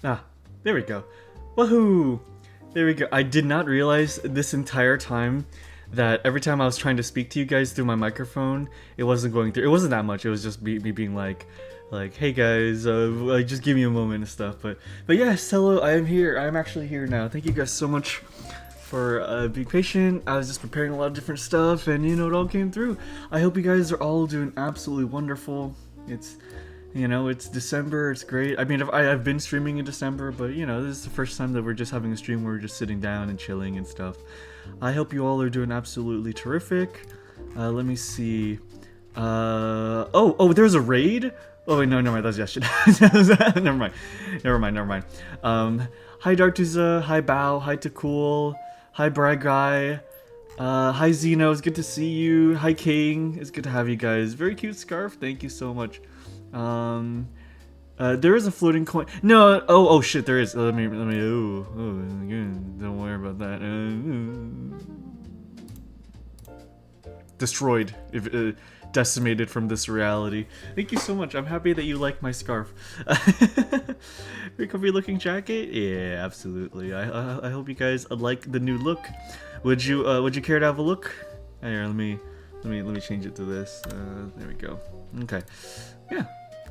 Ah, there we go. Woohoo! There we go. I did not realize this entire time that every time I was trying to speak to you guys through my microphone, it wasn't going through. It wasn't that much. It was just me being like, hey guys, just give me a moment and stuff. But yes, hello. I am here. I am actually here now. Thank you guys so much for being patient. I was just preparing a lot of different stuff, and you know, it all came through. I hope you guys are all doing absolutely wonderful. It's December. It's great. I mean, I've been streaming in December, but you know, this is the first time that we're just having a stream where we're just sitting down and chilling and stuff. I hope you all are doing absolutely terrific. Let me see. There's a raid. Oh wait, no, never mind. That's yesterday. Never mind. Hi Dartuza. Hi Bao. Hi Takul. Hi Brag Guy. Hi Zeno. It's good to see you. Hi King. It's good to have you guys. Very cute scarf. Thank you so much. There is a floating coin. No, oh shit, there is. Let me. Don't worry about that. Destroyed, decimated from this reality. Thank you so much. I'm happy that you like my scarf. Very comfy looking jacket. Yeah, absolutely. I hope you guys like the new look. Would you care to have a look? Here, let me change it to this. There we go. Okay. Yeah.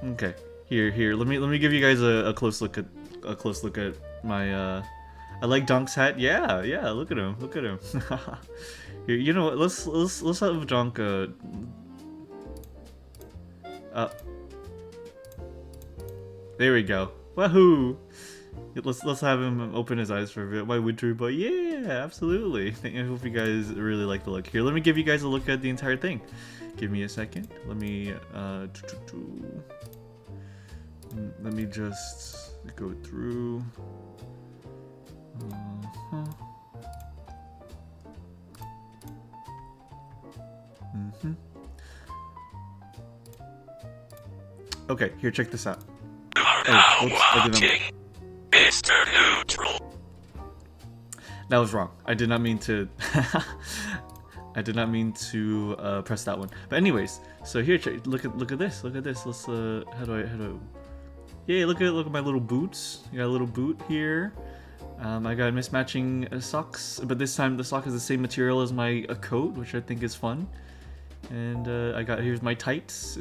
Okay. Here. Let me give you guys a close look at my. I like Donk's hat. Yeah. Look at him. Here, you know what? Let's have Donk. There we go. Wahoo! Let's have him open his eyes for a bit. My wintry boy. Yeah, absolutely. I hope you guys really like the look. Here, let me give you guys a look at the entire thing. Give me a second. Let me just go through. Okay, here, check this out. You are now watching MrNeutral. That was wrong. I did not mean to. I did not mean to press that one. But anyways, so here, look at this. Let's how do I? Yeah, look at my little boots. I got a little boot here. I got mismatching socks, but this time the sock is the same material as my coat, which I think is fun. And here's my tights.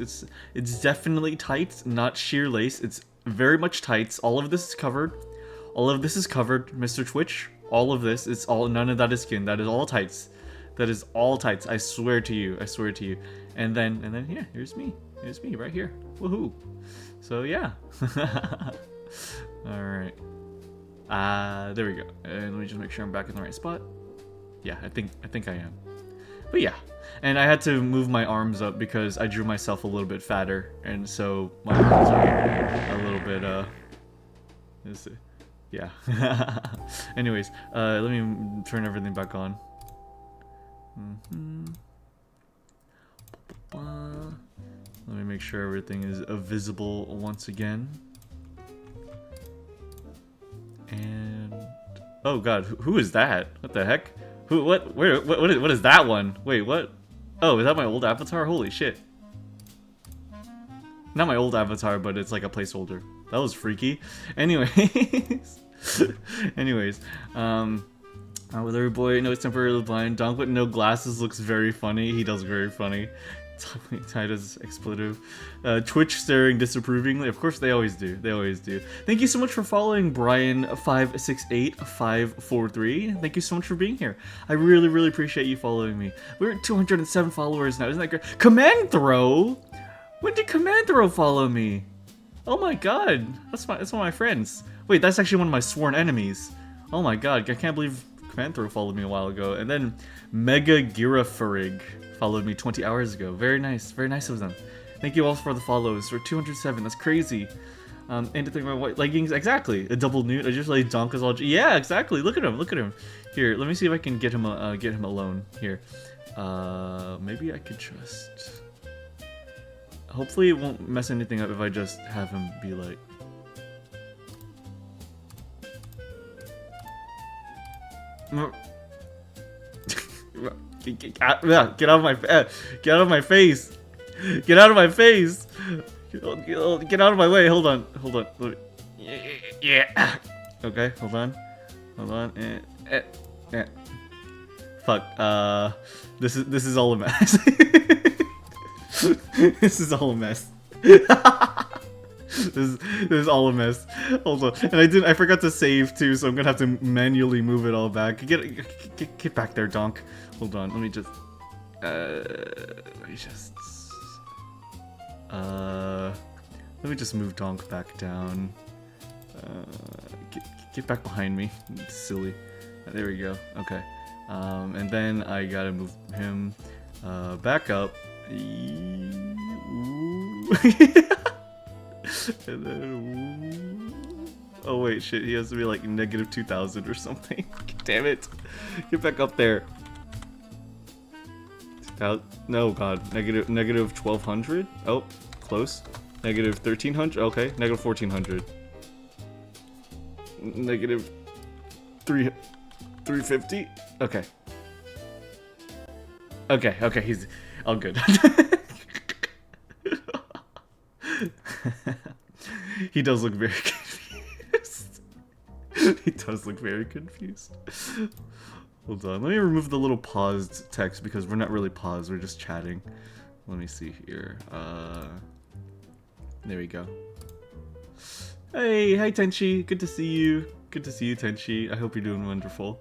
It's definitely tights, not sheer lace. It's very much tights. All of this is covered. Mr. Twitch. All of this, none of that is skin. That is all tights. That is all tights. I swear to you. And then yeah, here's me right here. Woohoo! So yeah. All right. There we go. And let me just make sure I'm back in the right spot. Yeah, I think I am. But yeah. And I had to move my arms up because I drew myself a little bit fatter, and so my arms are a little bit yeah. Anyways, let me turn everything back on. Let me make sure everything is visible once again. And oh god, who is that? What the heck? What is that one? Wait, what? Oh, is that my old avatar? Holy shit. Not my old avatar, but it's like a placeholder. That was freaky. Anyways. With every boy, no, it's temporarily blind. Donk with no glasses looks very funny. He does very funny. Titus expletive. Twitch staring disapprovingly. Of course, they always do. Thank you so much for following Brian568543. Thank you so much for being here. I really appreciate you following me. We're at 207 followers now. Isn't that great? Command Throw? When did Command Throw follow me? Oh my god. That's one of my friends. Wait, that's actually one of my sworn enemies. Oh my god. I can't believe Command Throw followed me a while ago. And then Mega Girafarig followed me 20 hours ago. Very nice of them. Thank you all for the follows. We're 207. That's crazy. And to think about white leggings. Exactly. A double nude. I just like Donk as all. Yeah, exactly. Look at him. Here, let me see if I can get him alone. Here. Maybe I could just. Hopefully, it won't mess anything up if I just have him be like. Get out of my face! Get out of my way! Hold on. Yeah. Okay, hold on. Hold on. Fuck. This is all a mess. This is all a mess. This is all a mess. Hold on. And I forgot to save too, so I'm gonna have to manually move it all back. Get back there, Donk. Hold on. Let me just move Donk back down. Get back behind me. Silly. There we go. Okay. And then I gotta move him back up. And then, oh wait, shit, he has to be like negative 2,000 or something. Damn it. Get back up there. No, god. Negative 1,200? Oh, close. Negative 1,300? Okay, negative 1,400. Negative 350? Okay. Okay, he's all good. He does look very confused. He does look very confused. Hold on, let me remove the little paused text because we're not really paused, we're just chatting. Let me see here. There we go. Hey, hi Tenchi, good to see you. Good to see you, Tenchi. I hope you're doing wonderful.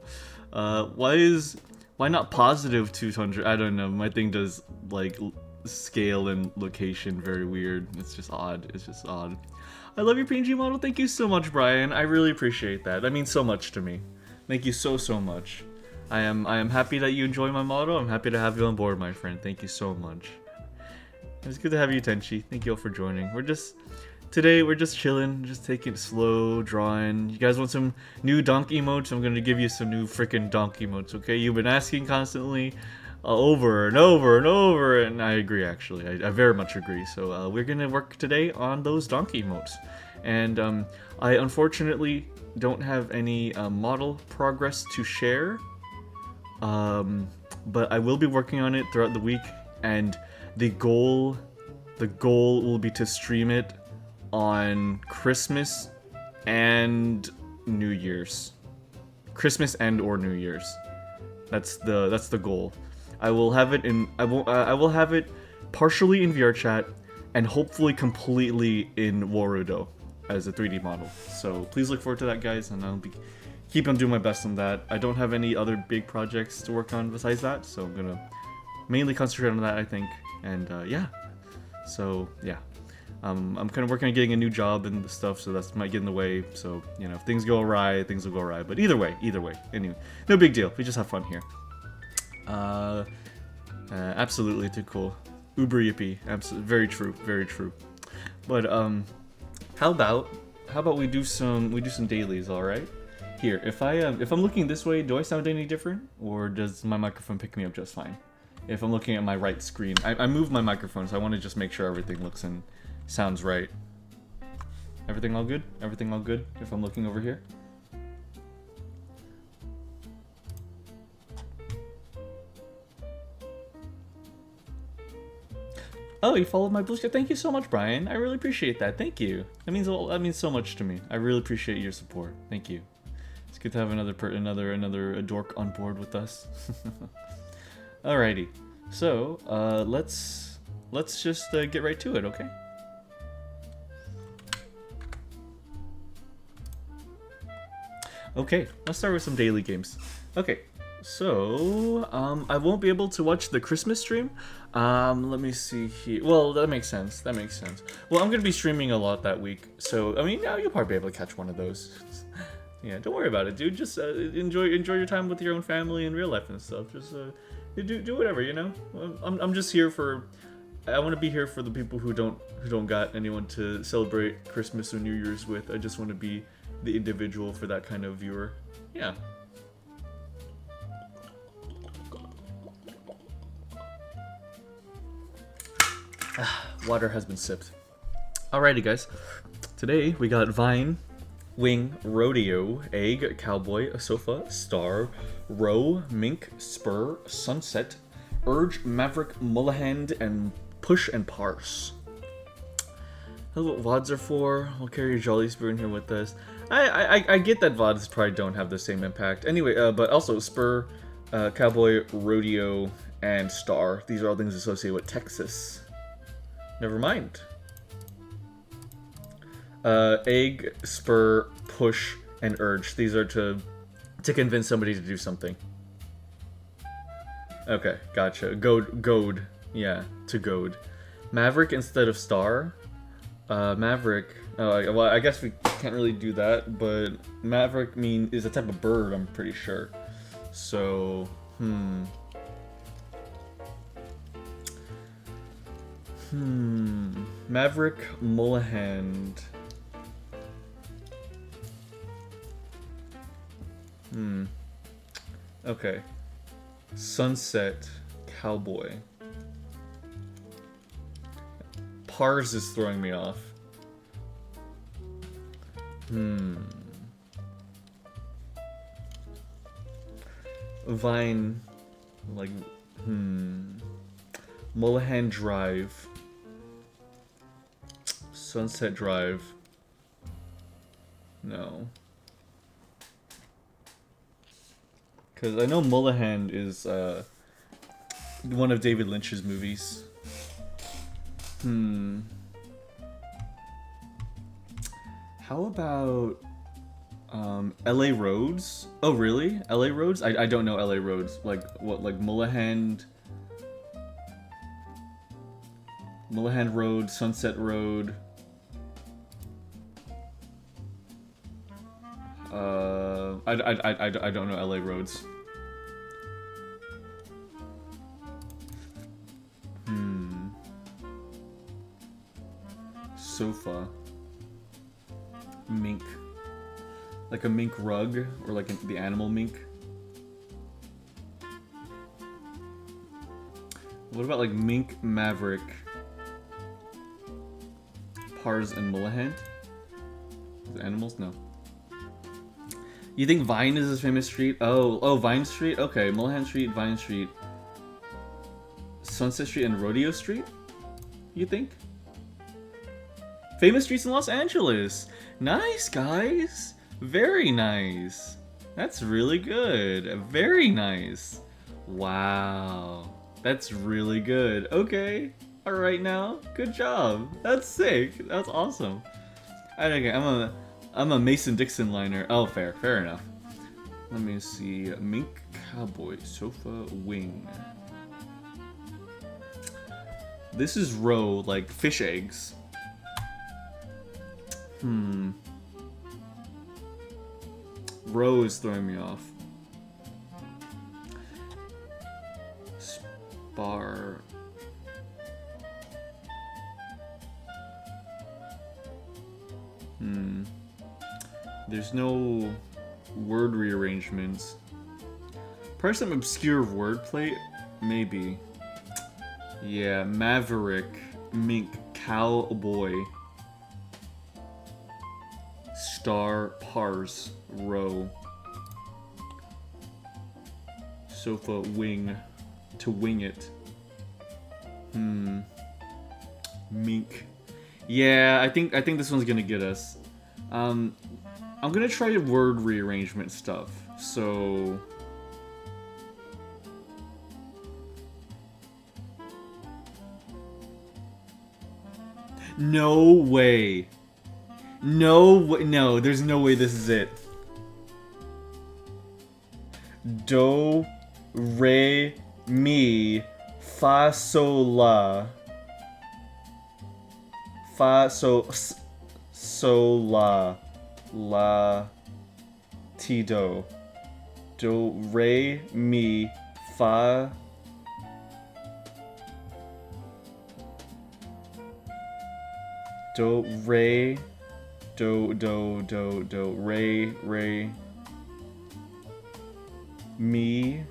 Why not positive 200? I don't know. My thing does like scale and location very weird. It's just odd. It's just odd. I love your PNG model. Thank you so much, Brian. I really appreciate that. That means so much to me. Thank you so much. I am happy that you enjoy my model. I'm happy to have you on board, my friend. Thank you so much. It's good to have you, Tenchi. Thank you all for joining. Today we're just chilling, just taking it slow, drawing. You guys want some new donk emotes? I'm gonna give you some new freaking donk emotes, okay? You've been asking constantly, over and over and over, and I agree actually. I very much agree. So we're gonna work today on those donk emotes. And I unfortunately don't have any model progress to share, but I will be working on it throughout the week, and the goal will be to stream it on Christmas and New Year's. Christmas and or New Year's. That's the goal. I will have it I will have it partially in VRChat and hopefully completely in Warudo as a 3D model. So please look forward to that, guys, and I'll keep on doing my best on that. I don't have any other big projects to work on besides that, so I'm gonna mainly concentrate on that, I think. And yeah. So yeah. I'm kind of working on getting a new job and stuff, so that might get in the way. So, you know, if things go awry, things will go awry. But either way. Anyway, no big deal. We just have fun here. Absolutely too cool. Uber yippee. Very true. Very true. But how about we do some dailies? All right. Here, if I'm looking this way, do I sound any different, or does my microphone pick me up just fine? If I'm looking at my right screen, I moved my microphone, so I want to just make sure everything looks and sounds right. Everything all good? Everything all good if I'm looking over here? Oh, you followed my blue sky. Thank you so much, Brian. I really appreciate that. Thank you. That means so much to me. I really appreciate your support. Thank you. It's good to have another dork on board with us. Alrighty. So, let's just get right to it, okay? Okay, let's start with some daily games. Okay, so, I won't be able to watch the Christmas stream. Let me see here. Well, that makes sense. Well, I'm gonna be streaming a lot that week, so, I mean, you'll probably be able to catch one of those. Yeah, don't worry about it, dude. Just, enjoy your time with your own family in real life and stuff. Just, do whatever, you know? I'm just here I want to be here for the people who don't got anyone to celebrate Christmas or New Year's with. I just want to be the individual for that kind of viewer. Yeah. Water has been sipped. Alrighty, guys. Today we got Vine, Wing, Rodeo, Egg, Cowboy, Sofa, Star, Row, Mink, Spur, Sunset, Urge, Maverick, Mullahand, and Push and Parse. That's what VODs are for. We'll carry your Jolly Spoon here with us. I get that VODs probably don't have the same impact. Anyway, but also Spur, Cowboy, Rodeo, and Star. These are all things associated with Texas. Never mind. Egg, Spur, Push, and Urge. These are to convince somebody to do something. Okay, gotcha. Goad. Yeah, to goad. Maverick instead of Star. Maverick. Oh, well, I guess we can't really do that, but Maverick is a type of bird, I'm pretty sure. So, Maverick, Mullahand. Okay. Sunset, Cowboy. Pars is throwing me off. Vine, like, Mullahan Drive. Sunset Drive. No. Because I know Mullahan is one of David Lynch's movies. How about LA Roads? Oh, really? LA Roads? I don't know LA Roads. Like, what, like Mullahan Road, Sunset Road. I don't know LA Roads. Sofa. Mink. Like a mink rug, or like the animal mink. What about like Mink, Maverick, Pars, and Mullahan? The animals? No. You think Vine is his famous street? Oh, Vine Street? Okay, Mullahan Street, Vine Street, Sunset Street, and Rodeo Street? You think? Famous streets in Los Angeles! Nice, guys! Very nice! That's really good. Very nice. Wow. That's really good. Okay. Alright now. Good job. That's sick. That's awesome. Okay, I'm a Mason-Dixon liner. Oh, fair. Fair enough. Let me see. Mink, Cowboy, Sofa, Wing. This is row, like fish eggs. Row is throwing me off. Spar. There's no word rearrangements. Probably some obscure wordplay? Maybe. Yeah, Maverick, Mink, Cowboy, Star, Pars, Row, Sofa, Wing, to wing it. Mink. Yeah, I think this one's gonna get us. I'm gonna try word rearrangement stuff. So no way. No, there's no way this is it. Do, re, mi, fa, sol, la. Fa, sol, la. La, ti, do. Do, re, mi, fa. Do, re. Do, re, mi.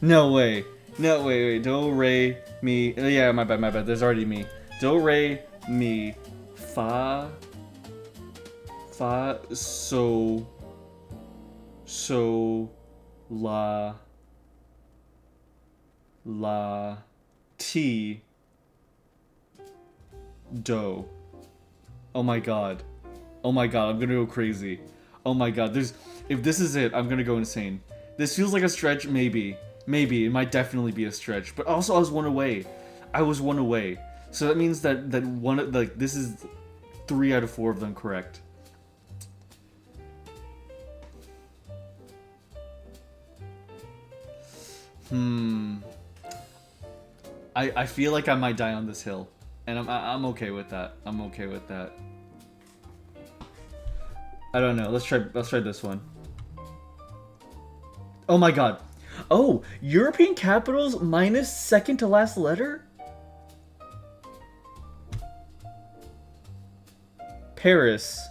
No way. No, wait. Do, re, mi. Yeah, my bad. There's already me. Do, re, mi. Fa, so, la. La T Do. Oh my god. Oh my god, I'm gonna go crazy. Oh my god, if this is it, I'm gonna go insane. This feels like a stretch, maybe. Maybe, it might definitely be a stretch. But also, I was one away. I was one away. So that means that one, like, this is 3 out of 4 of them correct. I feel like I might die on this hill. And I'm okay with that. I'm okay with that. I don't know. Let's try this one. Oh my god. Oh, European capitals minus second to last letter? Paris.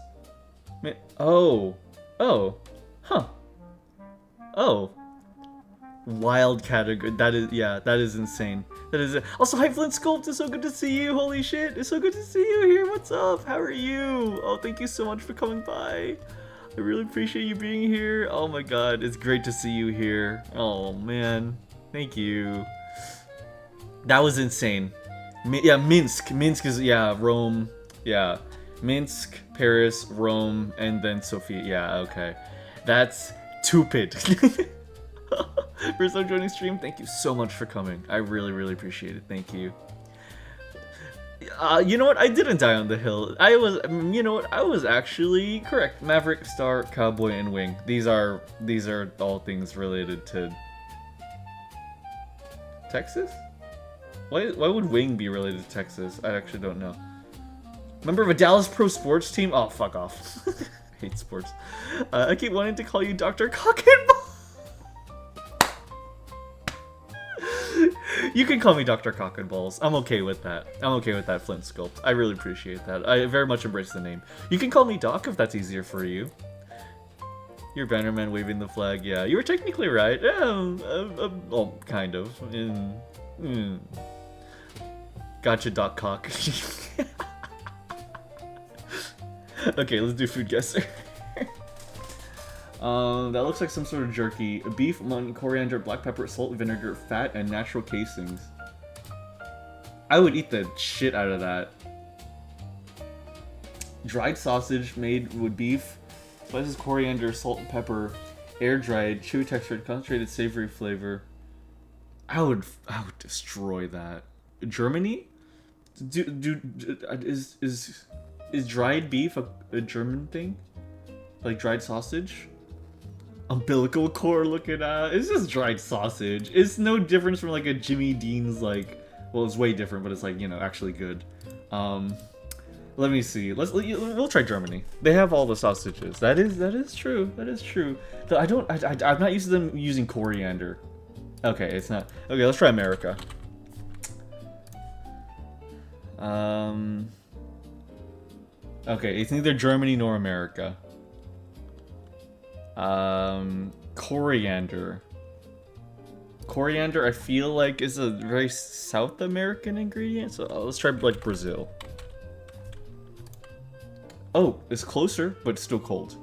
Oh. Oh. Huh. Oh. Wild category. That is, yeah, that is insane. That is it. Also, hi Flint Sculpt, it's so good to see you. Holy shit, it's so good to see you here. What's up? How are you? Oh, thank you so much for coming by. I really appreciate you being here. Oh my god, it's great to see you here. Oh man, thank you. That was insane. Yeah, Minsk. Minsk is, yeah, Rome. Yeah, Minsk, Paris, Rome, and then Sofia. Yeah, okay. That's stupid. First time joining stream, thank you so much for coming. I really, really appreciate it. Thank you. You know what? I didn't die on the hill. You know what? I was actually correct. Maverick, Star, Cowboy, and Wing. These are all things related to Texas? Why would Wing be related to Texas? I actually don't know. Member of a Dallas Pro Sports team? Oh, fuck off. I hate sports. I keep wanting to call you Dr. Cock and Ball. You can call me Dr. Cock and Balls. I'm okay with that. I'm okay with that, Flint Sculpt. I really appreciate that. I very much embrace the name. You can call me Doc if that's easier for you. You're Bannerman waving the flag. Yeah, you were technically right. Well, kind of. Gotcha, Doc Cock. Okay, let's do food guesser. That looks like some sort of jerky. Beef, mutton, coriander, black pepper, salt, vinegar, fat, and natural casings. I would eat the shit out of that. Dried sausage made with beef, spices, coriander, salt, and pepper, air-dried, chewy textured, concentrated savory flavor. I would destroy that. Germany? Is dried beef a German thing? Like dried sausage? Umbilical cord looking at. It's just dried sausage. It's no difference from like a Jimmy Dean's, like, well, it's way different, but it's like, you know, actually good. Let me see. We'll try Germany. They have all the sausages. That is true. That is true. Though I'm not used to them using coriander. Okay, it's not. Okay, let's try America. Okay, it's neither Germany nor America. Coriander. Coriander, I feel like, is a very South American ingredient, so let's try, like, Brazil. Oh, it's closer, but still cold.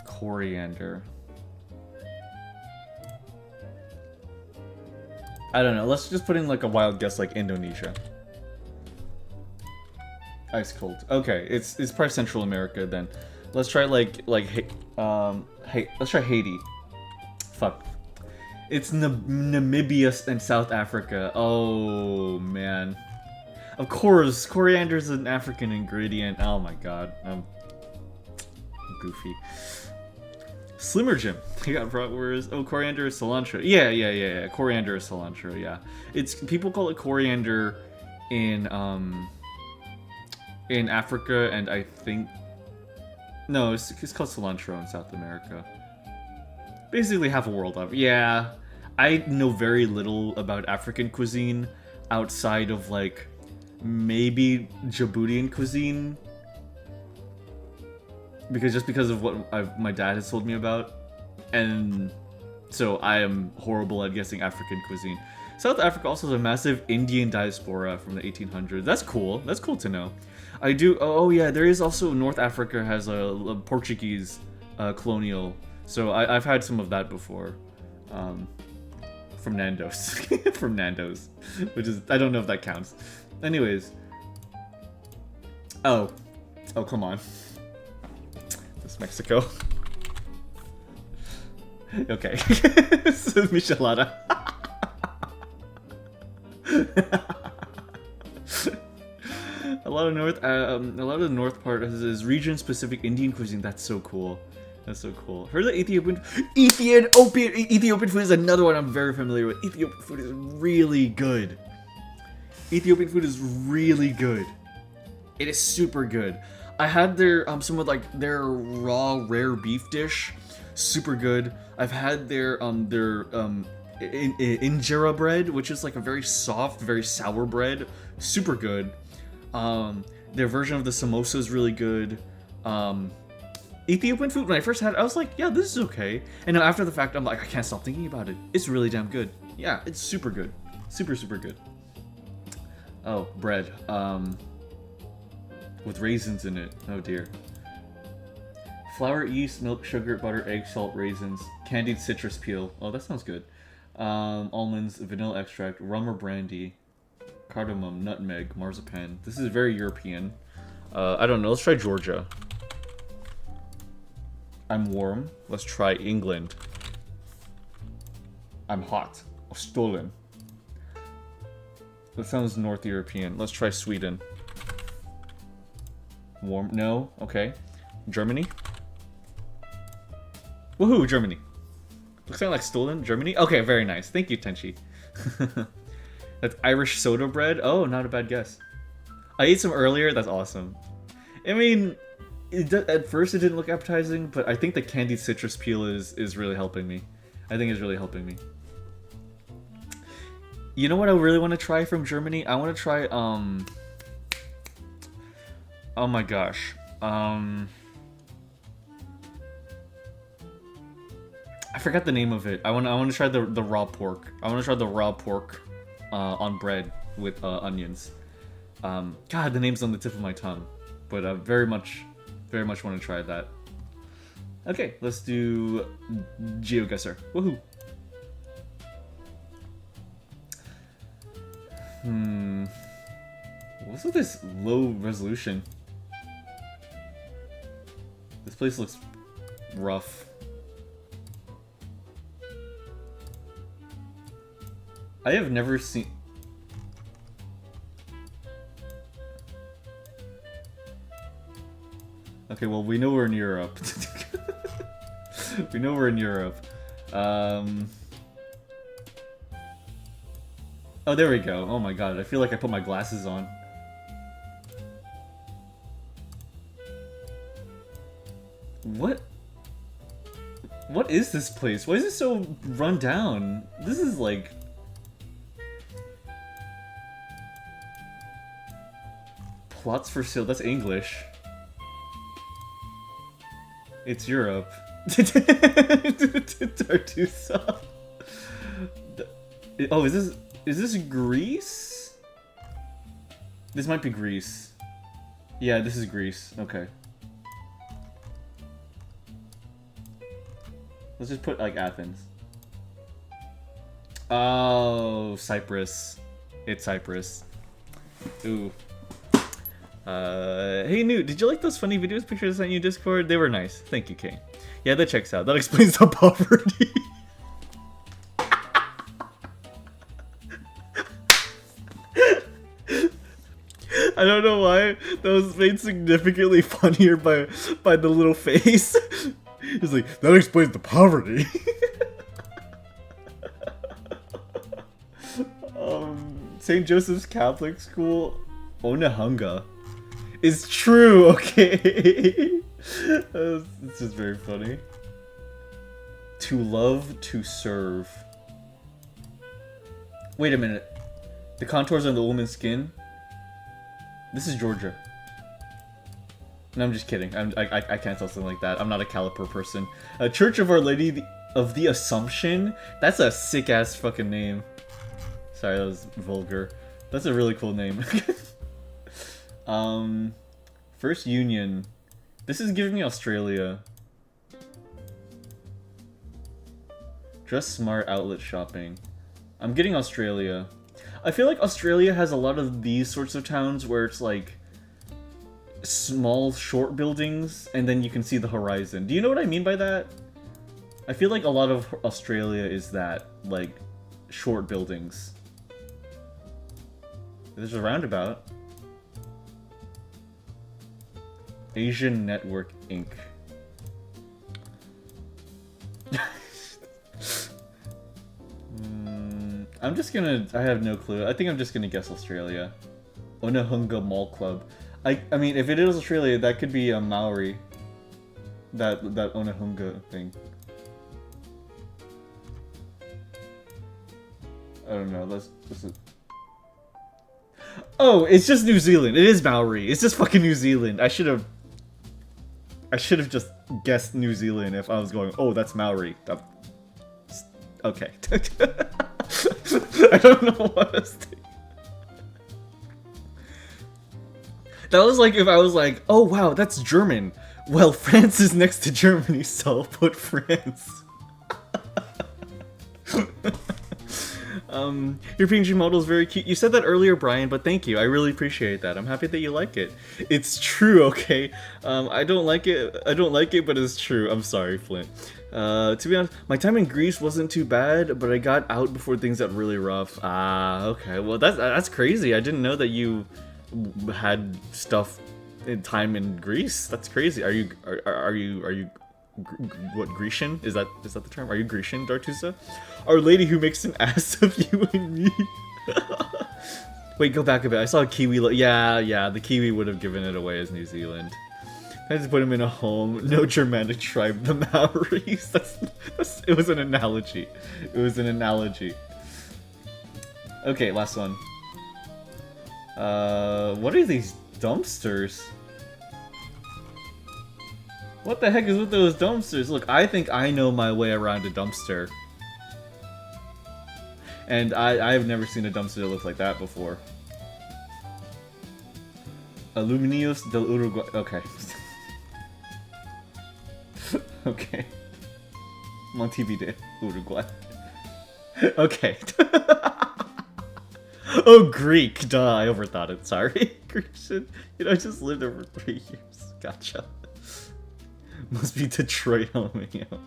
Coriander. I don't know, let's just put in, like, a wild guess, like Indonesia. Ice cold. Okay, it's probably Central America then. Let's try let's try Haiti. Fuck. It's Namibia and South Africa. Oh man. Of course, coriander is an African ingredient. Oh my god, I'm goofy. Slimmer Jim. You got bratwurst. Oh, coriander is cilantro. Yeah. Coriander is cilantro. Yeah, it's people call it coriander in Africa, and I think no, it's called cilantro in South America. Basically half a world of. Yeah, I know very little about African cuisine outside of like maybe Djiboutian cuisine, because of what my dad has told me about, and so I am horrible at guessing African cuisine. South Africa also has a massive Indian diaspora from the 1800s. That's cool. That's cool to know. Oh yeah, there is also North Africa has a Portuguese colonial So I've had some of that before. From Nando's. From Nando's. Which is, I don't know if that counts. Anyways. Oh, come on. This Mexico. Okay. This is Michelada. A lot of the north part is region-specific Indian cuisine. That's so cool. That's so cool. Heard that Ethiopian food is another one I'm very familiar with. Ethiopian food is really good. Ethiopian food is really good. It is super good. I had their some of like their raw rare beef dish, super good. I've had their injera bread, which is like a very soft, very sour bread, super good. Their version of the samosa is really good. Ethiopian food, when I first had it, I was like, yeah, this is okay. And now after the fact, I'm like, I can't stop thinking about it. It's really damn good. Yeah, it's super good. Super, super good. Oh, bread. With raisins in it. Oh dear. Flour, yeast, milk, sugar, butter, egg, salt, raisins, candied citrus peel. Oh, that sounds good. Almonds, vanilla extract, rum or brandy, cardamom, nutmeg, marzipan. This is very European. I don't know. Let's try Georgia. I'm warm. Let's try England. I'm hot. Oh, stolen. That sounds North European. Let's try Sweden. Warm? No? Okay. Germany? Woohoo, Germany. Looks like stolen. Germany? Okay, very nice. Thank you, Tenchi. That's Irish soda bread. Oh, not a bad guess. I ate some earlier. That's awesome. I mean, at first it didn't look appetizing, but I think the candied citrus peel is really helping me. I think it's really helping me. You know what I really want to try from Germany? I want to try, oh my gosh. I forgot the name of it. I want to try the raw pork. I want to try the raw pork on bread with onions. God, the name's on the tip of my tongue, but I very much want to try that. Okay, let's do GeoGuessr. Woohoo! What's with this low resolution? This place looks rough. I have never seen... Okay, well, we know we're in Europe. We know we're in Europe. Oh, there we go. Oh my god, I feel like I put my glasses on. What? What is this place? Why is it so run down? This is like... Plots for sale. That's English. It's Europe. Tartusa. Oh, is this Greece? This might be Greece. Yeah, this is Greece. Okay. Let's just put like Athens. Oh, Cyprus. It's Cyprus. Ooh. Hey Newt, did you like those funny videos pictures I sent you in Discord? They were nice. Thank you, Kane. Yeah, that checks out. That explains the poverty. I don't know why that was made significantly funnier by the little face. He's like, that explains the poverty. St. Joseph's Catholic School, Onehunga. It's true, okay. It's just very funny. To love, to serve. Wait a minute. The contours on the woman's skin? This is Georgia. No, I'm just kidding. I can't tell something like that. I'm not a caliper person. Church of Our Lady of the Assumption? That's a sick-ass fucking name. Sorry, that was vulgar. That's a really cool name. First Union. This is giving me Australia. Dress smart outlet shopping. I'm getting Australia. I feel like Australia has a lot of these sorts of towns where it's like small, short buildings, and then you can see the horizon. Do you know what I mean by that? I feel like a lot of Australia is that, like, short buildings. There's a roundabout. Asian Network Inc. I'm just gonna... I have no clue. I think I'm just gonna guess Australia. Onehunga Mall Club. I mean, if it is Australia, that could be a Maori. That Onehunga thing. I don't know. Let's Oh, it's just New Zealand. It is Maori. It's just fucking New Zealand. I should have just guessed New Zealand if I was going, oh, that's Maori. Okay. I don't know what I was thinking. That was like if I was like, oh wow, that's German. Well, France is next to Germany, so I'll put France. Your PNG model is very cute. You said that earlier, Brian, but thank you. I really appreciate that. I'm happy that you like it. It's true, okay? I don't like it, but it's true. I'm sorry, Flint. To be honest, my time in Greece wasn't too bad, but I got out before things got really rough. Okay. Well, that's crazy. I didn't know that you had stuff in time in Greece. That's crazy. Are you what, Grecian? Is that the term? Are you Grecian, Dartusa? Our lady who makes an ass of you and me. Wait, go back a bit. I saw a Kiwi. Yeah, the Kiwi would have given it away as New Zealand. I had to put him in a home. No Germanic tribe, the Maoris. It was an analogy. It was an analogy. Okay, last one. What are these dumpsters? What the heck is with those dumpsters? Look, I think I know my way around a dumpster. And I've never seen a dumpster that looks like that before. Aluminios del Uruguay. Okay. Okay. Montevideo, Uruguay. Okay. Oh, Greek. Duh, I overthought it. Sorry. Grecian. You know, I just lived there for 3 years. Gotcha. Must be Detroit, Alameo.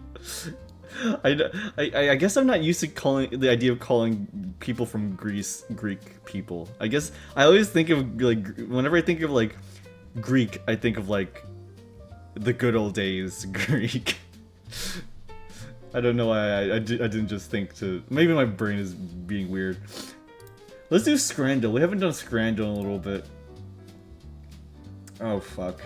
I guess I'm not used to the idea of calling people from Greece Greek people. I guess I always think of, like, whenever I think of, like, Greek, I think of, like, the good old days Greek. I don't know why I didn't just think to... Maybe my brain is being weird. Let's do Scrandle. We haven't done Scrandle in a little bit. Oh, fuck.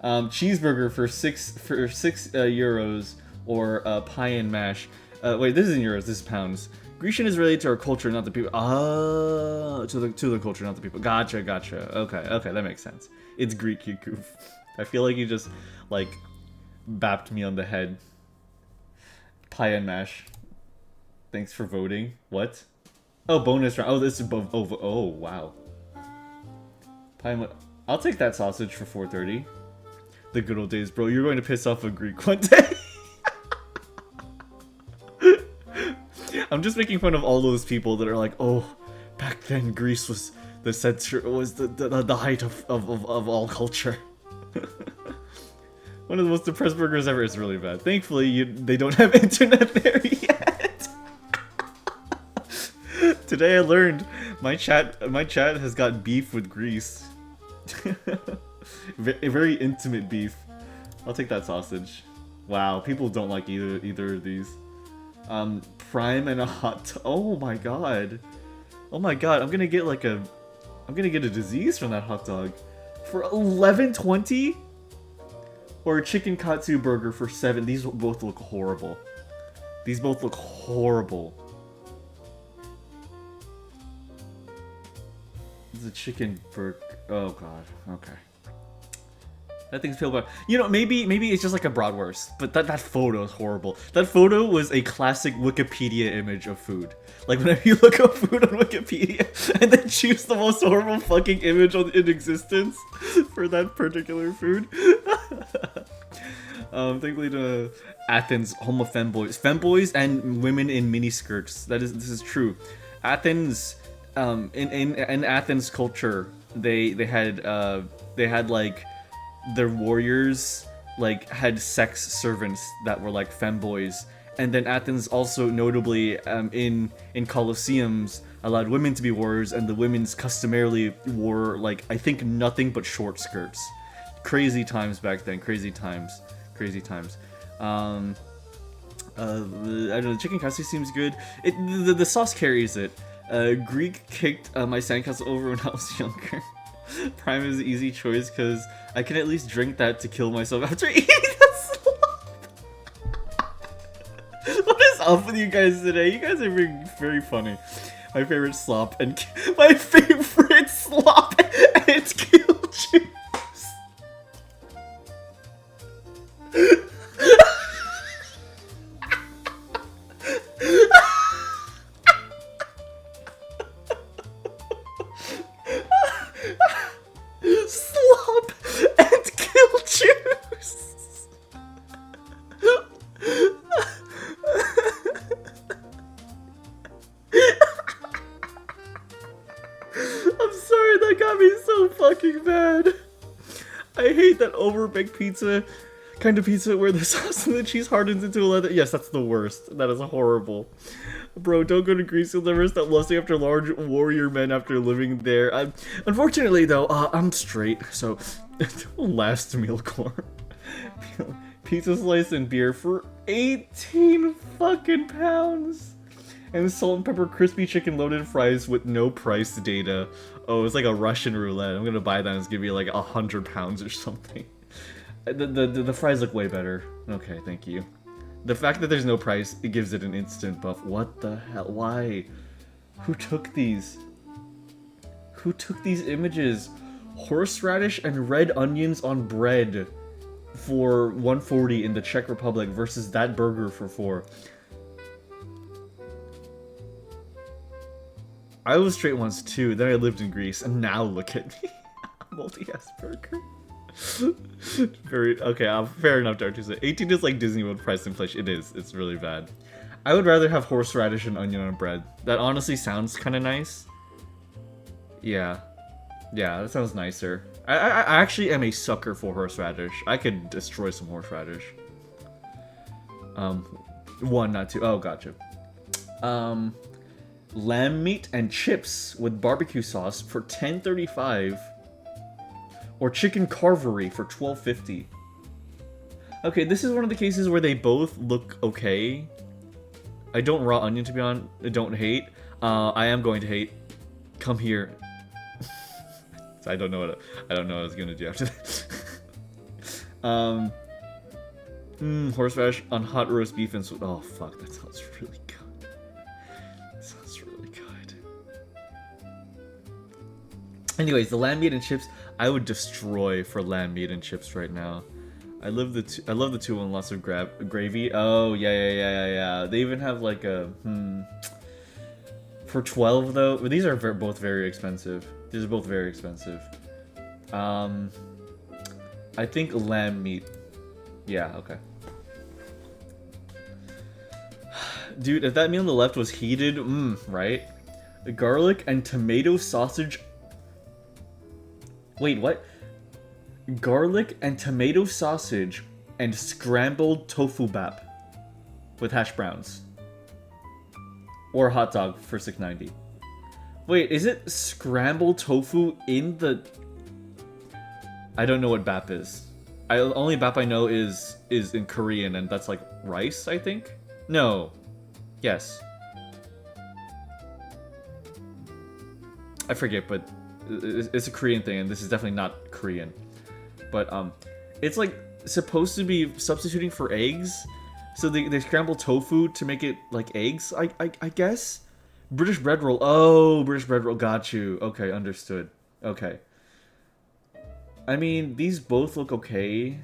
Cheeseburger for six euros, or pie and mash. Wait, this isn't euros. This is pounds. Grecian is related to our culture, not the people. Ah, to the culture, not the people. Gotcha. Okay, that makes sense. It's Greek, you goof. I feel like you just like bapped me on the head. Pie and mash. Thanks for voting. What? Oh, bonus round. Oh, this is oh, wow. Pie and I'll take that sausage for 4.30. The good old days, bro. You're going to piss off a Greek one day. I'm just making fun of all those people that are like, oh, back then Greece was the center, was the height of all culture. One of the most depressed burgers ever. Is really bad. Thankfully, they don't have internet there yet. Today I learned my chat has got beef with Greece. A very intimate beef. I'll take that sausage. Wow, people don't like either of these. Prime and a hot. Oh my god. Oh my god. I'm gonna get a disease from that hot dog for 11.20, or a chicken katsu burger for 7. These both look horrible. These both look horrible. This is a chicken burger. Oh god. Okay. That thing's feel bad. You know, maybe it's just like a bratwurst, but that photo is horrible. That photo was a classic Wikipedia image of food. Like, whenever you look up food on Wikipedia and then choose the most horrible fucking image in existence for that particular food. Thankfully to Athens, home of femboys and women in miniskirts. This is true. Athens, in Athens culture, they had like their warriors like had sex servants that were like femboys, and then Athens also notably in colosseums allowed women to be warriors, and the women's customarily wore like I think nothing but short skirts. Crazy times back then. Crazy times. I don't know. Chicken cassie seems good. The sauce carries it. Greek kicked my sandcastle over when I was younger. Prime is an easy choice because I can at least drink that to kill myself after eating that slop. What is up with you guys today? You guys are being very funny. My favorite slop and kill juice. Slop and kill juice. I'm sorry, that got me so fucking bad. I hate that overbaked pizza kind of pizza where the sauce and the cheese hardens into a leather. Yes, that's the worst. That is horrible. Bro, don't go to Greece. You'll never stop lusting after large warrior men after living there. Unfortunately, though, I'm straight, so last meal core. Pizza slice and beer for 18 fucking pounds. And salt and pepper crispy chicken loaded fries with no price data. Oh, it's like a Russian roulette. I'm gonna buy that and it's gonna be like 100 pounds or something. The fries look way better. Okay, thank you. The fact that there's no price, it gives it an instant buff. What the hell? Why? Who took these? Who took these images? Horseradish and red onions on bread for 140 in the Czech Republic versus that burger for 4. I was straight once too, then I lived in Greece, and now look at me. Multi-ass burger. Very okay. Fair enough, Dartusa. 18 is like Disney World price inflation. It is. It's really bad. I would rather have horseradish and onion on bread. That honestly sounds kind of nice. Yeah, that sounds nicer. I actually am a sucker for horseradish. I could destroy some horseradish. 1, not 2. Oh, gotcha. Lamb meat and chips with barbecue sauce for $10.35. Or chicken carvery for $12.50. Okay, this is one of the cases where they both look okay. I don't raw onion, to be honest. I don't hate. I am going to hate. Come here. So I don't know what I was gonna do after that. Horseradish on hot roast beef and oh fuck, that sounds really good. That sounds really good. Anyways, the lamb meat and chips. I would destroy for lamb meat and chips right now. I love the 2 and lots of gravy. Oh yeah. They even have like a for 12 though. These are both very expensive. These are both very expensive. I think lamb meat. Yeah, okay. Dude, if that meal on the left was heated, right? The garlic and tomato sausage. Wait, what? Garlic and tomato sausage and scrambled tofu bap with hash browns. Or hot dog for $6.90. Wait, is it scrambled tofu in the... I don't know what bap is. Only bap I know is in Korean, and that's like rice, I think? No. Yes. I forget, but it's a Korean thing, and this is definitely not Korean. But it's like supposed to be substituting for eggs, so they scramble tofu to make it like eggs. I guess. British bread roll. Oh, British bread roll. Got you. Okay, understood. Okay. I mean, these both look okay.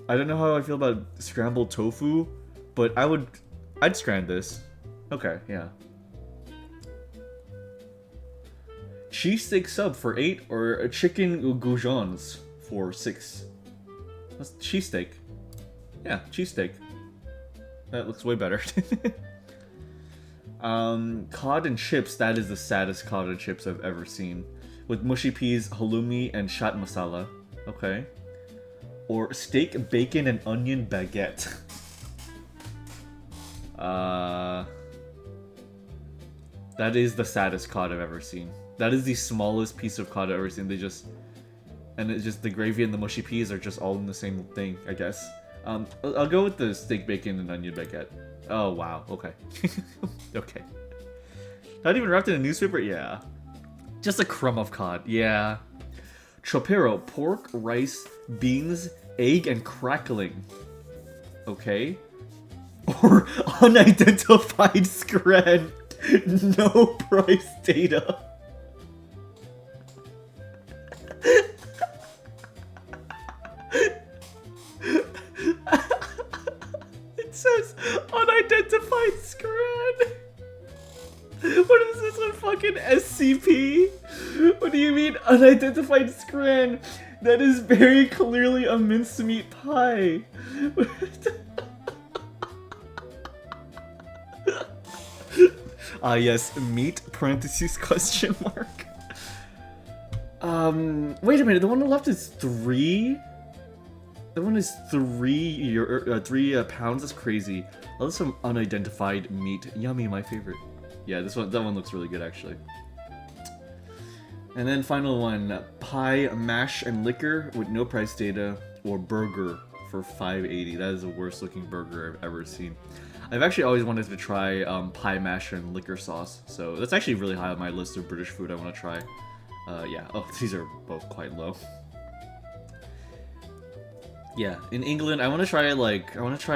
I don't know how I feel about scrambled tofu, but I'd scram this. Okay, yeah. Cheesesteak sub for 8 or a chicken goujons for 6. That's cheesesteak. Yeah, cheesesteak. That looks way better. Cod and chips. That is the saddest cod and chips I've ever seen. With mushy peas, halloumi, and chaat masala. Okay. Or steak, bacon, and onion baguette. That is the saddest cod I've ever seen. That is the smallest piece of cod I've ever seen. And it's just the gravy and the mushy peas are just all in the same thing, I guess. I'll go with the steak, bacon, and onion baguette. Oh, wow. Okay. Okay. Not even wrapped in a newspaper? Yeah. Just a crumb of cod. Yeah. Chopero, pork, rice, beans, egg, and crackling. Okay. Or unidentified scran. No price data. It says unidentified scran. What is this, a fucking SCP? What do you mean unidentified scran? That is very clearly a mincemeat pie. Ah, yes, meat, parentheses, question mark. Wait a minute, the one on the left is 3? That one is 3 pounds, that's crazy. Oh, that's some unidentified meat. Yummy, my favorite. Yeah, that one looks really good, actually. And then final one, pie, mash, and liquor with no price data, or burger for $5.80. That is the worst looking burger I've ever seen. I've actually always wanted to try pie, mash, and liquor sauce, so that's actually really high on my list of British food I want to try. Yeah, oh, these are both quite low. Yeah, in England, I want to try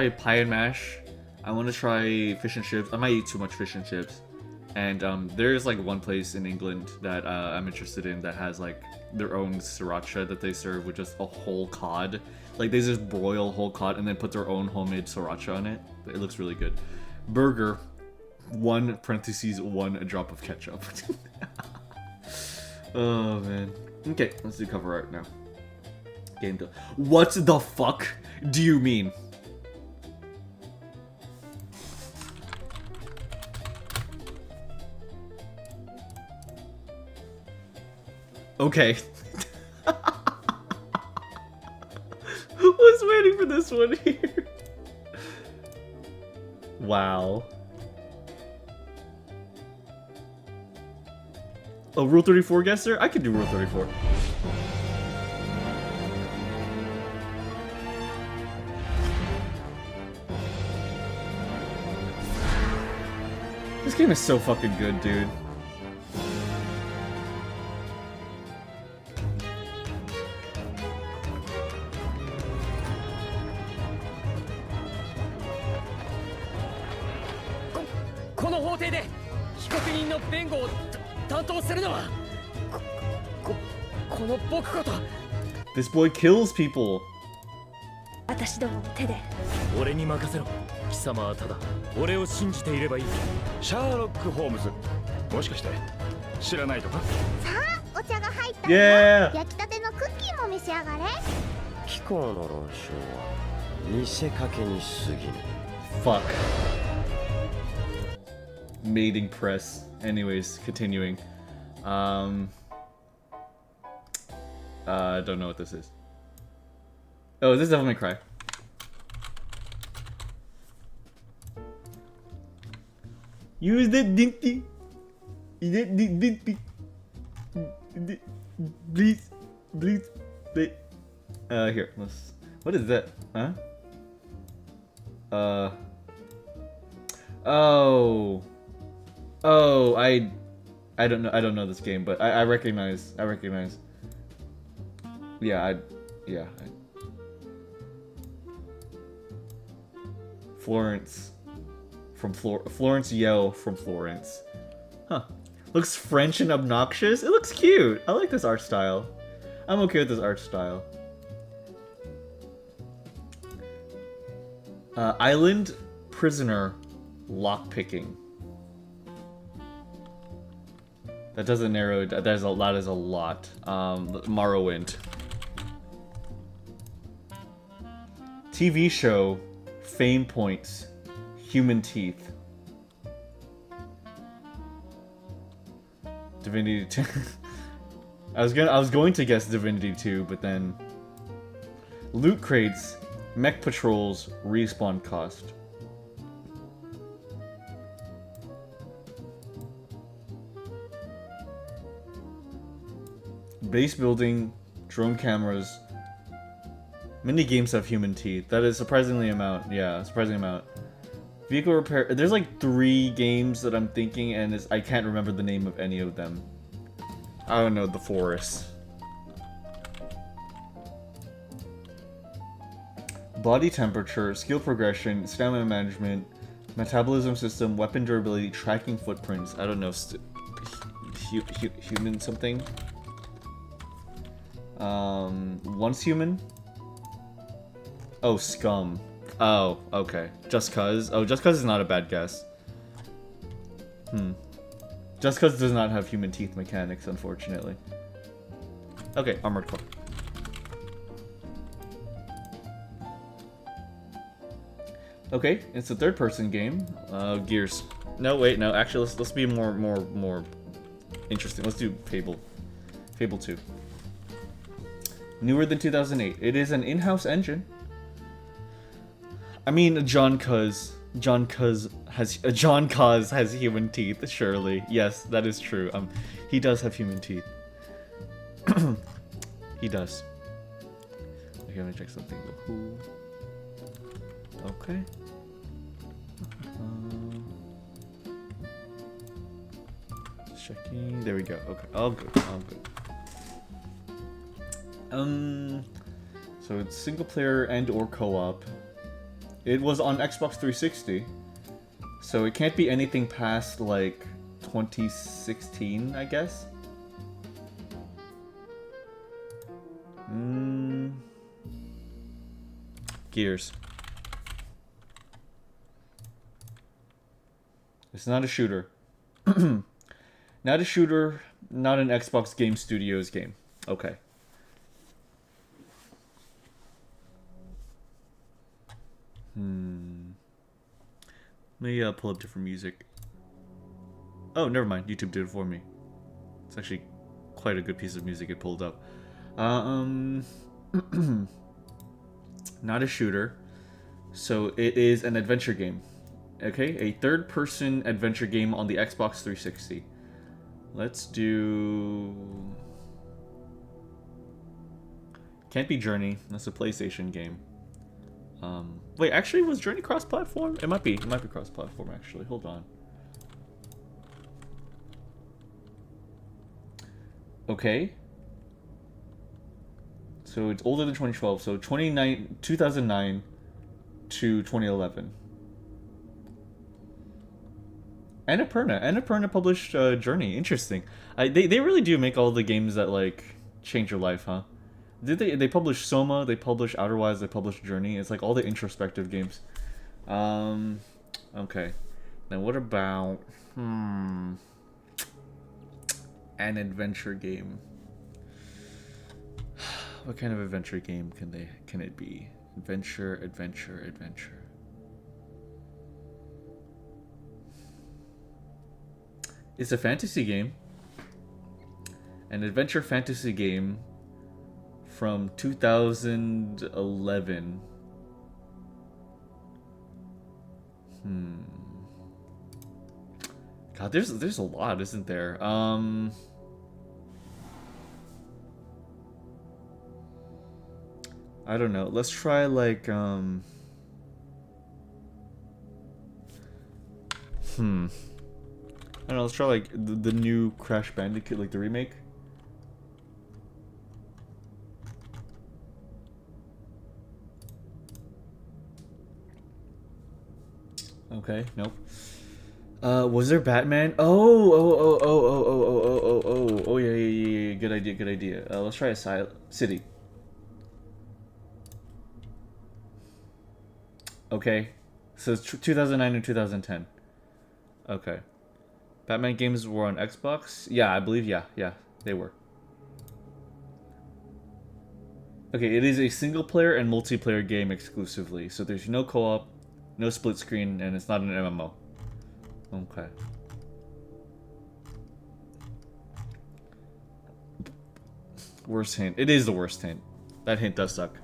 pie and mash. I want to try fish and chips. I might eat too much fish and chips. And there's like one place in England that I'm interested in that has like their own sriracha that they serve with just a whole cod. Like they just broil whole cod and then put their own homemade sriracha on it. It looks really good. Burger, 1 parentheses 1 drop of ketchup. Oh man. Okay, let's do cover art now. Game done. What the fuck do you mean? Okay. Was waiting for this one here. Wow. Oh, Rule 34 guesser? I can do Rule 34. This game is so fucking good, dude. This boy kills people. 私どもの手で俺に任せろ。貴様はただ俺を信じていればいい。シャーロック・ホームズ、もしかして知らないとか？さあお茶が入ったよ。 Yeah. 焼きたてのクッキーも召し上がれ。貴公の論証は見せかけに過ぎぬ。 Fuck. Mating press. Anyways, continuing. I don't know what this is. Oh, this is Devil May Cry. Use the dinty. Please. Here. Let's. What is that? Huh? Oh. Oh, I don't know this game, but I recognize. Yeah, Florence. From Florence Yeo from Florence. Huh. Looks French and obnoxious. It looks cute. I like this art style. I'm okay with this art style. Island prisoner lockpicking. That doesn't narrow it. That is a lot. Morrowind. TV show, fame points, human teeth. Divinity 2. I was going to guess Divinity 2, but then loot crates, mech patrols, respawn cost. Base building, drone cameras. Many games have human teeth. That is surprisingly amount. Yeah, surprising amount. Vehicle repair. There's like 3 games that I'm thinking, and I can't remember the name of any of them. I don't know. The Forest. Body temperature, skill progression, stamina management, metabolism system, weapon durability, tracking footprints. I don't know. Human something. Once human. Oh, scum. Oh, okay. Just cause. Oh, just cause is not a bad guess. Just cause does not have human teeth mechanics, unfortunately. Okay, Armored Core. Okay, it's a third-person game. Gears. No, wait, no. Actually, let's be more interesting. Let's do Fable. Fable 2. Newer than 2008. It is an in-house engine. I mean, John Cuz has human teeth. Surely, yes, that is true. He does have human teeth. He does. Okay, let me check something. Okay. Checking. There we go. Okay. All good. All good. So it's single player and or co-op. It was on Xbox 360, so it can't be anything past like 2016, I guess. Gears. It's not a shooter. Not a shooter, not an Xbox Game Studios game. Okay. Let me pull up different music. Oh, never mind. YouTube did it for me. It's actually quite a good piece of music it pulled up. Not a shooter. So it is an adventure game. Okay, a third-person adventure game on the Xbox 360. Let's do... Can't be Journey. That's a PlayStation game. Wait, actually, was Journey cross-platform? It might be. It might be cross-platform, actually. Hold on. Okay. So it's older than 2012. So 2009 to 2011. Annapurna published Journey. Interesting. They really do make all the games that like change your life, huh? They publish Soma, they publish Outer Wilds, they publish Journey. It's like all the introspective games. Okay. Then what about an adventure game? What kind of adventure game can it be? Adventure. It's a fantasy game. An adventure fantasy game from 2011. God, there's a lot, isn't there? I don't know. Let's try like I don't know, let's try like the new Crash Bandicoot, like the remake. Okay, nope. Was there Batman? Oh, yeah. Good idea. Let's try a city. Okay. So it's 2009 and 2010. Okay. Batman games were on Xbox? Yeah, I believe, yeah, they were. Okay, it is a single player and multiplayer game exclusively. So there's no co-op, no split screen, and it's not an MMO. Okay. Worst hint. It is the worst hint. That hint does suck.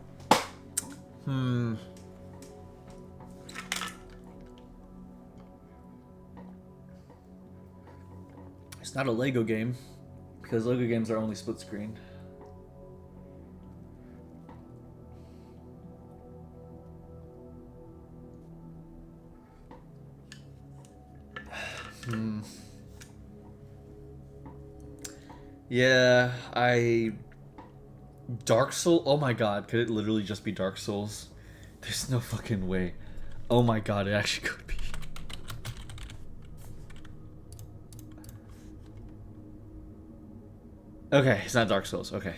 It's not a Lego game, because Lego games are only split screen. Yeah, Dark Souls? Oh my god, could it literally just be Dark Souls? There's no fucking way. Oh my god, it actually could be. Okay, it's not Dark Souls, okay.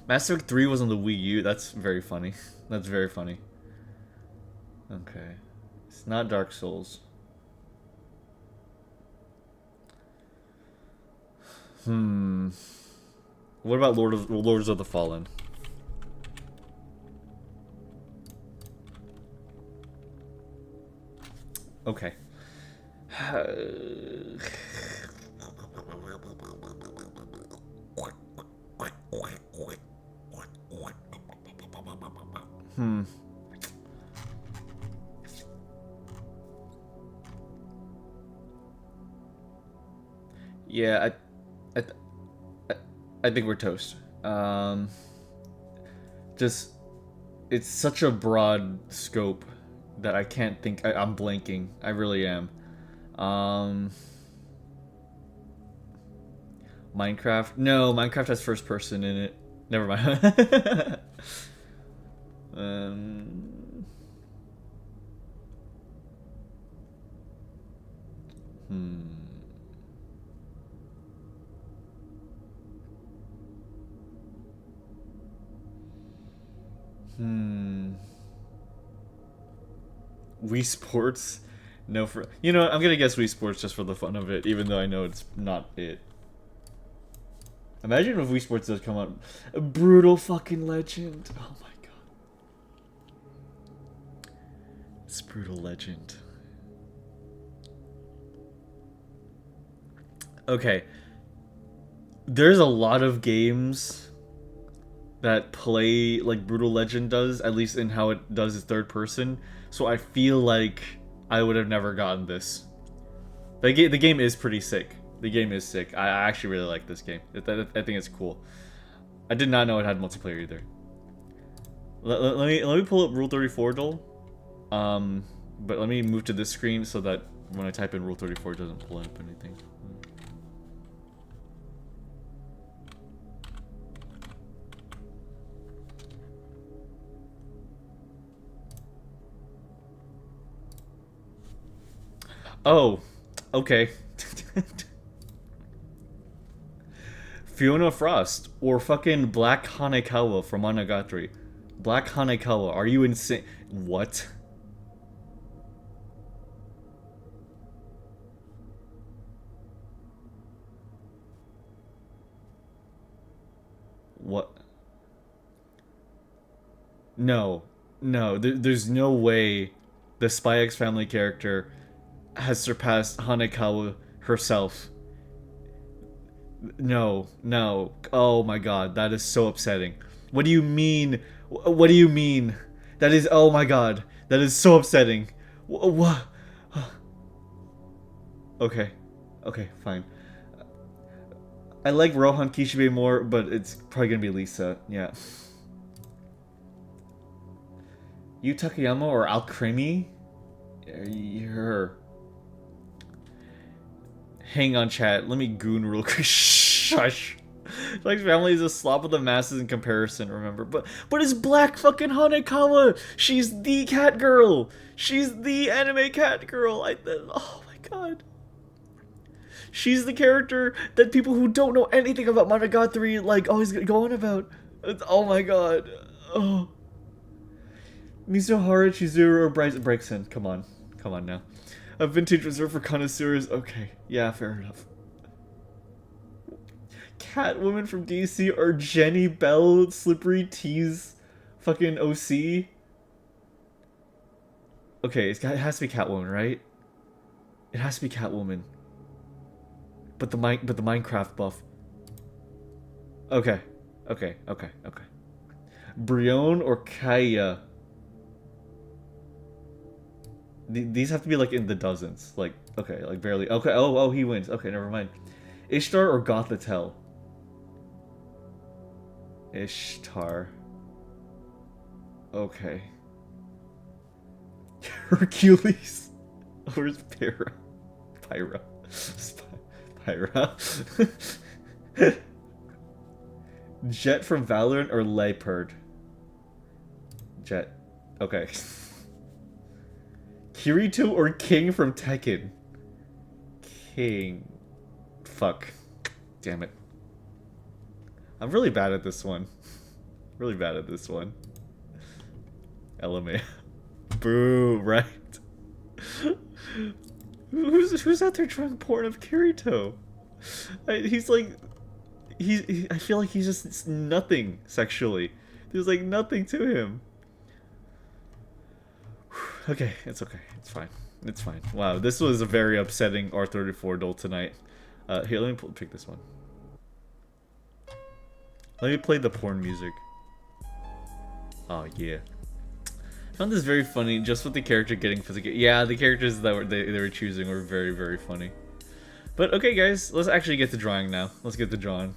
Mass Effect 3 was on the Wii U, that's very funny. That's very funny. Okay. It's not Dark Souls. What about Lords of the Fallen? Okay. Yeah, I think we're toast. Just, it's such a broad scope that I can't think. I'm blanking. I really am. Minecraft? No, Minecraft has first person in it. Never mind. Wii Sports? No, for you know what, I'm gonna guess Wii Sports just for the fun of it, even though I know it's not it. Imagine if Wii Sports does come out. A brutal fucking legend. Oh my god. It's brutal legend. Okay. There's a lot of games that play like Brutal Legend does, at least in how it does its third person. So I feel like I would have never gotten this. The game is pretty sick. The game is sick. I actually really like this game. I think it's cool. I did not know it had multiplayer either. Let me pull up Rule 34 Duel. But let me move to this screen so that when I type in Rule 34 it doesn't pull up anything. Oh, okay. Fiona Frost or fucking Black Hanekawa from Monogatari. Black Hanekawa, are you insane? What? What? No. No, there's no way the Spy X Family character has surpassed Hanekawa herself. No, no. Oh my god, that is so upsetting. What do you mean? What do you mean? That is, oh my god, that is so upsetting. What? Okay, okay, fine. I like Rohan Kishibe more, but it's probably gonna be Lisa, yeah. Yu Takayama or Alcremie? You're... Hang on, chat. Let me goon real quick. Shush. Like, family is a slop of the masses in comparison, remember? But it's Black fucking Hanekawa! She's the cat girl! She's the anime cat girl! Oh my god. She's the character that people who don't know anything about Monogatari, like, always go on about. Oh my god. Oh. Mizuhara, Chizuru, or Brexen. Come on. Come on now. A vintage reserved for connoisseurs. Okay. Yeah, fair enough. Catwoman from DC or Jenny Bell, Slippery T's fucking OC? Okay, it has to be Catwoman, right? It has to be Catwoman. But the Minecraft buff. Okay. Brion or Kaya? These have to be like in the dozens. Like, okay, like barely. Okay, oh, he wins. Okay, never mind. Ishtar or Gothitelle? Ishtar. Okay. Hercules. Where's Pyra? Pyra. Jet from Valorant or Leopard? Jet. Okay. Kirito or King from Tekken? King. Fuck. Damn it. I'm really bad at this one. Really bad at this one. LMA. Boo, right? Who's out there trying porn of Kirito? He's like... I feel like he's just nothing sexually. There's like nothing to him. Okay, it's okay. It's fine. It's fine. Wow, this was a very upsetting R34 duel tonight. Here, let me pick this one. Let me play the porn music. Oh, yeah. I found this very funny, just with the character getting physical. Yeah, the characters that they were choosing were very, very funny. But okay, guys, let's actually get to drawing now. Let's get to drawing.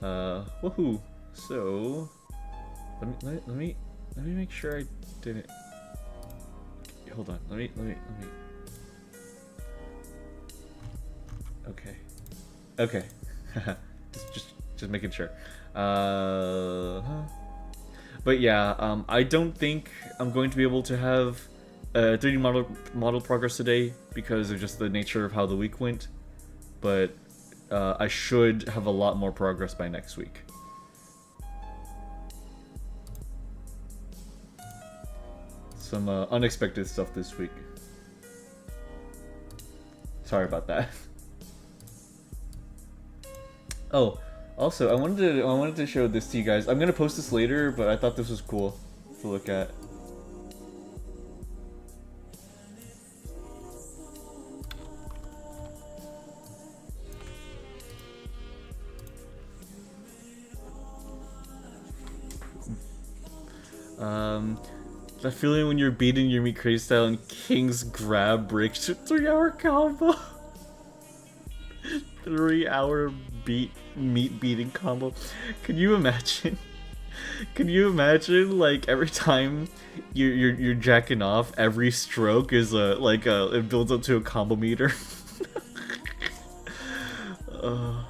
Woohoo! So, let me make sure I didn't. Hold on. Let me. Okay. Okay. just making sure. But yeah, I don't think I'm going to be able to have 3D model progress today because of just the nature of how the week went. But I should have a lot more progress by next week. Some unexpected stuff this week. Sorry about that. Oh, also I wanted to show this to you guys. I'm gonna post this later, but I thought this was cool to look at. That feeling when you're beating your meat crazy style and King's grab breaks to 3-hour combo. 3-hour meat beating combo. Can you imagine? Can you imagine like every time you're jacking off, every stroke is it builds up to a combo meter. Oh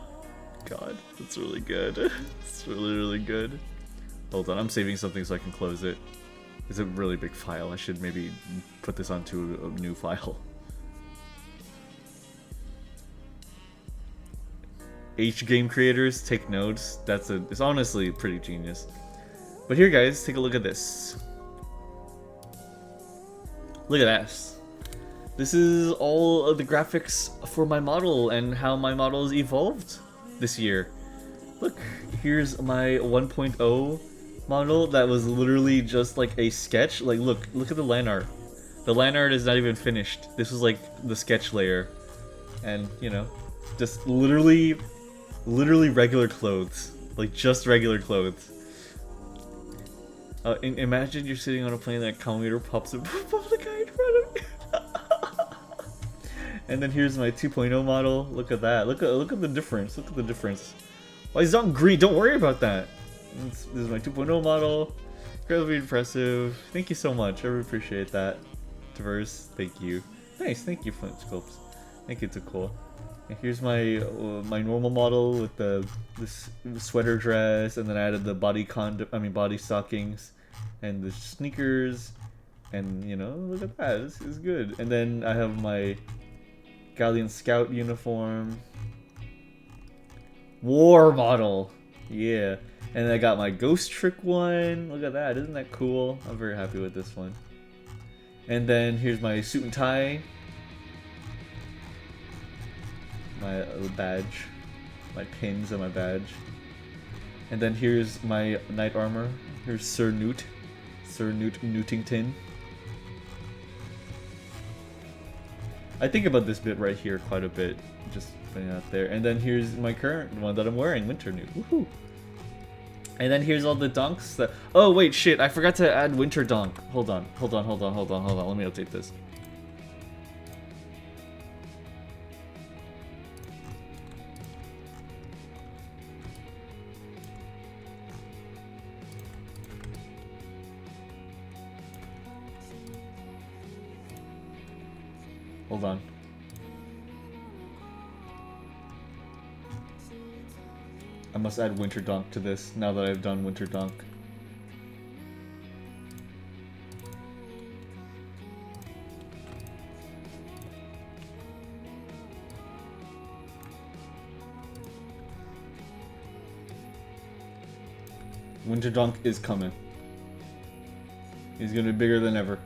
god, that's really good. It's really good. Hold on, I'm saving something so I can close it. It's a really big file. I should maybe put this onto a new file. H game creators, take notes. It's honestly pretty genius. But here, guys, take a look at this. Look at this. This is all of the graphics for my model and how my model has evolved this year. Look, here's my 1.0 model that was literally just like a sketch. Like, look at the line art. The line art is not even finished. This was like the sketch layer, and you know, just literally regular clothes, like just regular clothes. Imagine you're sitting on a plane that commuter pops up the guy in front of you. And then here's my 2.0 model. Look at that. Look at the difference. Look at the difference. Why is it on green? Don't worry about that. This is my 2.0 model. Incredibly impressive. Thank you so much. I really appreciate that. Diverse, thank you. Nice, thank you, Flint Scopes. Thank you, too cool. And here's my my normal model with this sweater dress, and then I added the body stockings, and the sneakers, and you know, look at that. This is good. And then I have my Galleon Scout uniform. War model, yeah. And then I got my Ghost Trick one. Look at that, isn't that cool? I'm very happy with this one. And then here's my suit and tie. My badge. my pins and my badge. And then here's my knight armor. Here's Sir Newt Newtington. I think about this bit right here quite a bit, just putting it out there. And then here's my current one that I'm wearing, Winter Newt. Woohoo! And then here's all the donks that. Oh wait, shit! I forgot to add Winter Donk. Hold on. Let me update this. Hold on. I must add Winter Donk to this now that I've done Winter Donk. Winter Donk is coming. He's gonna be bigger than ever.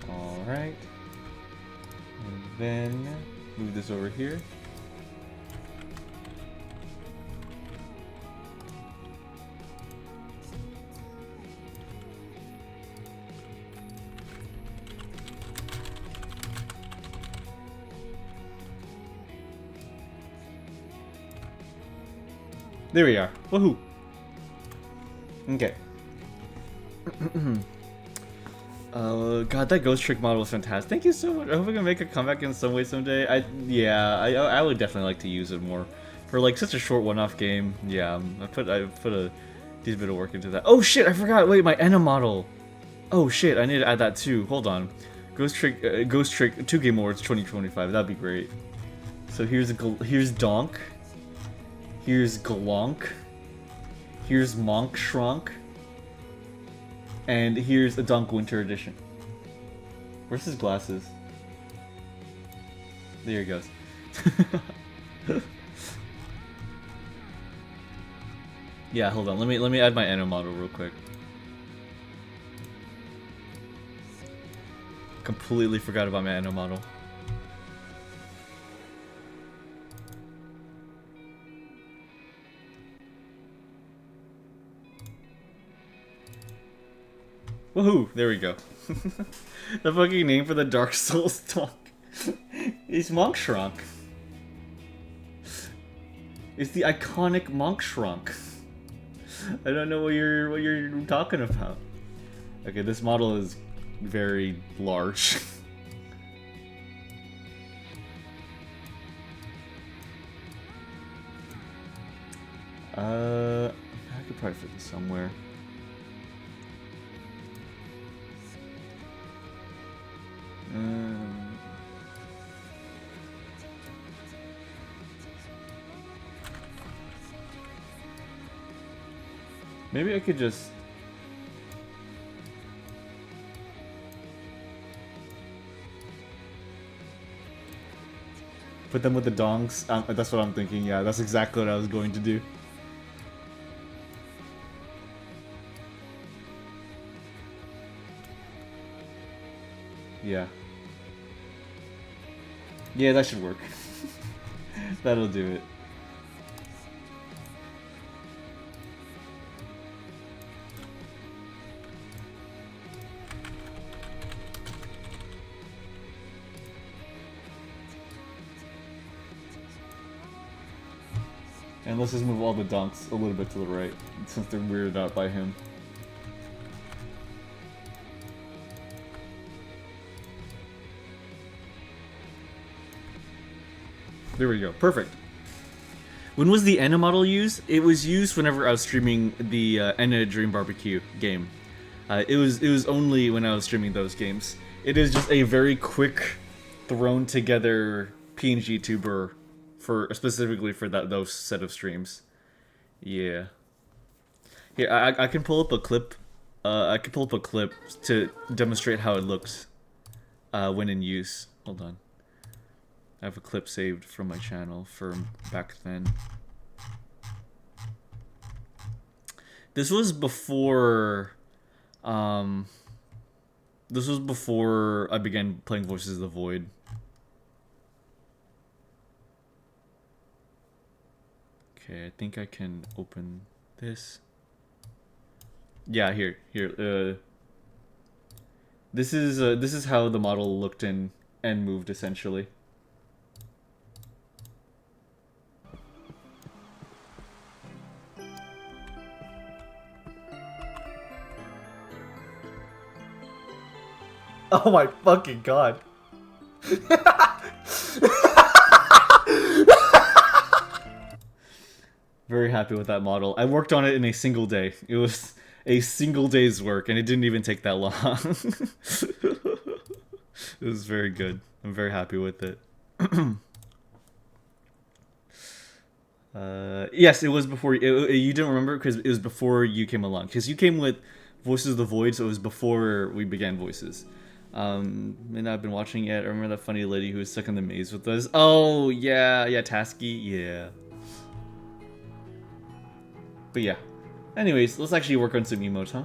Alright. And then move this over here. There we are. Woohoo! Okay. God, that ghost trick model is fantastic. Thank you so much. I hope I can make a comeback in some way someday. I would definitely like to use it more for like such a short one-off game. Yeah, I put a decent bit of work into that. Oh shit, I forgot. Wait, my Enna model. Oh shit, I need to add that too. Hold on. Ghost trick 2 Game Awards 2025. That'd be great. So here's Donk. Here's Glonk. Here's Monk Shrunk. And here's a Donk Winter Edition. Where's his glasses? There he goes. Yeah, hold on. Let me add my Enna model real quick. Completely forgot about my Enna model. Woohoo! There we go. The fucking name for the Dark Souls dog is Monk Shrunk. It's the iconic Monk Shrunk. I don't know what you're talking about. Okay, this model is very large. I could probably fit this somewhere. Maybe I could just put them with the donks. That's what I'm thinking. Yeah, that's exactly what I was going to do. Yeah. Yeah, that should work. That'll do it. And let's just move all the donks a little bit to the right, since they're weirded out by him. There we go. Perfect. When was the Enna model used? It was used whenever I was streaming the Enna Dream Barbecue game. It was only when I was streaming those games. It is just a very quick, thrown together PNG tuber specifically for those set of streams. Yeah. Here, I can pull up a clip. I can pull up a clip to demonstrate how it looks when in use. Hold on. I have a clip saved from my channel from back then. This was before, this was before I began playing Voices of the Void. Okay, I think I can open this. Yeah, here. This is how the model looked in and moved essentially. Oh my fucking god. Very happy with that model. I worked on it in a single day. It was a single day's work, and it didn't even take that long. It was very good. I'm very happy with it. Yes, it was before... you didn't remember because it was before you came along. Because you came with Voices of the Void, so it was before we began Voices. And I've been watching it. I remember that funny lady who was stuck in the maze with us. Oh, yeah, Tasky, yeah. But yeah. Anyways, let's actually work on some emotes, huh?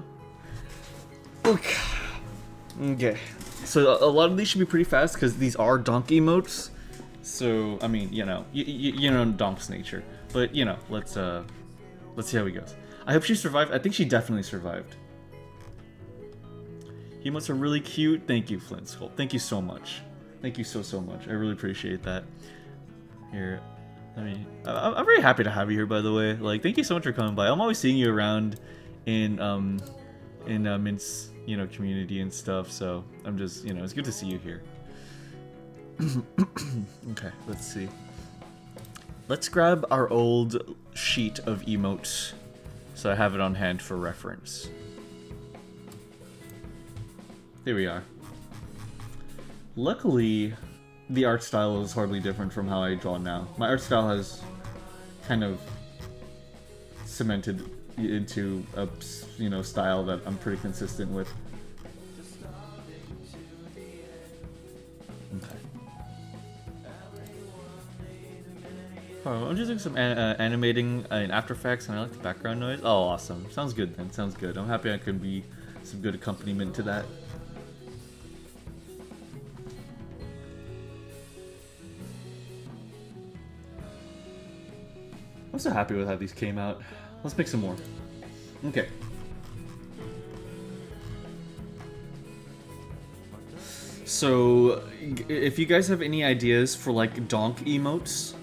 Okay. So a lot of these should be pretty fast because these are donk emotes. So I mean, you know donk's nature. But you know, let's see how he goes. I hope she survived. I think she definitely survived. Emotes are really cute. Thank you, Flint Skull. Thank you so much. Thank you so much. I really appreciate that. Here. I mean, I'm very happy to have you here, by the way. Like, thank you so much for coming by. I'm always seeing you around in Mint's, you know, community and stuff. So I'm just, you know, it's good to see you here. Okay, let's see. Let's grab our old sheet of emotes, so I have it on hand for reference. There we are. Luckily, the art style is hardly different from how I draw now. My art style has kind of cemented into a, you know, style that I'm pretty consistent with. Okay. Oh, I'm just doing some animating in After Effects, and I like the background noise. Oh, awesome. Sounds good then. Sounds good. I'm happy I could be some good accompaniment to that. I'm so happy with how these came out. Let's make some more. Okay. So, if you guys have any ideas for like donk emotes,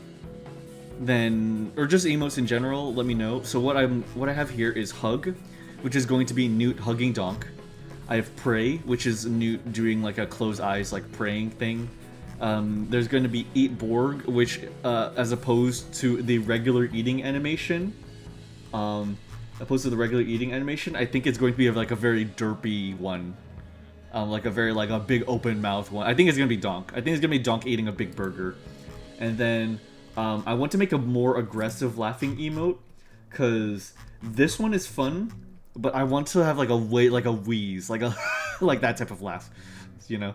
then, or just emotes in general, let me know. So what I have here is Hug, which is going to be Newt hugging Donk. I have Pray, which is Newt doing like a closed eyes like praying thing. There's going to be Eat Borg, which, as opposed to the regular eating animation, I think it's going to be like a very derpy one. Like a big open mouth one. I think it's going to be Donk. I think it's going to be Donk eating a big burger. And then, I want to make a more aggressive laughing emote, because this one is fun, but I want to have like a wheeze, like a, like that type of laugh, you know?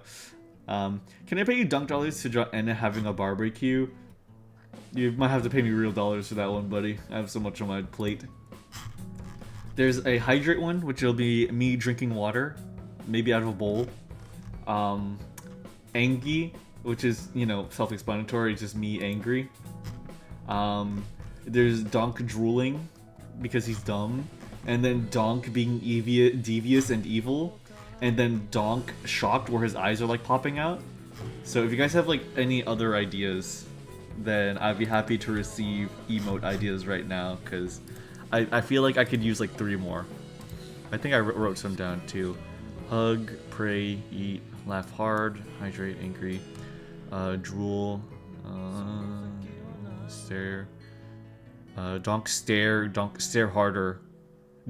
Can I pay you dunk dollars to draw Enna having a barbecue? You might have to pay me real dollars for that one, buddy. I have so much on my plate. There's a hydrate one, which will be me drinking water, maybe out of a bowl. Angie, which is, you know, self-explanatory, just me angry. There's Donk drooling, because he's dumb. And then Donk being devious and evil. And then Donk shocked where his eyes are like popping out. So if you guys have like any other ideas, then I'd be happy to receive emote ideas right now, because I feel like I could use like 3 more. I think I wrote some down too. Hug, pray, eat, laugh hard, hydrate, angry, drool, stare, Donk stare harder,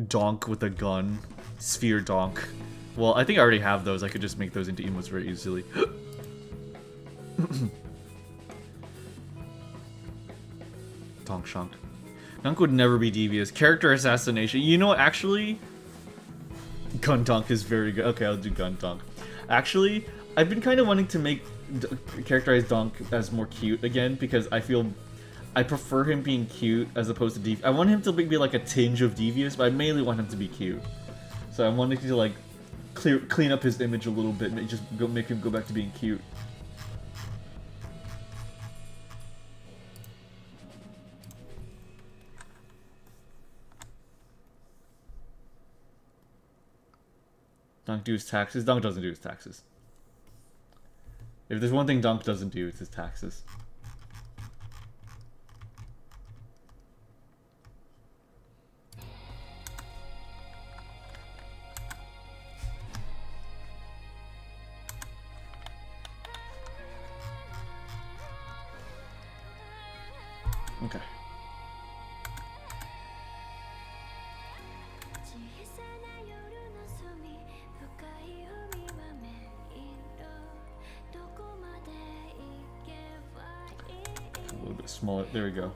Donk with a gun, sphere Donk. Well, I think I already have those. I could just make those into emotes very easily. Donk shocked. Donk would never be devious. Character assassination. You know what, actually? Gun Donk is very good. Okay, I'll do Gun Donk. Actually, I've been kind of wanting to make characterize Donk as more cute again, because I feel I prefer him being cute as opposed to devious. I want him to be like a tinge of devious, but I mainly want him to be cute. So I'm wanting to like clean up his image a little bit, make him go back to being cute. Dunk do his taxes. Dunk doesn't do his taxes. If there's one thing Dunk doesn't do, it's his taxes. Okay. A little bit smaller. There we go.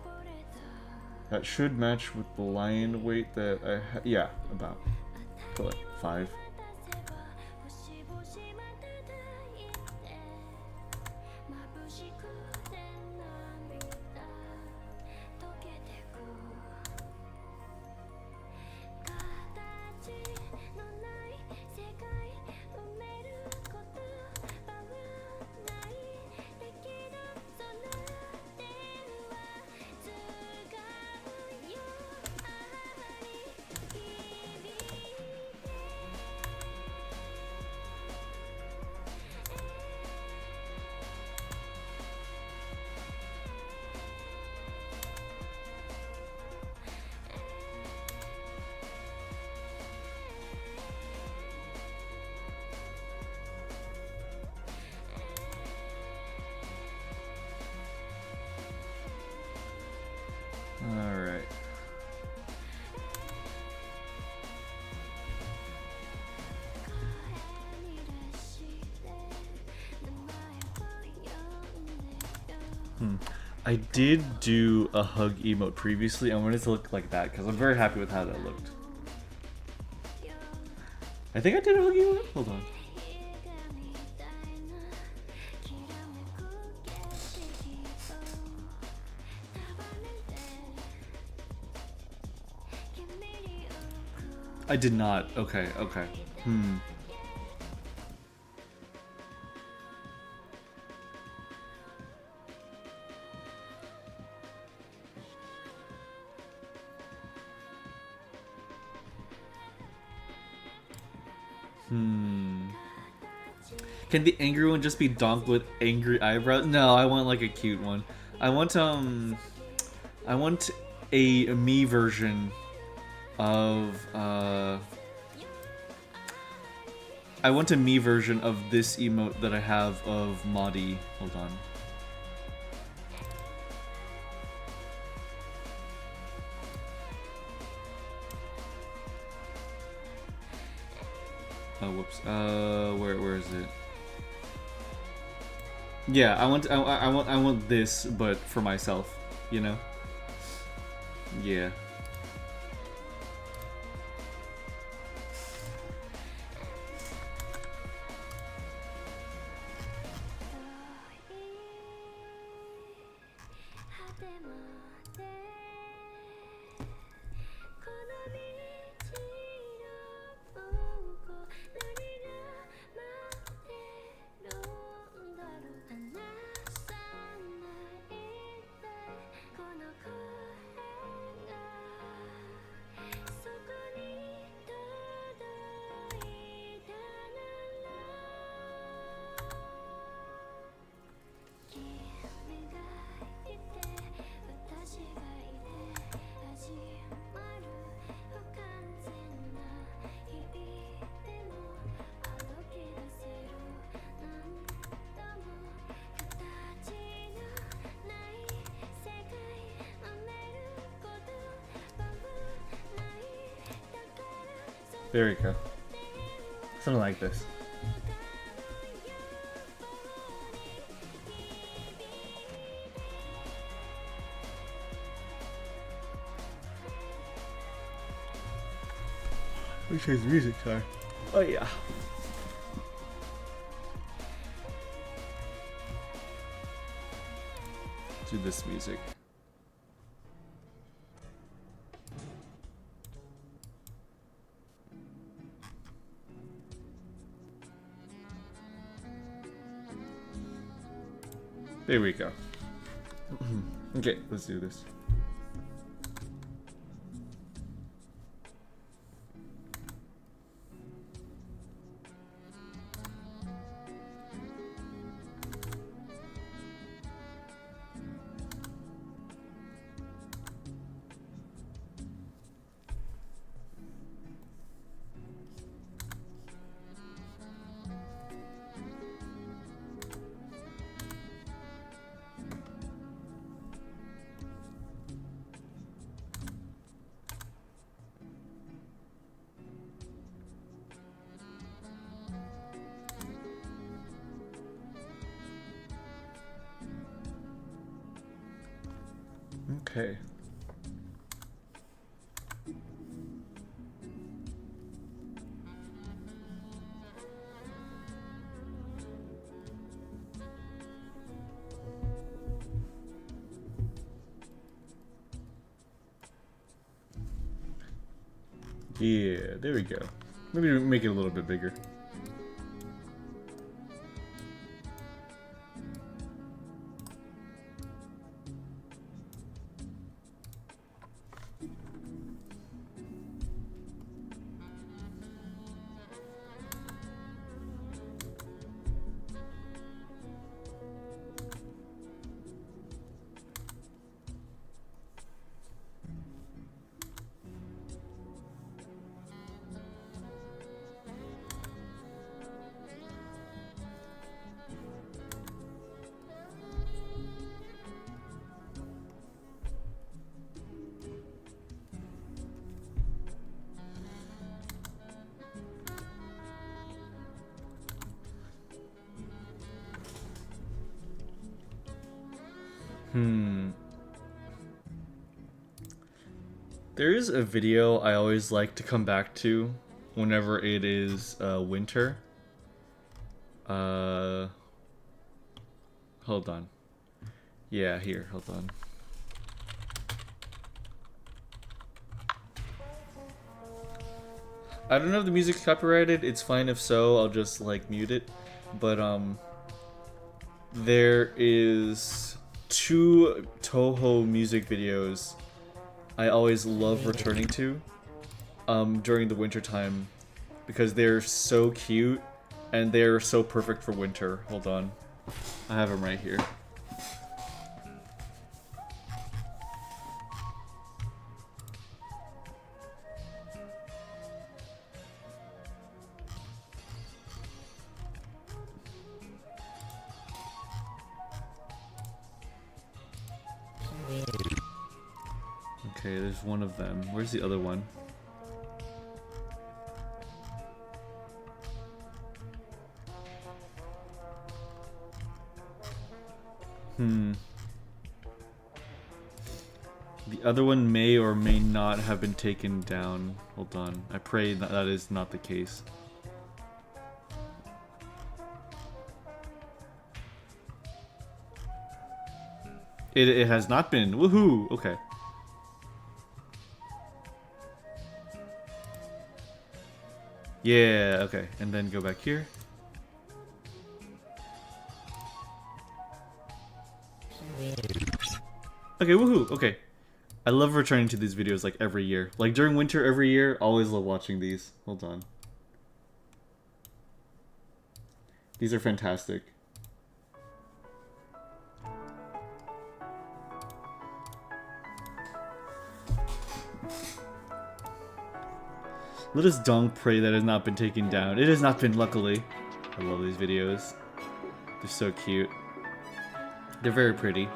That should match with the lion weight that I yeah, about. Put like 5. Alright. I did do a hug emote previously. I wanted it to look like that because I'm very happy with how that looked. I think I did a hug emote? Hold on. I did not. Okay, okay. Can the angry one just be Donk with angry eyebrows? No, I want like a cute one. I want a me version of I want a me version of this emote that I have of Maudie. Hold on. Oh, whoops. Where is it? Yeah, I want this, but for myself, you know? Yeah. There we go. Something like this. Which is music car. Oh yeah. Do this music. There we go. Okay, let's do this. Okay. Yeah, there we go. Maybe make it a little bit bigger. There is a video I always like to come back to whenever it is winter. Hold on. Yeah, here, hold on. I don't know if the music's copyrighted. It's fine if so. I'll just like mute it. But there is 2 Toho music videos I always love returning to during the winter time because they're so cute and they're so perfect for winter. Hold on. I have them right here. Okay, there's one of them. Where's the other one? The other one may or may not have been taken down. Hold on. I pray that that is not the case. It has not been. Woohoo! Okay. Yeah, okay. And then go back here. Okay, woohoo! Okay. I love returning to these videos like every year. Like during winter every year, always love watching these. Hold on. These are fantastic. Let us dong pray that it has not been taken down. It has not been, luckily. I love these videos. They're so cute. They're very pretty.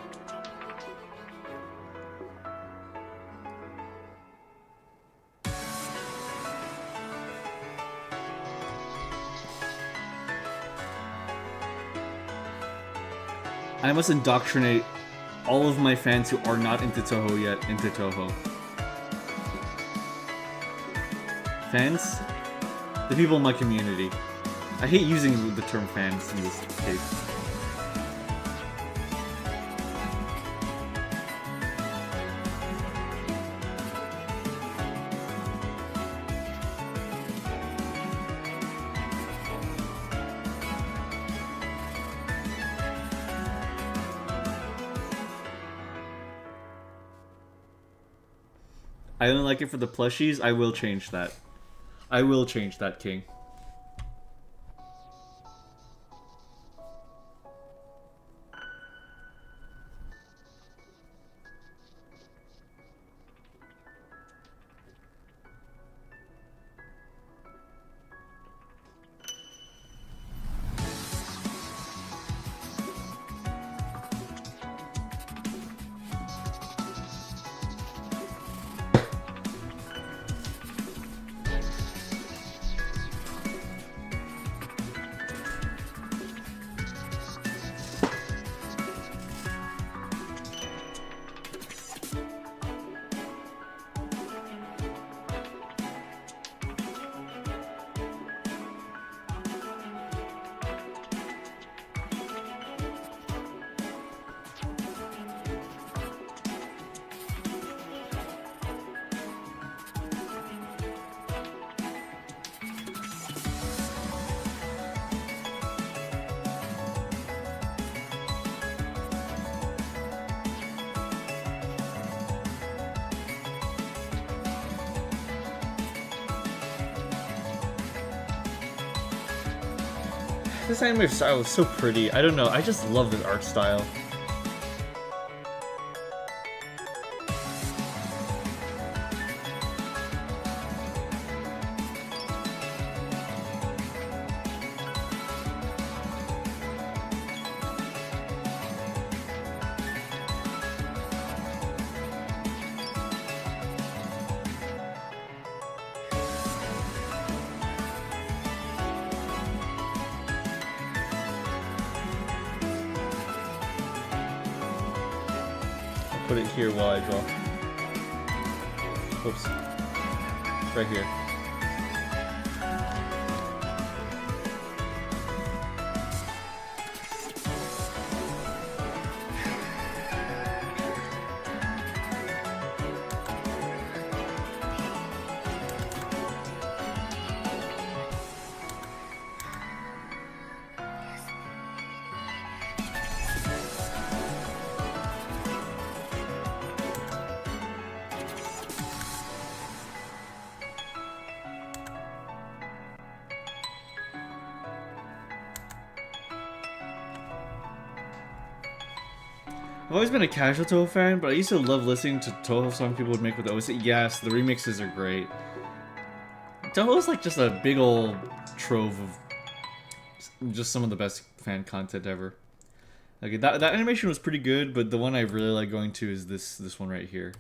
I must indoctrinate all of my fans who are not into Toho yet into Toho. Fans? The people in my community. I hate using the term fans in this case. I only like it for the plushies. I will change that. I will change that, King. This anime style is so pretty. I don't know. I just love this art style. Put it here while I draw. Oops. Right here. I've always been a casual Toho fan, but I used to love listening to Toho songs people would make with the OST. Yes, the remixes are great. Toho's like just a big old trove of just some of the best fan content ever. Okay, that animation was pretty good, but the one I really like going to is this one right here.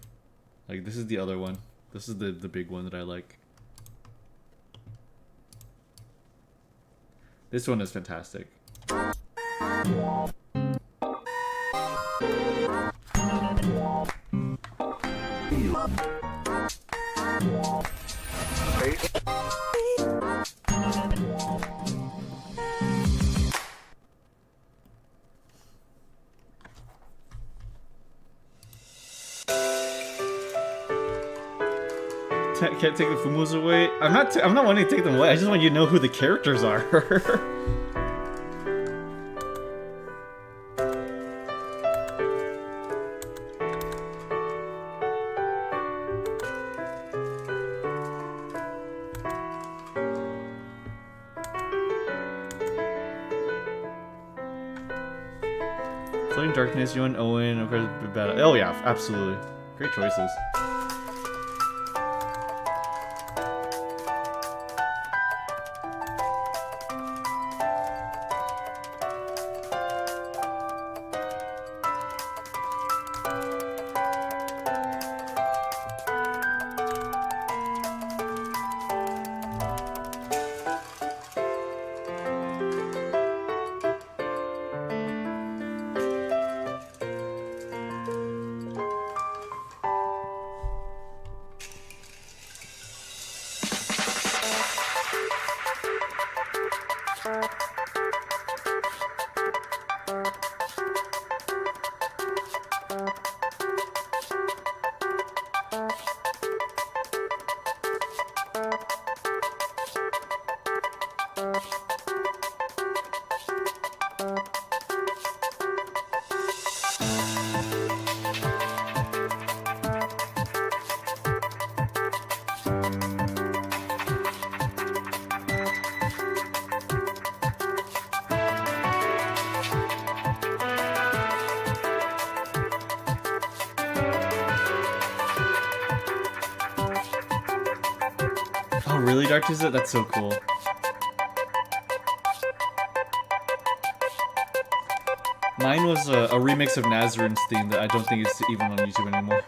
Like, this is the other one. This is the big one that I like. This one is fantastic. Can't take the Fumos away. I'm not wanting to take them away. I just want you to know who the characters are. Floating Darkness, you and Owen, of course, bad. Oh yeah, absolutely. Great choices. really dark is it? That's so cool. Mine was a remix of Nazarine's theme that I don't think is even on YouTube anymore.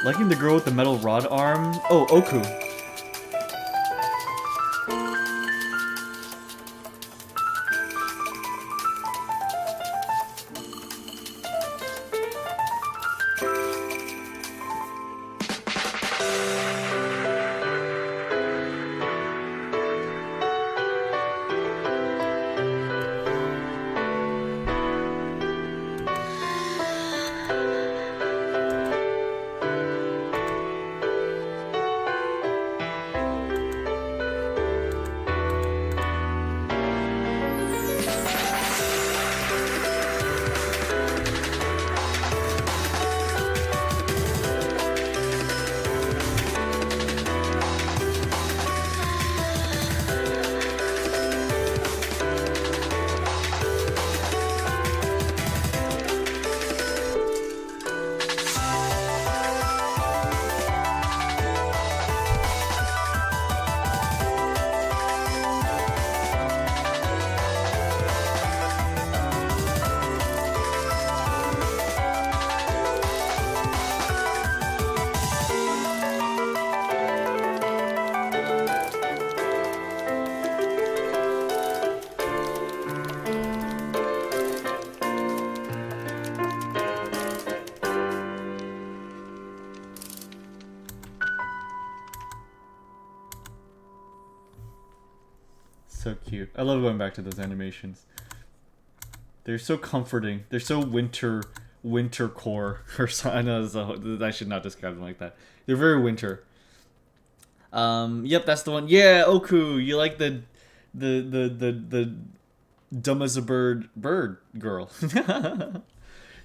Liking the girl with the metal rod arm. Oh, Oku. So cute. I love going back to those animations. They're so comforting. They're so winter core. Or so, I know I should not describe them like that. They're very winter. Yep, that's the one. Yeah, Oku, you like the dumb as a bird girl.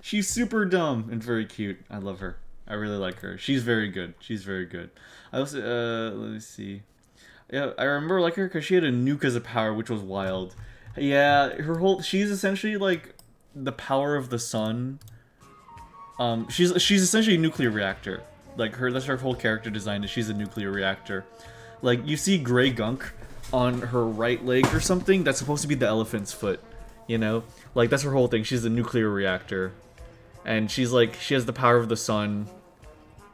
She's super dumb and very cute. I love her. I really like her. She's very good. She's very good. I also let me see. Yeah, I remember liking her because she had a nuke as a power, which was wild. Yeah, she's essentially like the power of the sun. She's essentially a nuclear reactor. Like that's her whole character design is she's a nuclear reactor. Like you see gray gunk on her right leg or something, that's supposed to be the elephant's foot. You know? Like that's her whole thing. She's a nuclear reactor. And she's like she has the power of the sun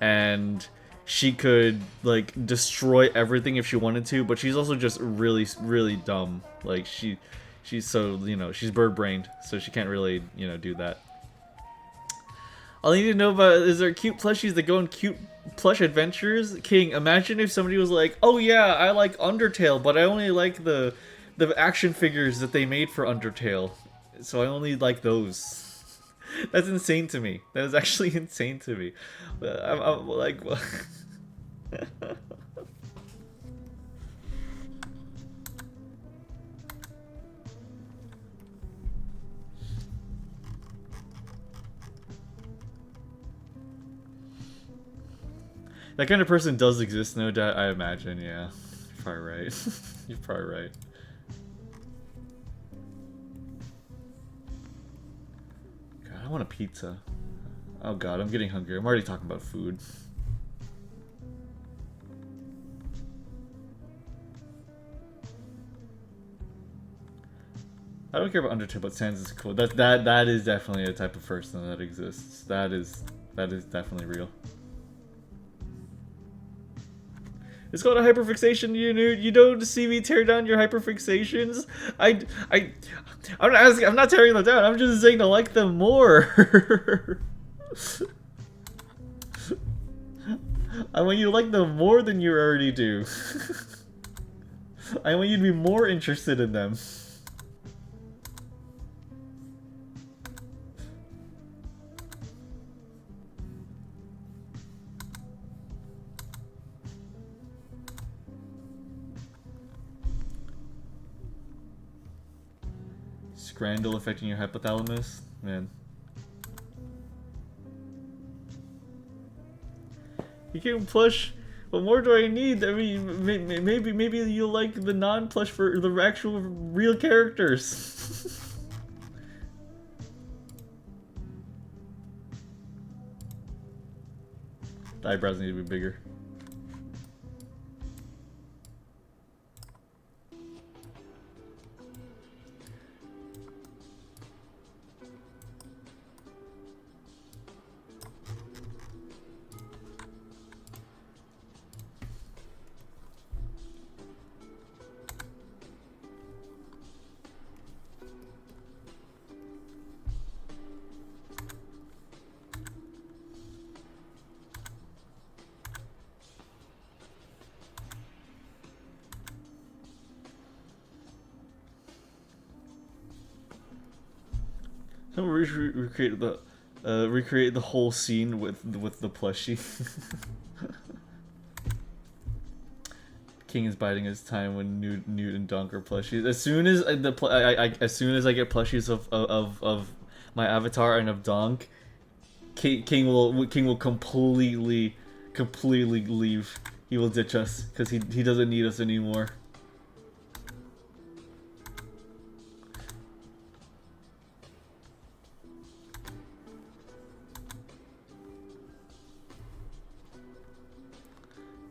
and she could like destroy everything if she wanted to, but she's also just really, really dumb. Like she's so, you know, she's bird-brained, so she can't really, you know, do that. All I need to know about is there cute plushies that go on cute plush adventures? King, imagine if somebody was like, oh yeah, I like Undertale, but I only like the action figures that they made for Undertale, so I only like those. That's insane to me. That is actually insane to me. I'm like... That kind of person does exist, no doubt, I imagine, yeah. You're probably right. You're probably right. God, I want a pizza. Oh god, I'm getting hungry. I'm already talking about food. I don't care about Undertale, but Sans is cool. That is definitely a type of person that exists. That is definitely real. It's called a hyperfixation unit. You don't see me tear down your hyperfixations. I'm not asking. I'm not tearing them down. I'm just saying to like them more. I want you to like them more than you already do. I want you to be more interested in them. Scrandle affecting your hypothalamus? Man. You can plush. What more do I need? I mean, maybe you'll like the non-plush for the actual real characters. The eyebrows need to be bigger. Someone recreate the whole scene with the plushie. King is biding his time when Newt and Donk are plushies. As soon as as soon as I get plushies of my avatar and of Donk, King will completely leave. He will ditch us because he doesn't need us anymore.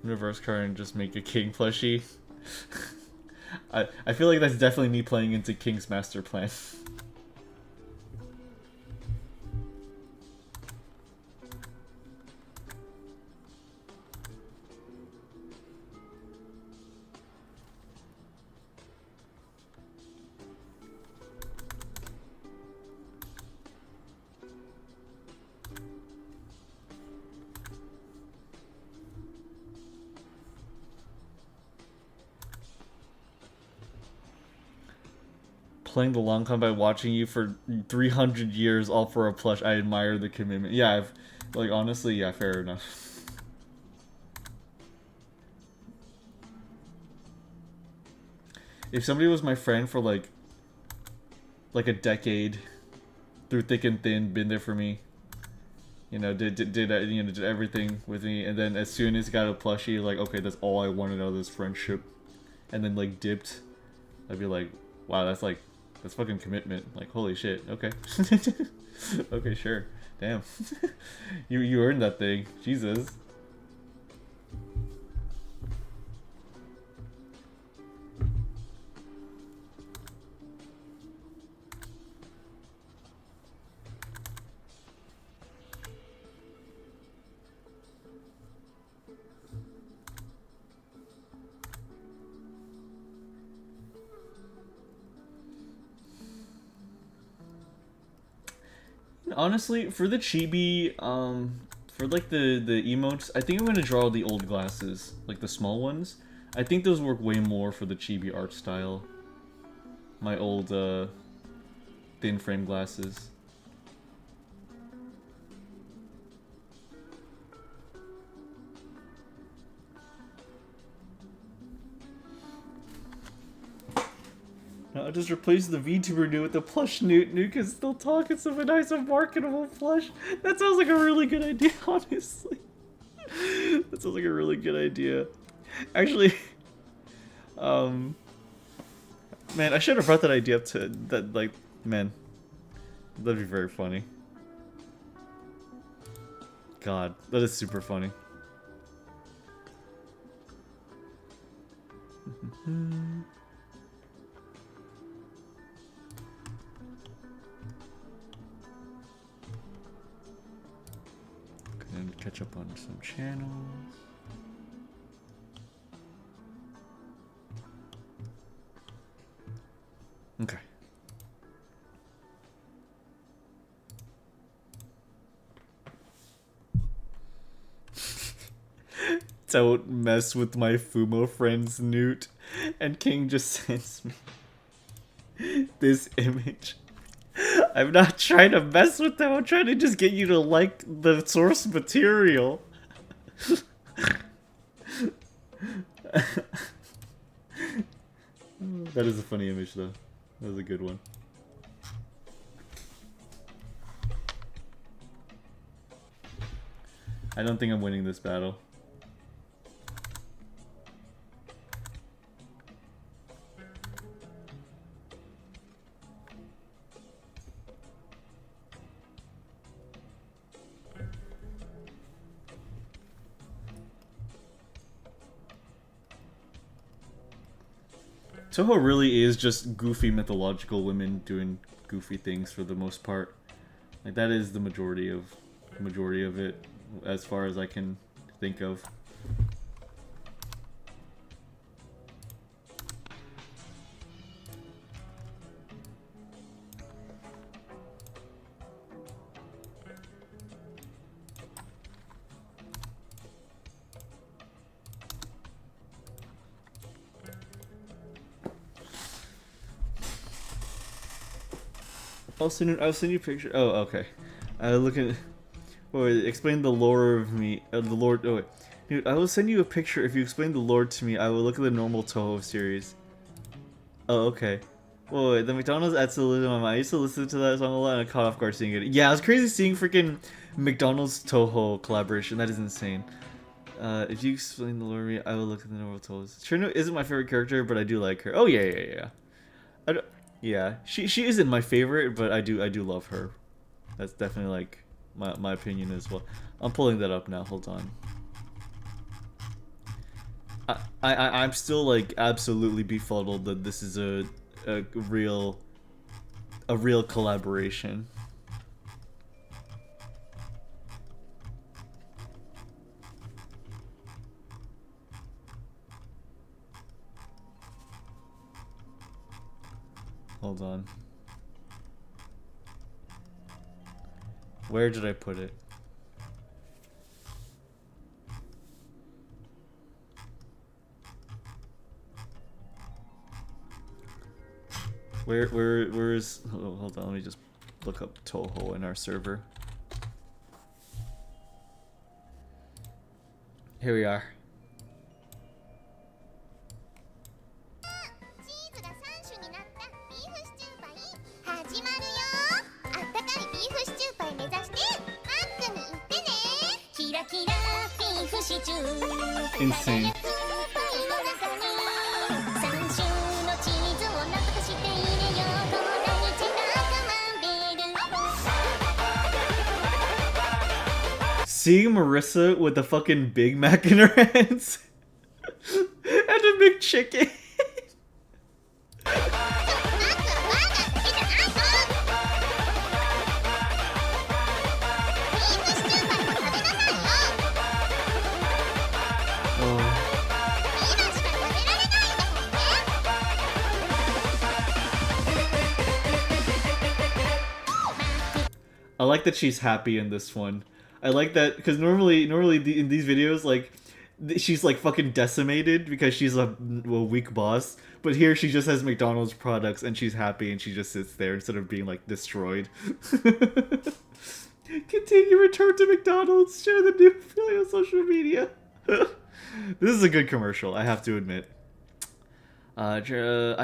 Reverse card and just make a King plushie. I feel like that's definitely me playing into King's master plan. Playing the long con by watching you for 300 years, all for a plush. I admire the commitment. Yeah, like honestly, yeah, fair enough. If somebody was my friend for like a decade, through thick and thin, been there for me, you know, did everything with me, and then as soon as got a plushie, like, okay, that's all I wanted out of this friendship, and then like dipped, I'd be like, wow, that's fucking commitment. Like, holy shit. Okay. Okay, sure. Damn. You earned that thing. Jesus. Honestly, for the chibi, for like the emotes, I think I'm gonna draw the old glasses, like the small ones. I think those work way more for the chibi art style. My old thin frame glasses. No, I just replaced the VTuber Newt with the plush Newt. Newt can still talk. It's a nice and marketable plush. That sounds like a really good idea, honestly. That sounds like a really good idea. Actually, man, I should have brought that idea up to that. Like, man, that'd be very funny. God, that is super funny. And catch up on some channels. Don't mess with my Fumo friends, Newt. And King just sends me this image. I'm not trying to mess with them. I'm trying to just get you to like the source material. That is a funny image, though. That was a good one. I don't think I'm winning this battle. Toho really is just goofy mythological women doing goofy things for the most part. Like that is the majority of it, as far as I can think of. I'll send you a picture. Oh, okay. Look at. Wait, explain the lore of me. The lore. Oh wait, dude. I will send you a picture if you explain the lore to me. I will look at the normal Toho series. Oh, okay. Wait, the McDonald's absolutely on my mind. I used to listen to that song a lot and I caught off guard seeing it. Yeah, it was crazy seeing freaking McDonald's Toho collaboration. That is insane. If you explain the lore to me, I will look at the normal Tohos. Cherno isn't my favorite character, but I do like her. Oh yeah. Yeah, she isn't my favorite, but I do love her. That's definitely like my opinion as well. I'm pulling that up now. Hold on. I'm still like absolutely befuddled that this is a real collaboration. Hold on. Where did I put it? Where is? Oh, hold on. Let me just look up Toho in our server. Here we are. Insane. Seeing Marissa with the fucking Big Mac in her hands and a big chicken. I like that she's happy in this one. I like that because normally in these videos, like she's like fucking decimated because she's a weak boss. But here she just has McDonald's products and she's happy and she just sits there instead of being like destroyed. Continue return to McDonald's. Share the new feeling on social media. This is a good commercial, I have to admit. I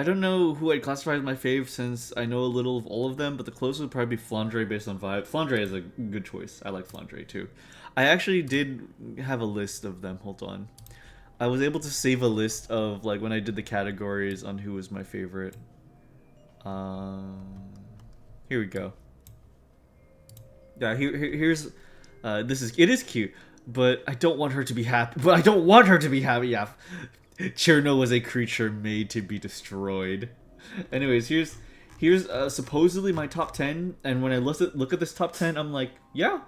don't know who I'd classify as my fave since I know a little of all of them, but the closest would probably be Flandre based on vibe. Flandre is a good choice. I like Flandre too. I actually did have a list of them. Hold on. I was able to save a list of like when I did the categories on who was my favorite. Here we go. Yeah, here's it is cute, but I don't want her to be happy. Yeah. Cherno was a creature made to be destroyed. Anyways, here's supposedly my top 10, and when I look at this top 10, I'm like, I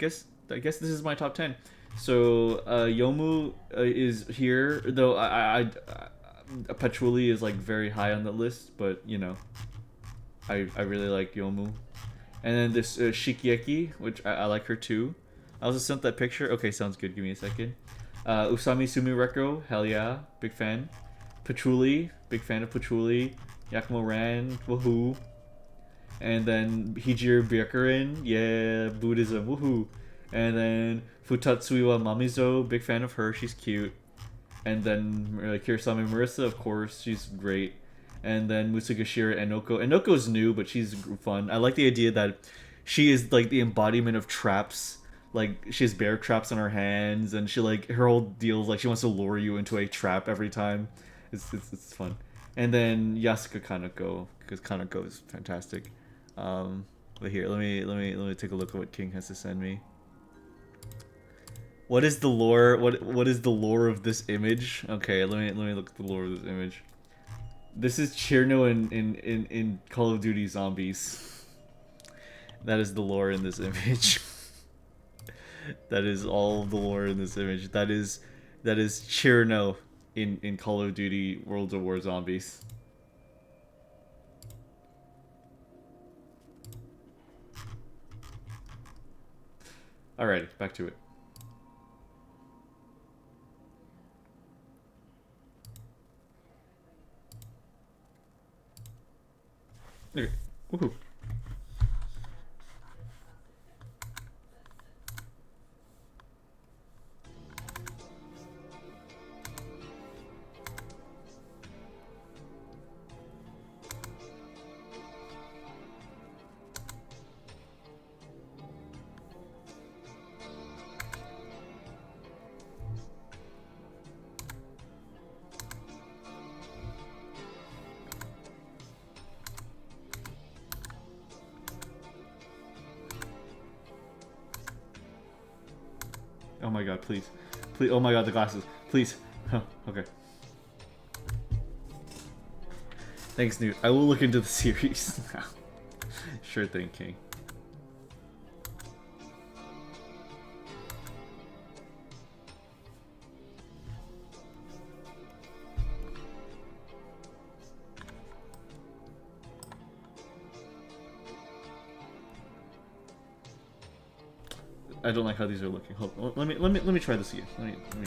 guess this is my top 10. So Yomu is here, though I Patchouli is like very high on the list, but you know, I really like Yomu. And then this Shikieki, which I like her too. I also sent that picture. Okay, sounds good. Give me a second. Usami Sumireko, hell yeah, big fan. Patchouli, big fan of Patchouli. Yakumo Ran, woohoo. And then Hijir Byakurin, yeah, Buddhism, woohoo. And then Futatsuiwa Mamizo, big fan of her, she's cute. And then Kirasami Marissa, of course, she's great. And then Musagashira Enoko. Enoko's new, but she's fun. I like the idea that she is like the embodiment of traps. Like, she has bear traps on her hands, and she like, her whole deal is like she wants to lure you into a trap every time. It's fun. And then Yasuka Kaneko, because Kaneko is fantastic. But here, let me take a look at what King has to send me. What is the lore? What is the lore of this image? Okay, let me look at the lore of this image. This is Cherno in Call of Duty Zombies. That is the lore in this image. That is all of the lore in this image. That is Cherno in Call of Duty World of War Zombies. Alright, back to it. Okay. Woohoo. Oh my god, please. Please, oh my god, the glasses. Please. Oh, okay. Thanks, Newt. I will look into the series. Sure thing, King. I don't like how these are looking. Hold on. Let me try this again. Let me.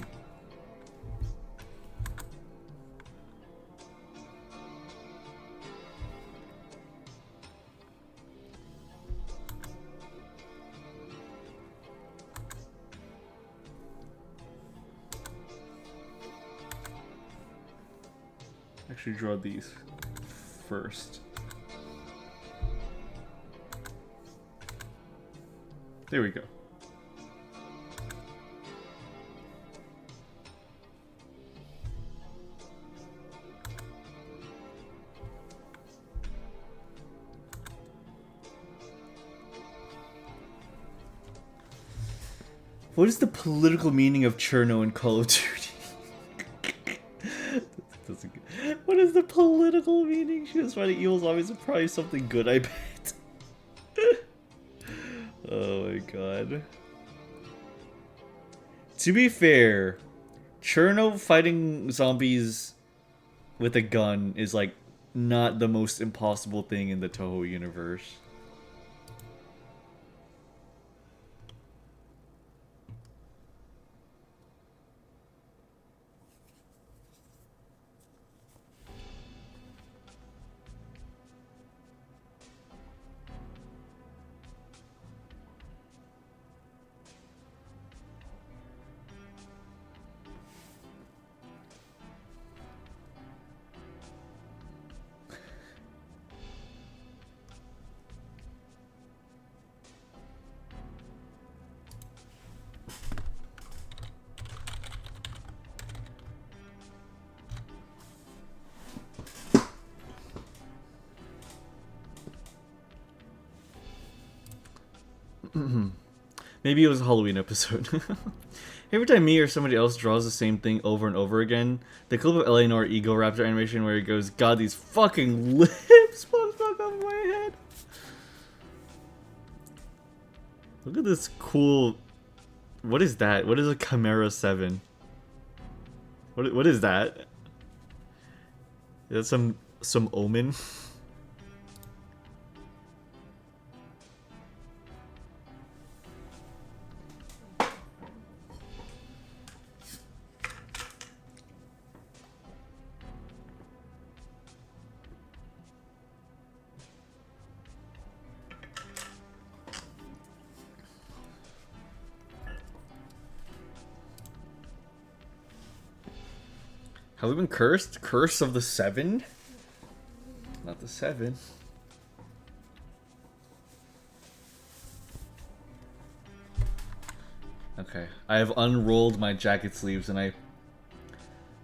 Actually draw these first. There we go. What is the political meaning of Cherno in Call of Duty? What is the political meaning? She was fighting evil zombies, and probably something good, I bet. Oh my god. To be fair, Cherno fighting zombies with a gun is like not the most impossible thing in the Toho universe. Maybe it was a Halloween episode. Every time me or somebody else draws the same thing over and over again, the clip of Eleanor Ego Raptor animation where he goes, God, these fucking lips popped back up my head. Look at this cool... What is that? What is a Chimera 7? What is that? Is that some omen? Have we been cursed? Curse of the 7? Not the 7. Okay, I have unrolled my jacket sleeves and I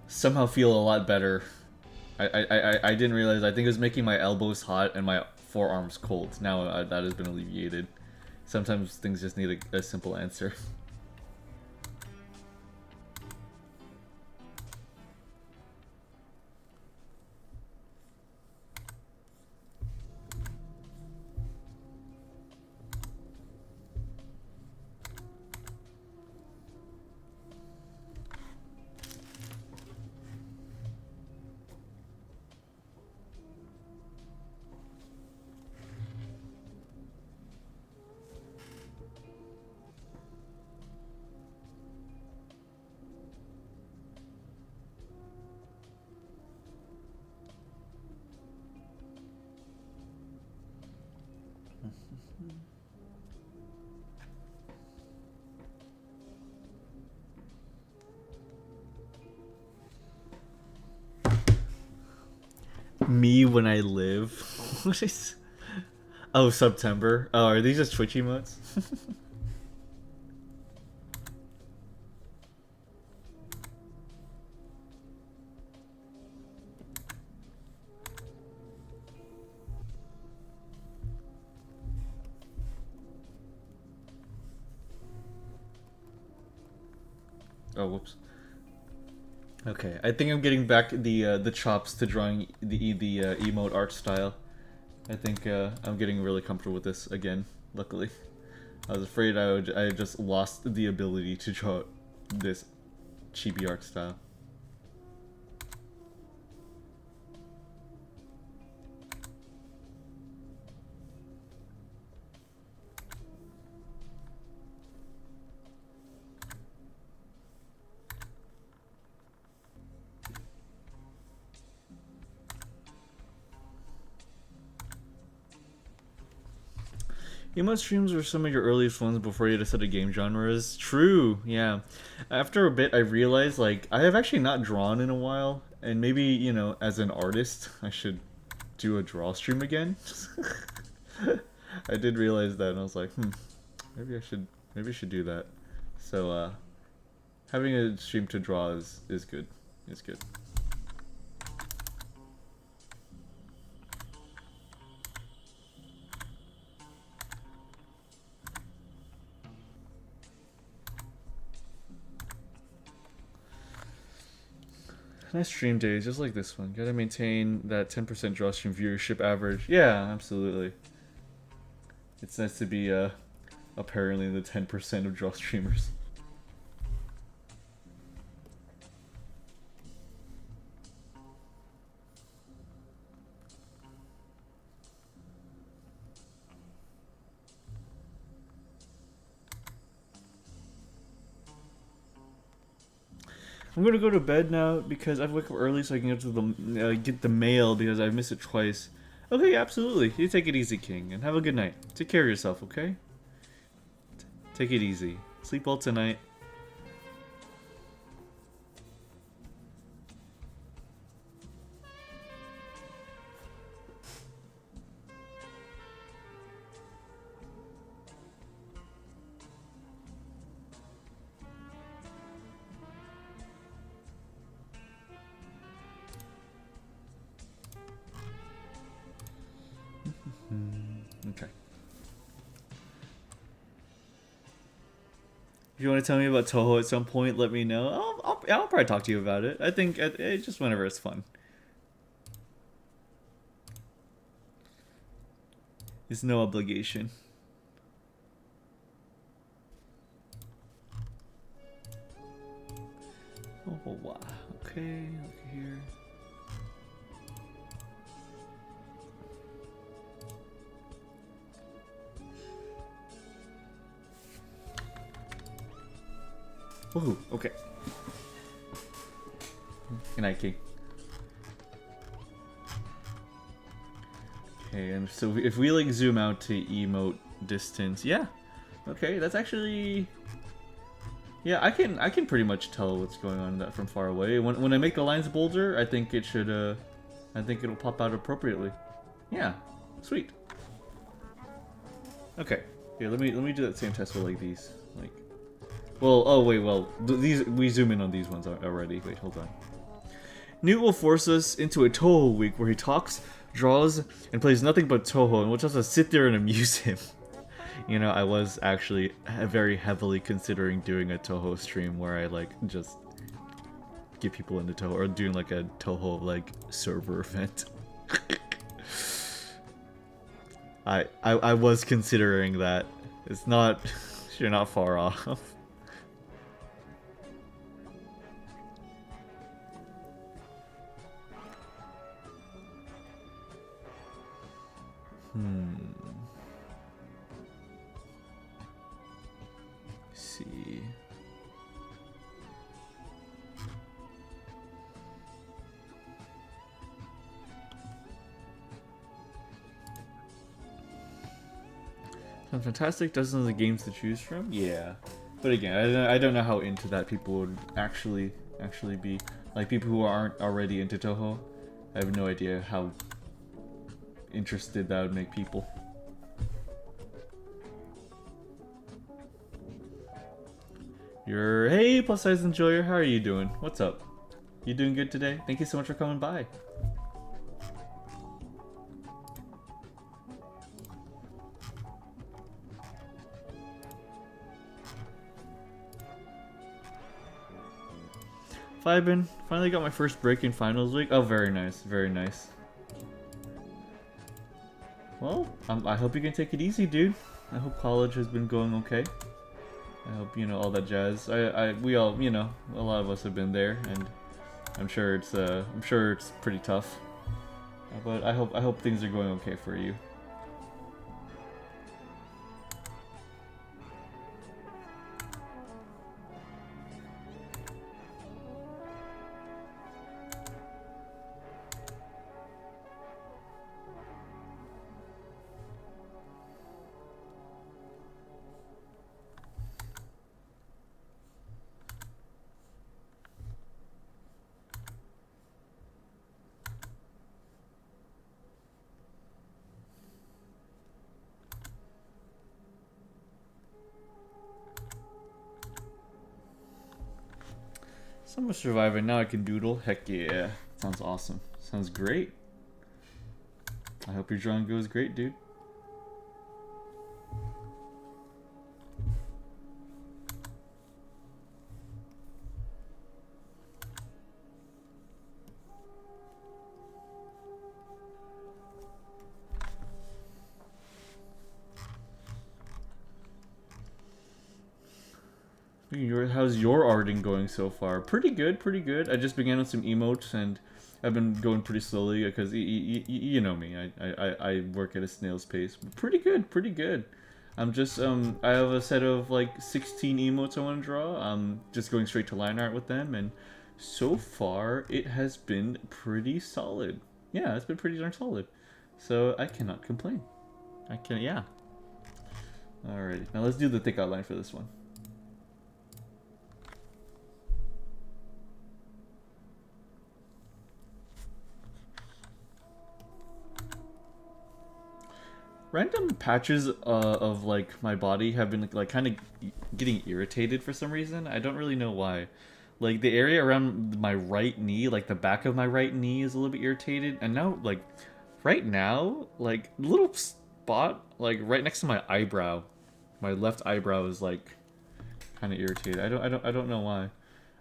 somehow feel a lot better. I didn't realize, I think it was making my elbows hot and my forearms cold. Now that has been alleviated. Sometimes things just need a simple answer. Me when I live. What is? Oh, September. Oh, are these just Twitch emotes? Oh, whoops. Okay, I think I'm getting back the chops to drawing the emote art style. I think I'm getting really comfortable with this again. Luckily, I was afraid I just lost the ability to draw this chibi art style. Emote streams were some of your earliest ones before you decided game genres. True, yeah. After a bit, I realized, like, I have actually not drawn in a while, and maybe, you know, as an artist, I should do a draw stream again. I did realize that, and I was like, maybe I should do that. So, having a stream to draw is good. It's good. Nice stream days, just like this one. Gotta maintain that 10% draw stream viewership average. Yeah, absolutely. It's nice to be apparently the 10% of draw streamers. I'm gonna go to bed now because I have to wake up early so I can get the mail because I've missed it twice. Okay, absolutely. You take it easy, King, and have a good night. Take care of yourself, okay? Take it easy. Sleep well tonight. Okay. If you want to tell me about Toho at some point, let me know. I'll probably talk to you about it. I think it's just whenever it's fun. It's no obligation. Oh, wow. Okay, look here. Ooh, okay. Good night, King. Okay, and so if we like zoom out to emote distance, yeah. Okay, that's actually Yeah, I can pretty much tell what's going on that from far away. When I make the lines bolder, I think it should I think it'll pop out appropriately. Yeah, sweet. Okay, here let me do that same test with like these. Like, well, oh wait, well these we zoom in on these ones already. Wait, hold on. Newt will force us into a Toho week where he talks, draws, and plays nothing but Toho, and we'll just have to sit there and amuse him. You know, I was actually very heavily considering doing a Toho stream where I like just get people into Toho, or doing like a Toho like server event. I was considering that. It's not, you're not far off. See. Some fantastic, dozens of games to choose from. Yeah, but again, I don't know how into that people would actually be. Like people who aren't already into Toho, I have no idea how interested that would make people. Hey, plus size enjoyer, how are you doing? What's up? You doing good today? Thank you so much for coming by. Vibin, finally got my first break in finals week. Oh, very nice, very nice. Well, I hope you can take it easy, dude. I hope college has been going okay. I hope, you know, all that jazz. We all, you know, a lot of us have been there, and I'm sure it's pretty tough. But I hope things are going okay for you. Someone's surviving, now I can doodle. Heck yeah. Sounds awesome. Sounds great. I hope your drawing goes great, dude. How's your arting going so far? Pretty good, pretty good. I just began with some emotes and I've been going pretty slowly because you know me. I work at a snail's pace. Pretty good, pretty good. I'm just I have a set of like 16 emotes I want to draw. I'm just going straight to line art with them, and so far it has been pretty solid. Yeah, it's been pretty darn solid. So I cannot complain. Yeah. Alrighty, now let's do the thick outline for this one. Random patches of like my body have been like kind of getting irritated for some reason. I don't really know why. Like the area around my right knee, like the back of my right knee is a little bit irritated. And now like right now, like little spot like right next to my eyebrow. My left eyebrow is like kind of irritated. I don't know why.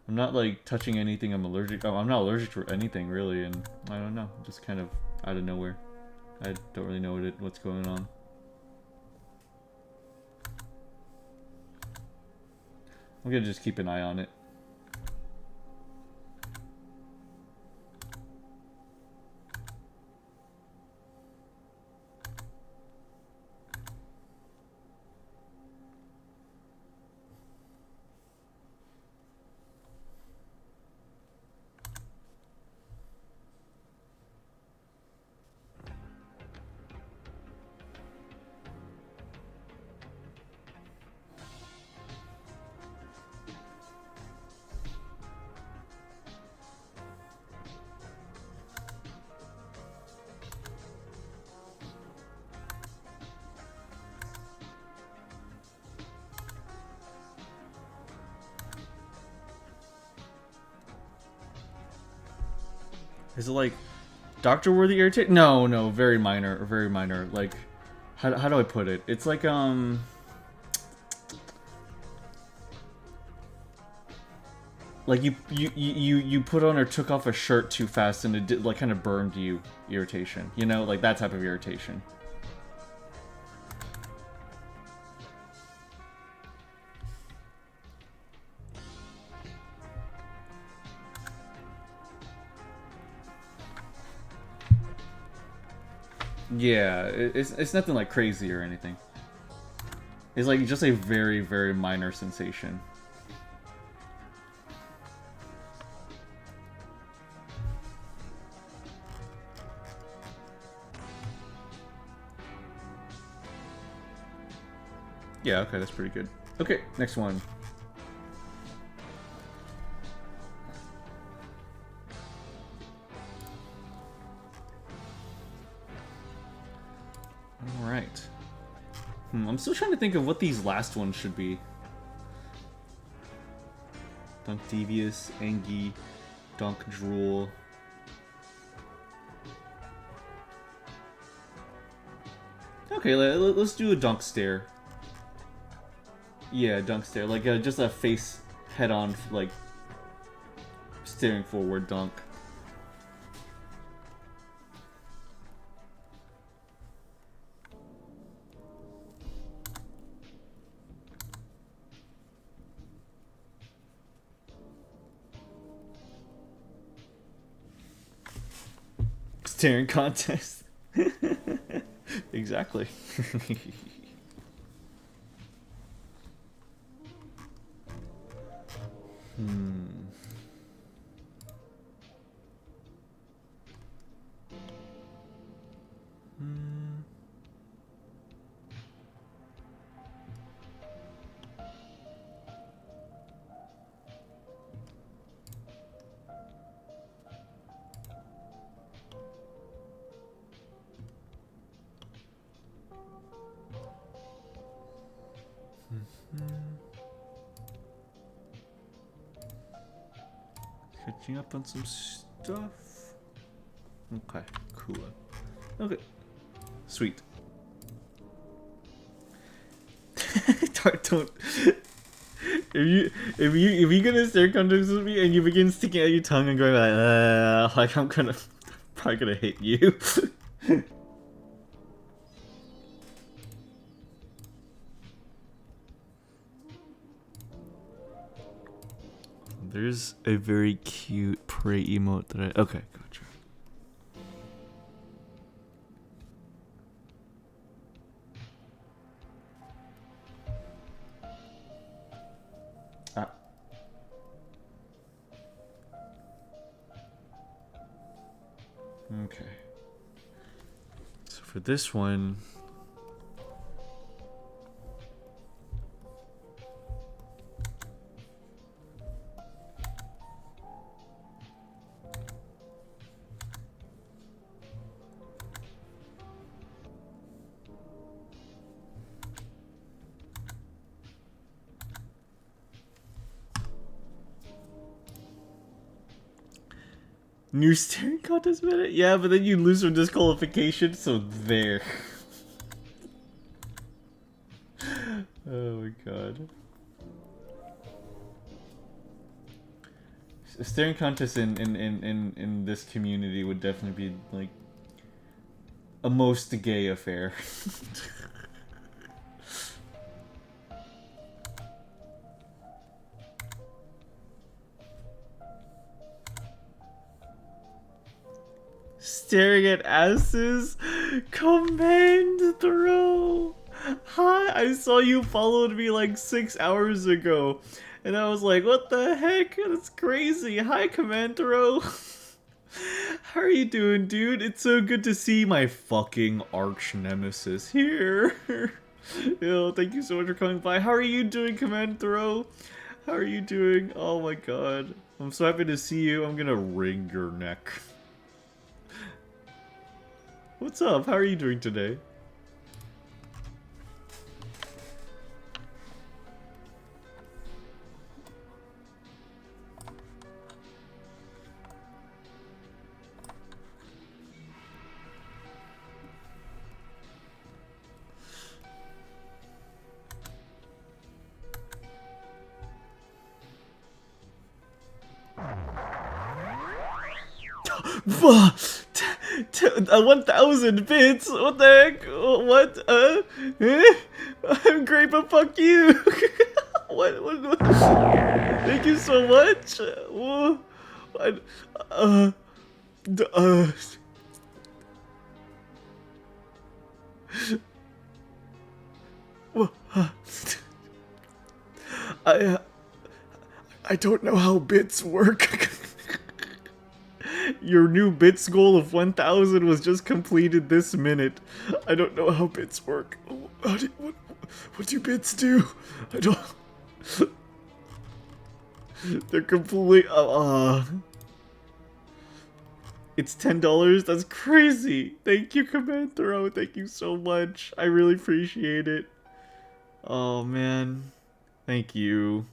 I'm not like touching anything I'm allergic. Oh, I'm not allergic to anything really, and I don't know. Just kind of out of nowhere. I don't really know what's going on. I'm gonna just keep an eye on it. Is it like doctor worthy irritation? No, no, very minor, very minor. Like, how do I put it? It's like like you put on or took off a shirt too fast and it did, like, kind of burned you irritation. You know, like that type of irritation. Yeah, it's nothing like crazy or anything. It's like just a very, very minor sensation. Yeah, okay, that's pretty good. Okay, next one. Alright. I'm still trying to think of what these last ones should be. Dunk Devious, Angie, Dunk Drool. Okay, let's do a Dunk Stare. Yeah, Dunk Stare. Like, just a face head-on, like, staring forward dunk. Staring contest. Exactly. Catching up on some stuff. Okay, cool. Okay, sweet. Don't. If you gonna stare contest with me and you begin sticking out your tongue and going like I'm probably gonna hit you. There's a very cute prey emote that I... Okay, gotcha. Ah. Okay. So for this one... New staring contest minute? Yeah, but then you lose from disqualification, so there. Oh my god. A staring contest in this community would definitely be like a most gay affair. Staring at asses? Command throw! Hi, I saw you followed me like 6 hours ago. And I was like, what the heck? That's crazy. Hi, Command throw. How are you doing, dude? It's so good to see my fucking arch nemesis here. Yo, thank you so much for coming by. How are you doing, Command throw? How are you doing? Oh my god. I'm so happy to see you. I'm gonna wring your neck. What's up? How are you doing today? 1,000 bits. What the heck? What? I'm great, but fuck you. What? Thank you so much. What? I don't know how bits work. Your new bits goal of 1,000 was just completed this minute. I don't know how bits work. What do bits do? I don't. They're completely. It's $10. That's crazy. Thank you, Command Throw. Thank you so much. I really appreciate it. Oh man, thank you.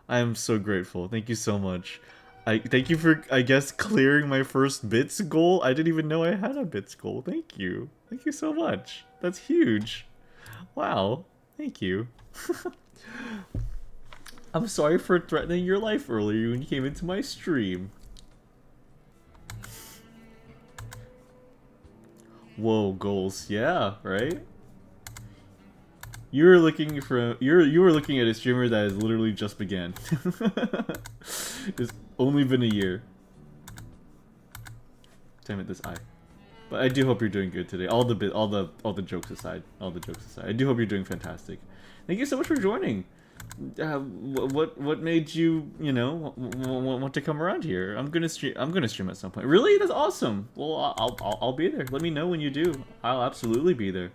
I am so grateful. Thank you so much. Thank you for, I guess, clearing my first bits goal. I didn't even know I had a bits goal. Thank you. Thank you so much. That's huge. Wow. Thank you. I'm sorry for threatening your life earlier when you came into my stream. Whoa, goals. Yeah, right? You were looking at a streamer that has literally just began. It's only been a year. Damn it, this eye. But I do hope you're doing good today. All the jokes aside, I do hope you're doing fantastic. Thank you so much for joining. What made you, want to come around here? I'm gonna stream at some point. Really? That's awesome. Well, I'll be there. Let me know when you do. I'll absolutely be there.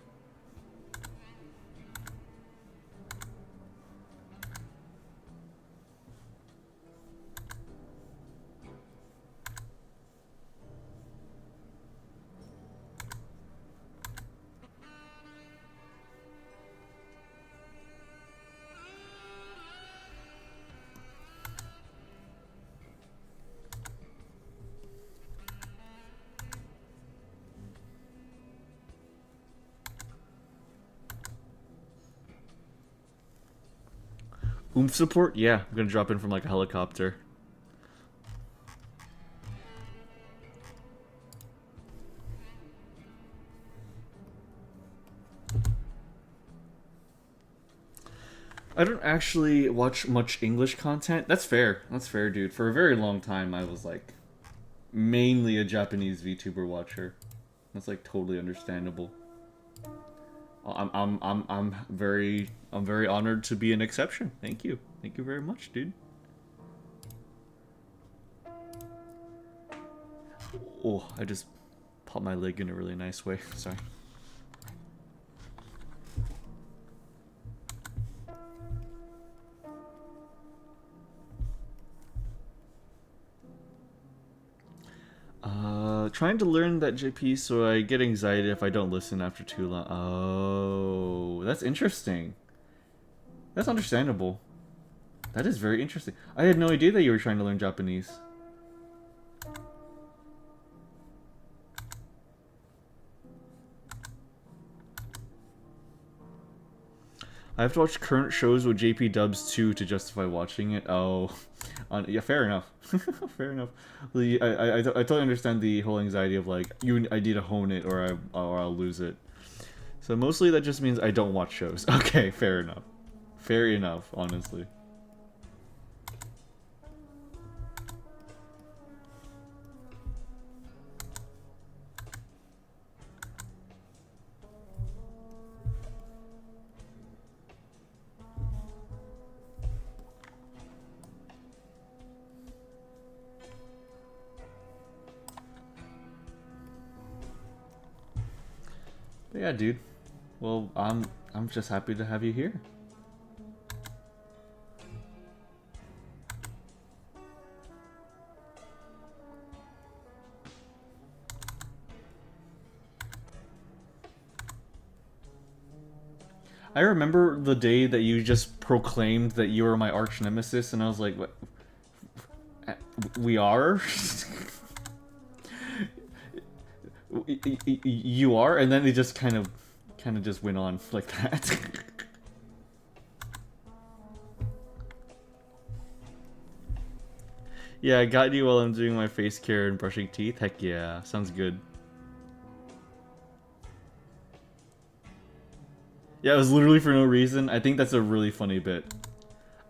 Oomph support? Yeah, I'm gonna drop in from like a helicopter. I don't actually watch much English content. That's fair. That's fair, dude. For a very long time, I was like mainly a Japanese VTuber watcher. That's like totally understandable. I'm very honored to be an exception. Thank you. Thank you very much, dude. Oh, I just popped my leg in a really nice way. Sorry. Trying to learn that JP so I get anxiety if I don't listen after too long. Oh, that's interesting. That's understandable. That is very interesting. I had no idea that you were trying to learn Japanese. I have to watch current shows with JP dubs too to justify watching it. Oh, yeah, fair enough. Fair enough. I totally understand the whole anxiety of like I need to hone it or I'll lose it. So mostly that just means I don't watch shows. Okay, fair enough. Fair enough, honestly. But yeah, dude. Well, I'm just happy to have you here. I remember the day that you just proclaimed that you were my arch nemesis, and I was like, "What? We are? You are?" And then it just kind of just went on like that. Yeah, I got you while I'm doing my face care and brushing teeth. Heck yeah, sounds good. Yeah, it was literally for no reason. I think that's a really funny bit.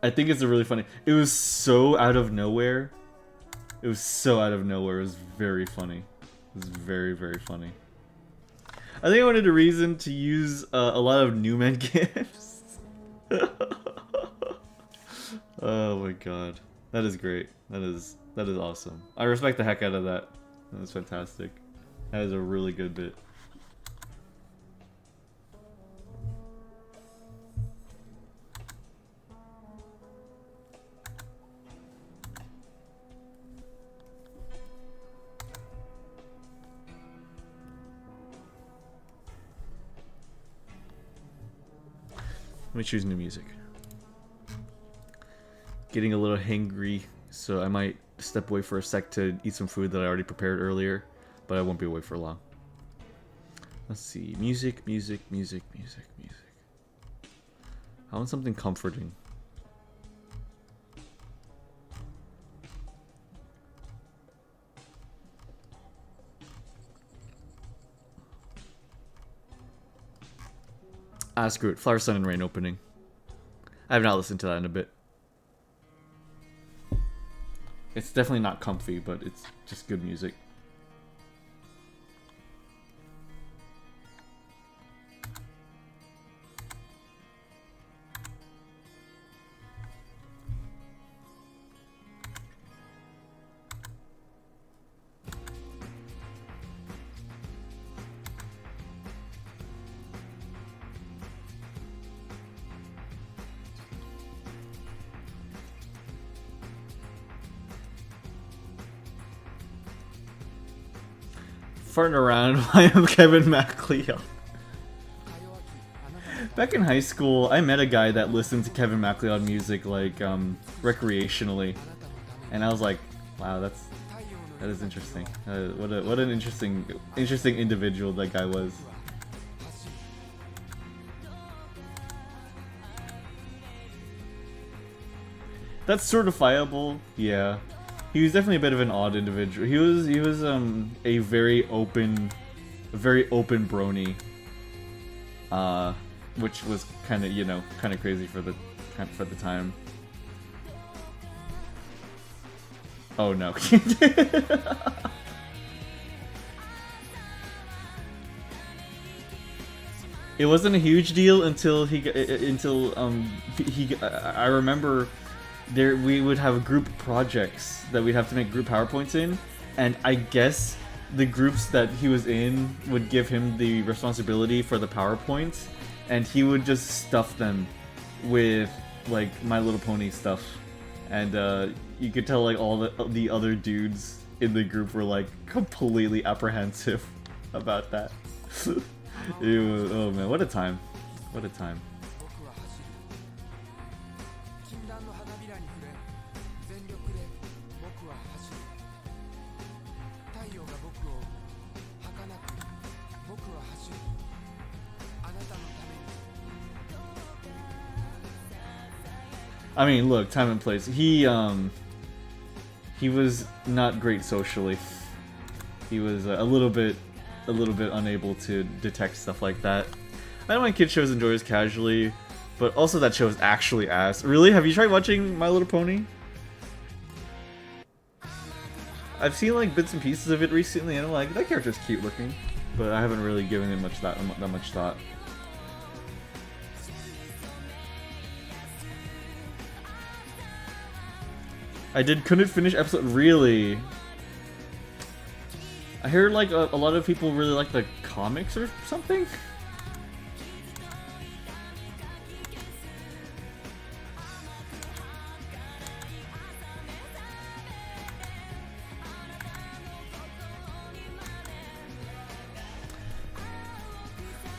I think it's a really funny. It was so out of nowhere. It was so out of nowhere. It was very funny. It was very, very funny. I think I wanted a reason to use a lot of Newman gifts. Oh my god. That is great. That is awesome. I respect the heck out of that. That was fantastic. That is a really good bit. Let me choose new music. Getting a little hangry, so I might step away for a sec to eat some food that I already prepared earlier, but I won't be away for long. Let's see. Music, music, music, music, music. I want something comforting. Ah, screw it. Flower, Sun, and Rain opening. I have not listened to that in a bit. It's definitely not comfy, but it's just good music. Farting around while I'm Kevin MacLeod. Back in high school, I met a guy that listened to Kevin MacLeod music like recreationally, and I was like, "Wow, that is interesting. What an interesting individual that guy was." That's certifiable, yeah. He was definitely a bit of an odd individual. He was a very open brony, which was kind of crazy for the time. Oh no. It wasn't a huge deal until I remember we would have group projects that we'd have to make group PowerPoints in, and I guess the groups that he was in would give him the responsibility for the PowerPoints, and he would just stuff them with like My Little Pony stuff, and you could tell like all the other dudes in the group were like completely apprehensive about that. It was, oh man, what a time. What a time. I mean, look, time and place. He was not great socially. He was a little bit unable to detect stuff like that. I don't mind kid shows enjoy it casually, but also that show is actually ass. Really? Have you tried watching My Little Pony? I've seen like bits and pieces of it recently, and I'm like, that character's cute looking, but I haven't really given it that much thought. Couldn't finish episode. Really? I heard like a lot of people really like the comics or something.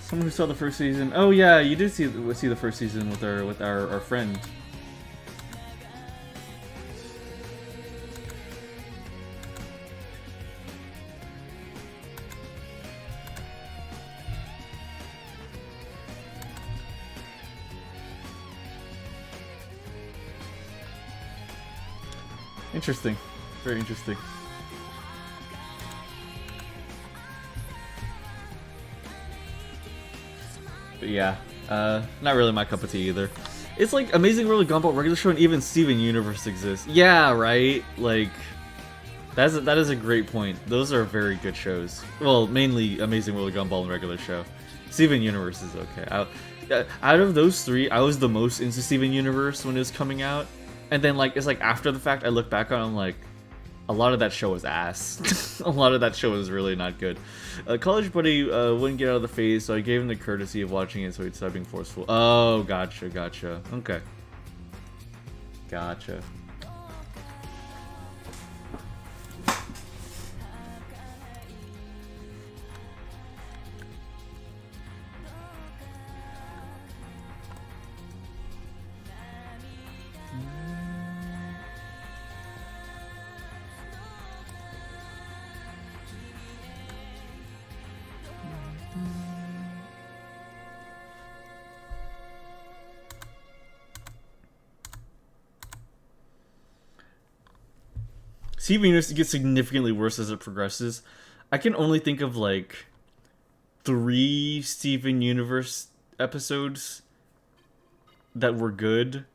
Someone who saw the first season. Oh yeah, you did see the first season with our friend. Interesting. Very interesting. But yeah, not really my cup of tea either. It's like Amazing World of Gumball, regular show, and even Steven Universe exists. Yeah, right? Like, that is a great point. Those are very good shows. Well, mainly Amazing World of Gumball and regular show. Steven Universe is okay. Out of those three, I was the most into Steven Universe when it was coming out. And then, like, it's like after the fact, I look back on it, I'm like, a lot of that show was ass. A lot of that show was really not good. College buddy wouldn't get out of the phase, so I gave him the courtesy of watching it, so he'd stop being forceful. Oh, gotcha. Okay. Gotcha. Steven Universe gets significantly worse as it progresses. I can only think of like 3 Steven Universe episodes that were good.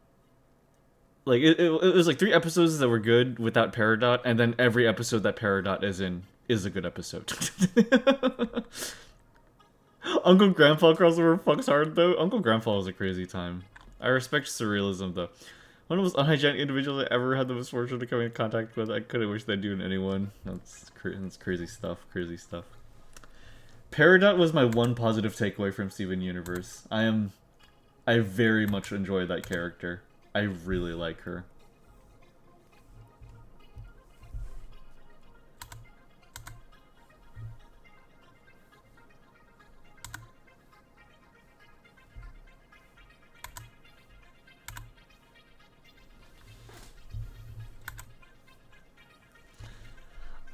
Like it was like 3 episodes that were good without Peridot, and then every episode that Peridot is in is a good episode. Uncle Grandpa crossover fucks hard though. Uncle Grandpa was a crazy time. I respect surrealism though. One of the most unhygienic individuals I ever had the misfortune to come in contact with. I couldn't wish that doing anyone. That's crazy stuff. Crazy stuff. Peridot was my one positive takeaway from Steven Universe. I very much enjoy that character. I really like her.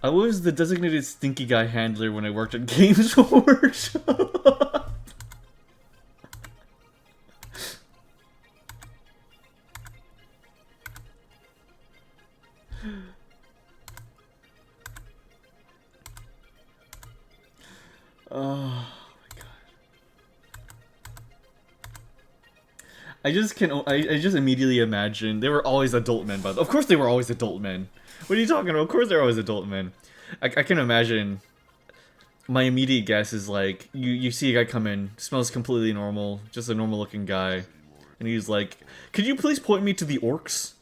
I was the designated stinky guy handler when I worked at Games Workshop. Oh my god. I just immediately imagine they were always adult men, but of course they were always adult men. What are you talking about? Of course they're always adult men. I can imagine. My immediate guess is like you see a guy come in, smells completely normal, just a normal looking guy, and he's like, "Could you please point me to the orcs?"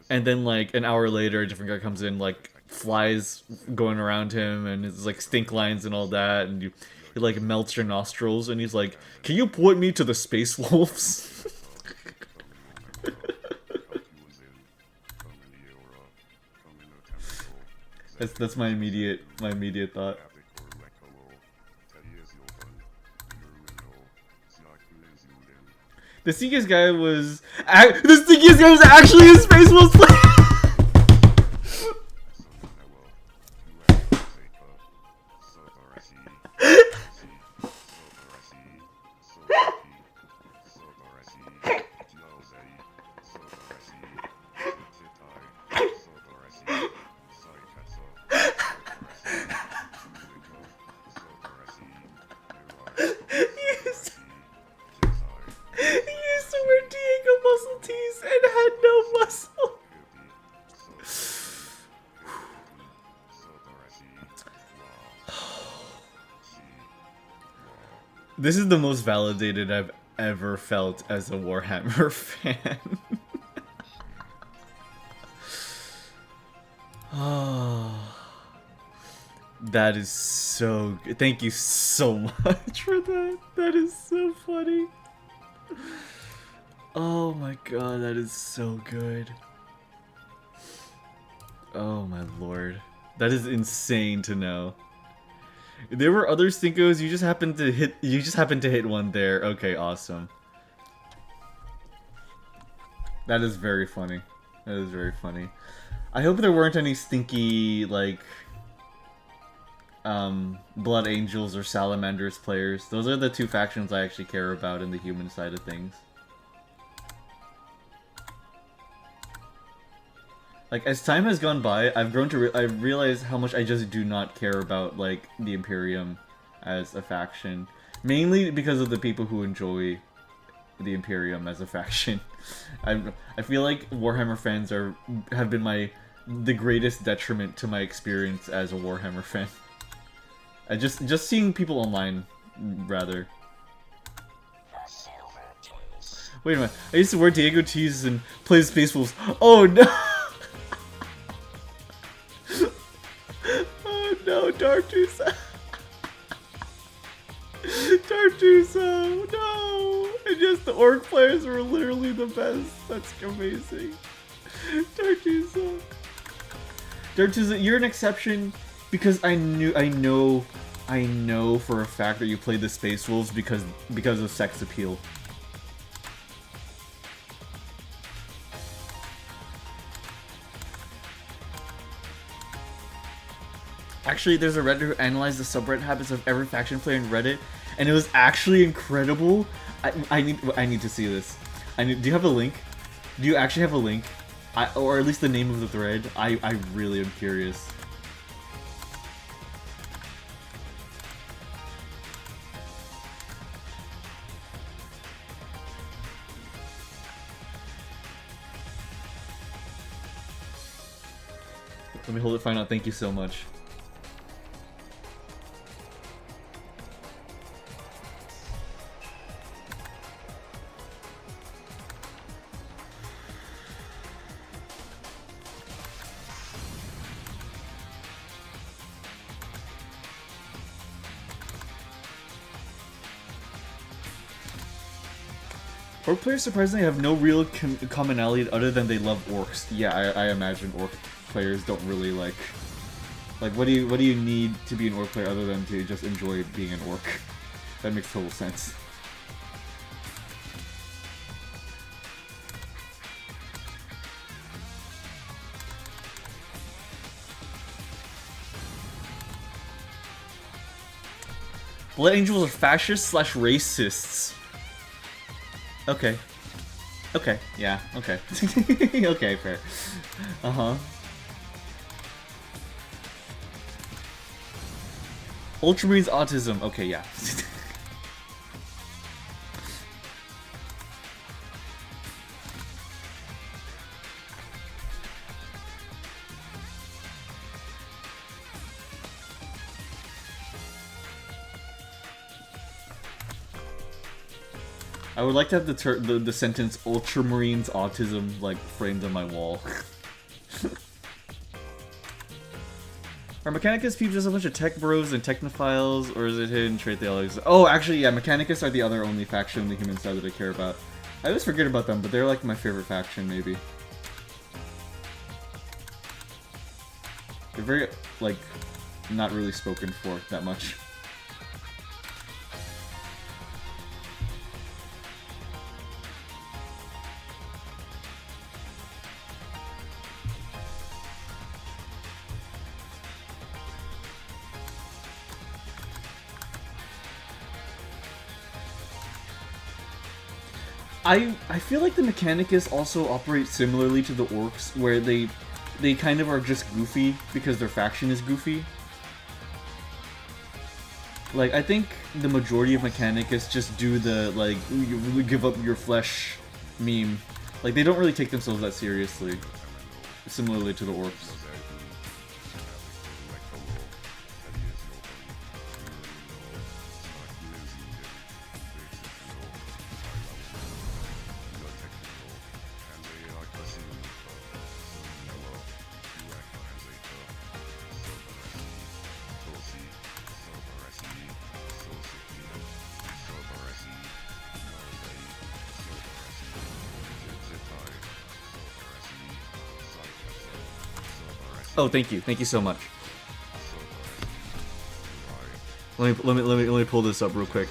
And then like an hour later, a different guy comes in, like flies going around him, and it's like stink lines and all that, and he like melts your nostrils, and he's like, "Can you point me to the space wolves?" That's my immediate thought. The stinkiest guy was actually a Space Wolves player. This is the most validated I've ever felt as a Warhammer fan. Oh, that is so good. Thank you so much for that. That is so funny. Oh my god, that is so good. Oh my lord. That is insane to know. There were other Stinkos, you just happened to hit one there. Okay, awesome. That is very funny. That is very funny. I hope there weren't any stinky, like, Blood Angels or Salamanders players. Those are the 2 factions I actually care about in the human side of things. Like, as time has gone by, I've grown to I realize how much I just do not care about, like, the Imperium as a faction. Mainly because of the people who enjoy the Imperium as a faction. I feel like Warhammer fans have been the greatest detriment to my experience as a Warhammer fan. Just seeing people online, rather. Wait a minute, I used to wear Diego tees and play Space Wolves. Oh no! Oh no, Dartusa! Dartusa, no! And yes, the Orc players were literally the best. That's amazing. Dartusa. Dartusa, you're an exception because I know for a fact that you played the Space Wolves because of sex appeal. Actually, there's a Redditor who analyzed the subreddit habits of every faction player in Reddit, and it was actually incredible. I need to see this. Do you have a link? Do you actually have a link? Or at least the name of the thread? I really am curious. Let me hold it, find out. Thank you so much. Orc players surprisingly have no real commonality other than they love orcs. Yeah, I imagine orc players don't really like what do you need to be an orc player other than to just enjoy being an orc? That makes total sense. Blood Angels are fascists / racists. Okay. Okay, yeah, okay. Okay, fair. Uh-huh. Ultramarines autism. Okay, yeah. I would like to have the sentence Ultramarines autism like framed on my wall. Are Mechanicus people just a bunch of tech bros and technophiles, or is it hidden trait they all exist? Oh, actually, yeah, Mechanicus are the other only faction on the human side that I care about. I always forget about them, but they're like my favorite faction, maybe. They're very, like, not really spoken for that much. I feel like the Mechanicus also operate similarly to the Orcs, where they kind of are just goofy because their faction is goofy. Like, I think the majority of Mechanicus just do the, like, you give up your flesh meme. Like, they don't really take themselves that seriously, similarly to the Orcs. Oh, thank you. Thank you so much. Let me pull this up real quick.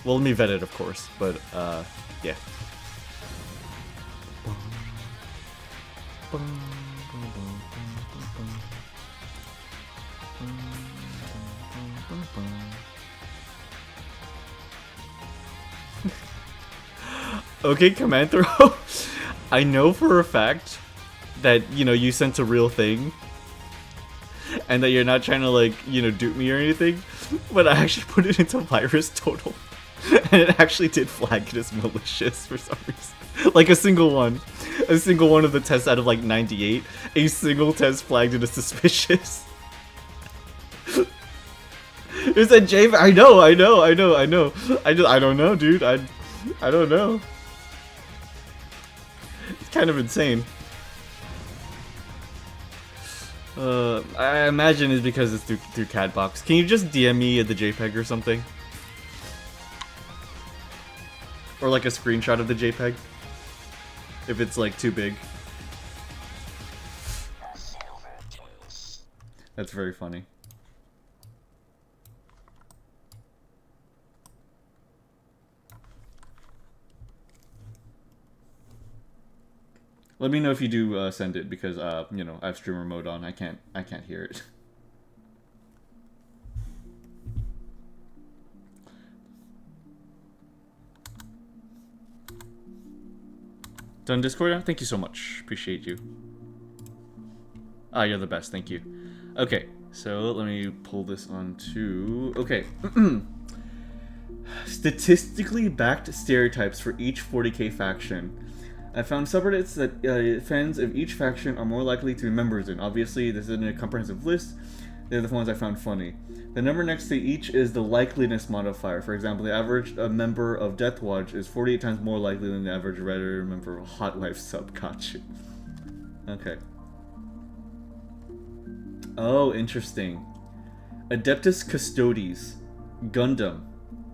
Well, let me vet it, of course, but yeah. Okay, command throw. I know for a fact that, you know, you sent a real thing. And that you're not trying to, like, you know, dupe me or anything. But I actually put it into virus total. And it actually did flag it as malicious for some reason. Like a single one. A single one of the tests out of like 98. A single test flagged it as suspicious. It's a J. I know. I don't know, dude. I don't know. It's kind of insane. I imagine it's because it's through Catbox. Can you just DM me the JPEG or something? Or like a screenshot of the JPEG? If it's like too big. That's very funny. Let me know if you do send it because you know, I have streamer mode on. I can't hear it. Done Discord now? Thank you so much. Appreciate you. Ah, you're the best. Thank you. Okay, so let me pull this onto... Okay. Statistically backed stereotypes for each 40k faction. I found subreddits that fans of each faction are more likely to be members in. Obviously, this isn't a comprehensive list. They're the ones I found funny. The number next to each is the likeliness modifier. For example, the average member of Deathwatch is 48 times more likely than the average Redditor member of Hot Wife sub. Gotcha. Okay. Oh, interesting. Adeptus Custodes, Gundam,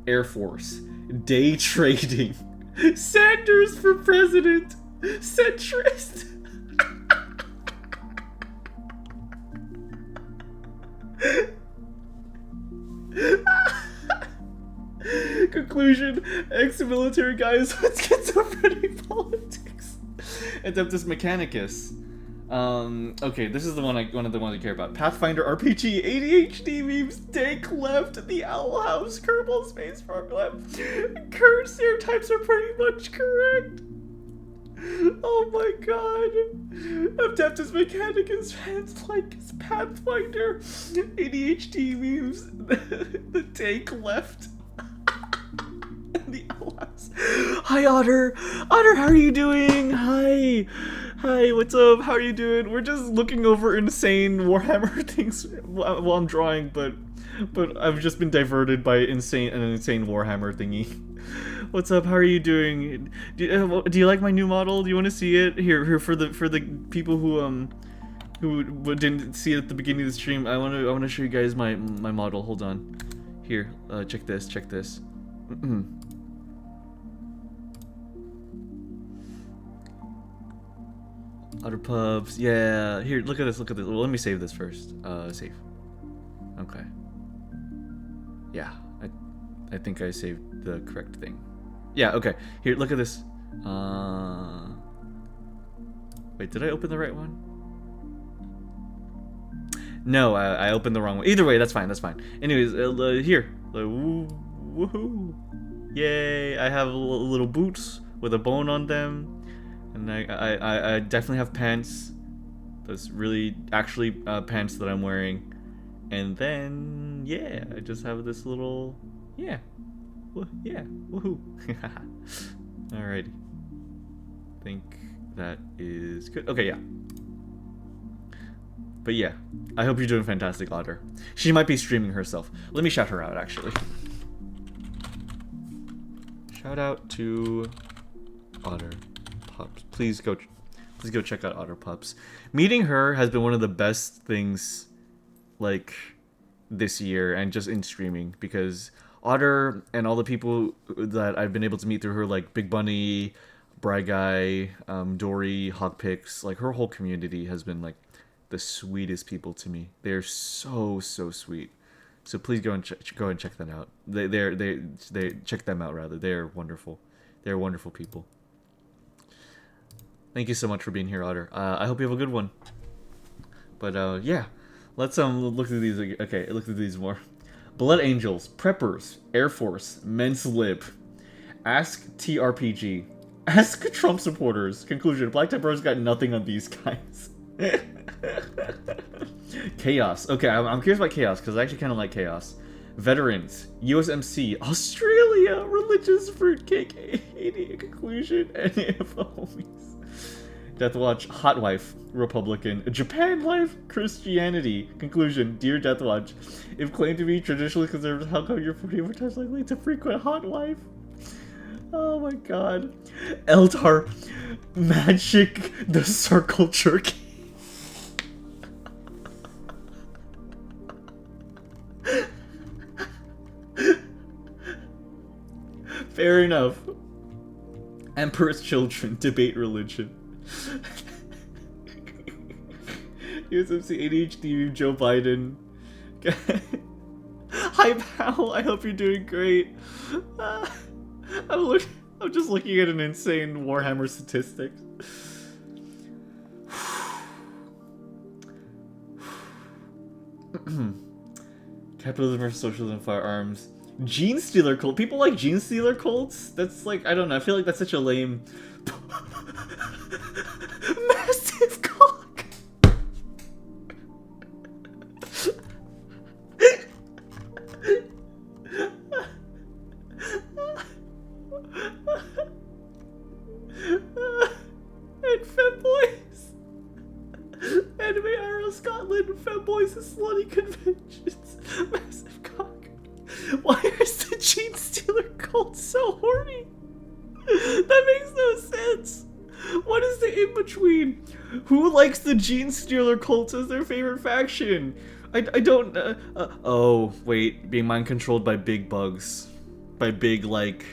Air Force, Day Trading, Sanders for President, Centrist. Conclusion: ex-military guys with schizophrenic politics. Adeptus Mechanicus. Okay, this is the one one of the ones I care about. Pathfinder RPG, ADHD memes, Dank left, the Owl House, Kerbal Space Farm left. Current stereotypes are pretty much correct. Oh my god. Adeptus Mechanicus fans like his Pathfinder, ADHD memes, the Dank left. The Owl House. Hi Otter! Otter, how are you doing? Hi! Hi, what's up? How are you doing? We're just looking over insane Warhammer things while I'm drawing, but I've just been diverted by an insane Warhammer thingy. What's up? How are you doing? Do you like my new model? Do you want to see it? Here for the people who didn't see it at the beginning of the stream. I want to show you guys my model. Hold on. Here, check this. Otter pubs, yeah. Here, look at this. Well, let me save this first. Save. Okay. Yeah, I think I saved the correct thing. Yeah, okay. Here, look at this. Wait, did I open the right one? No, I opened the wrong one. Either way, that's fine. Anyways, here. Woohoo! Yay! I have little boots with a bone on them. And I definitely have pants. That's really actually pants that I'm wearing. And then yeah, I just have this little yeah, woohoo. Alrighty. Think that is good. Okay, yeah. But yeah, I hope you're doing fantastic, Otter. She might be streaming herself. Let me shout her out actually. Shout out to Otter Pups. Please go check out Otter Pups. Meeting her has been one of the best things like this year and just in streaming, because Otter and all the people that I've been able to meet through her, like Big Bunny, Bry Guy, Dory, Hawkpix, like her whole community has been like the sweetest people to me. They're so sweet. So please go and check them out. They check them out rather. They're wonderful. They're wonderful people. Thank you so much for being here, Otter. I hope you have a good one. But yeah, let's look through these. Okay, look through these more. Blood Angels, Preppers, Air Force, Men's Lib, Ask TRPG, Ask Trump supporters. Conclusion: Black Templars got nothing on these guys. Chaos. Okay, I'm curious about Chaos because I actually kind of like Chaos. Veterans, USMC, Australia, religious fruitcake, 80, conclusion, any of the homies. Deathwatch, Hot Wife, Republican, Japan Life, Christianity, conclusion, dear Deathwatch, if claimed to be traditionally conservative, how come you're 40 times likely to frequent Hot Wife? Oh my god. Eldar, Magic, the Circle Jerky. Fair enough. Emperor's children debate religion. USMC ADHD Joe Biden. Hi pal, I hope you're doing great. I'm just looking at an insane Warhammer statistics. Capitalism versus socialism, firearms. Gene stealer cult. People like gene stealer cults? That's like, I don't know. I feel like that's such a lame. Massive cock. And femboys. Anime Arrow Scotland. Femboys and slutty conventions. Massive cock. Why is the Gene Stealer cult so horny? That makes no sense. What is the in-between? Who likes the Gene Stealer cult as their favorite faction? I don't... oh, wait. Being mind-controlled by big bugs. By big, like,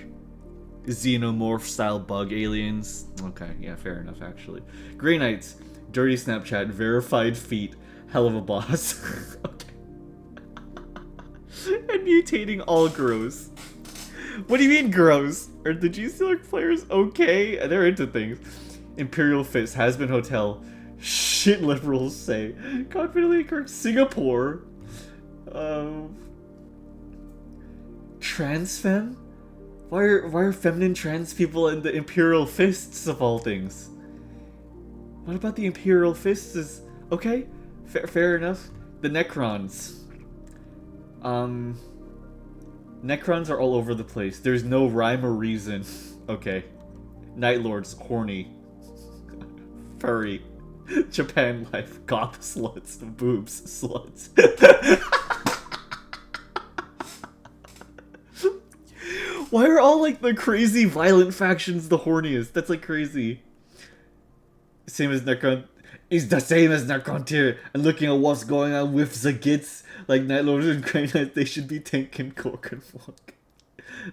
xenomorph-style bug aliens. Okay, yeah, fair enough, actually. Grey Knights. Dirty Snapchat. Verified feet. Hell of a boss. Okay. And mutating all grows. What do you mean grows? Are the G-Stealer players okay? They're into things. Imperial Fist, Has-Been Hotel. Shit liberals say. Confidently Kirk, Singapore. Transfem? Why are feminine trans people in the Imperial Fists of all things? What about the Imperial Fists is... Okay, fair enough. The Necrons. Necrons are all over the place. There's no rhyme or reason. Okay. Night Lords, horny. Furry. Japan Life, goth sluts, boobs, sluts. Why are all like the crazy violent factions the horniest? That's like crazy. Same as Necron. Is the same as Necron tier. And looking at what's going on with the Gits. Like Night Lords and Grey Knights, they should be tanking Cork and Walk.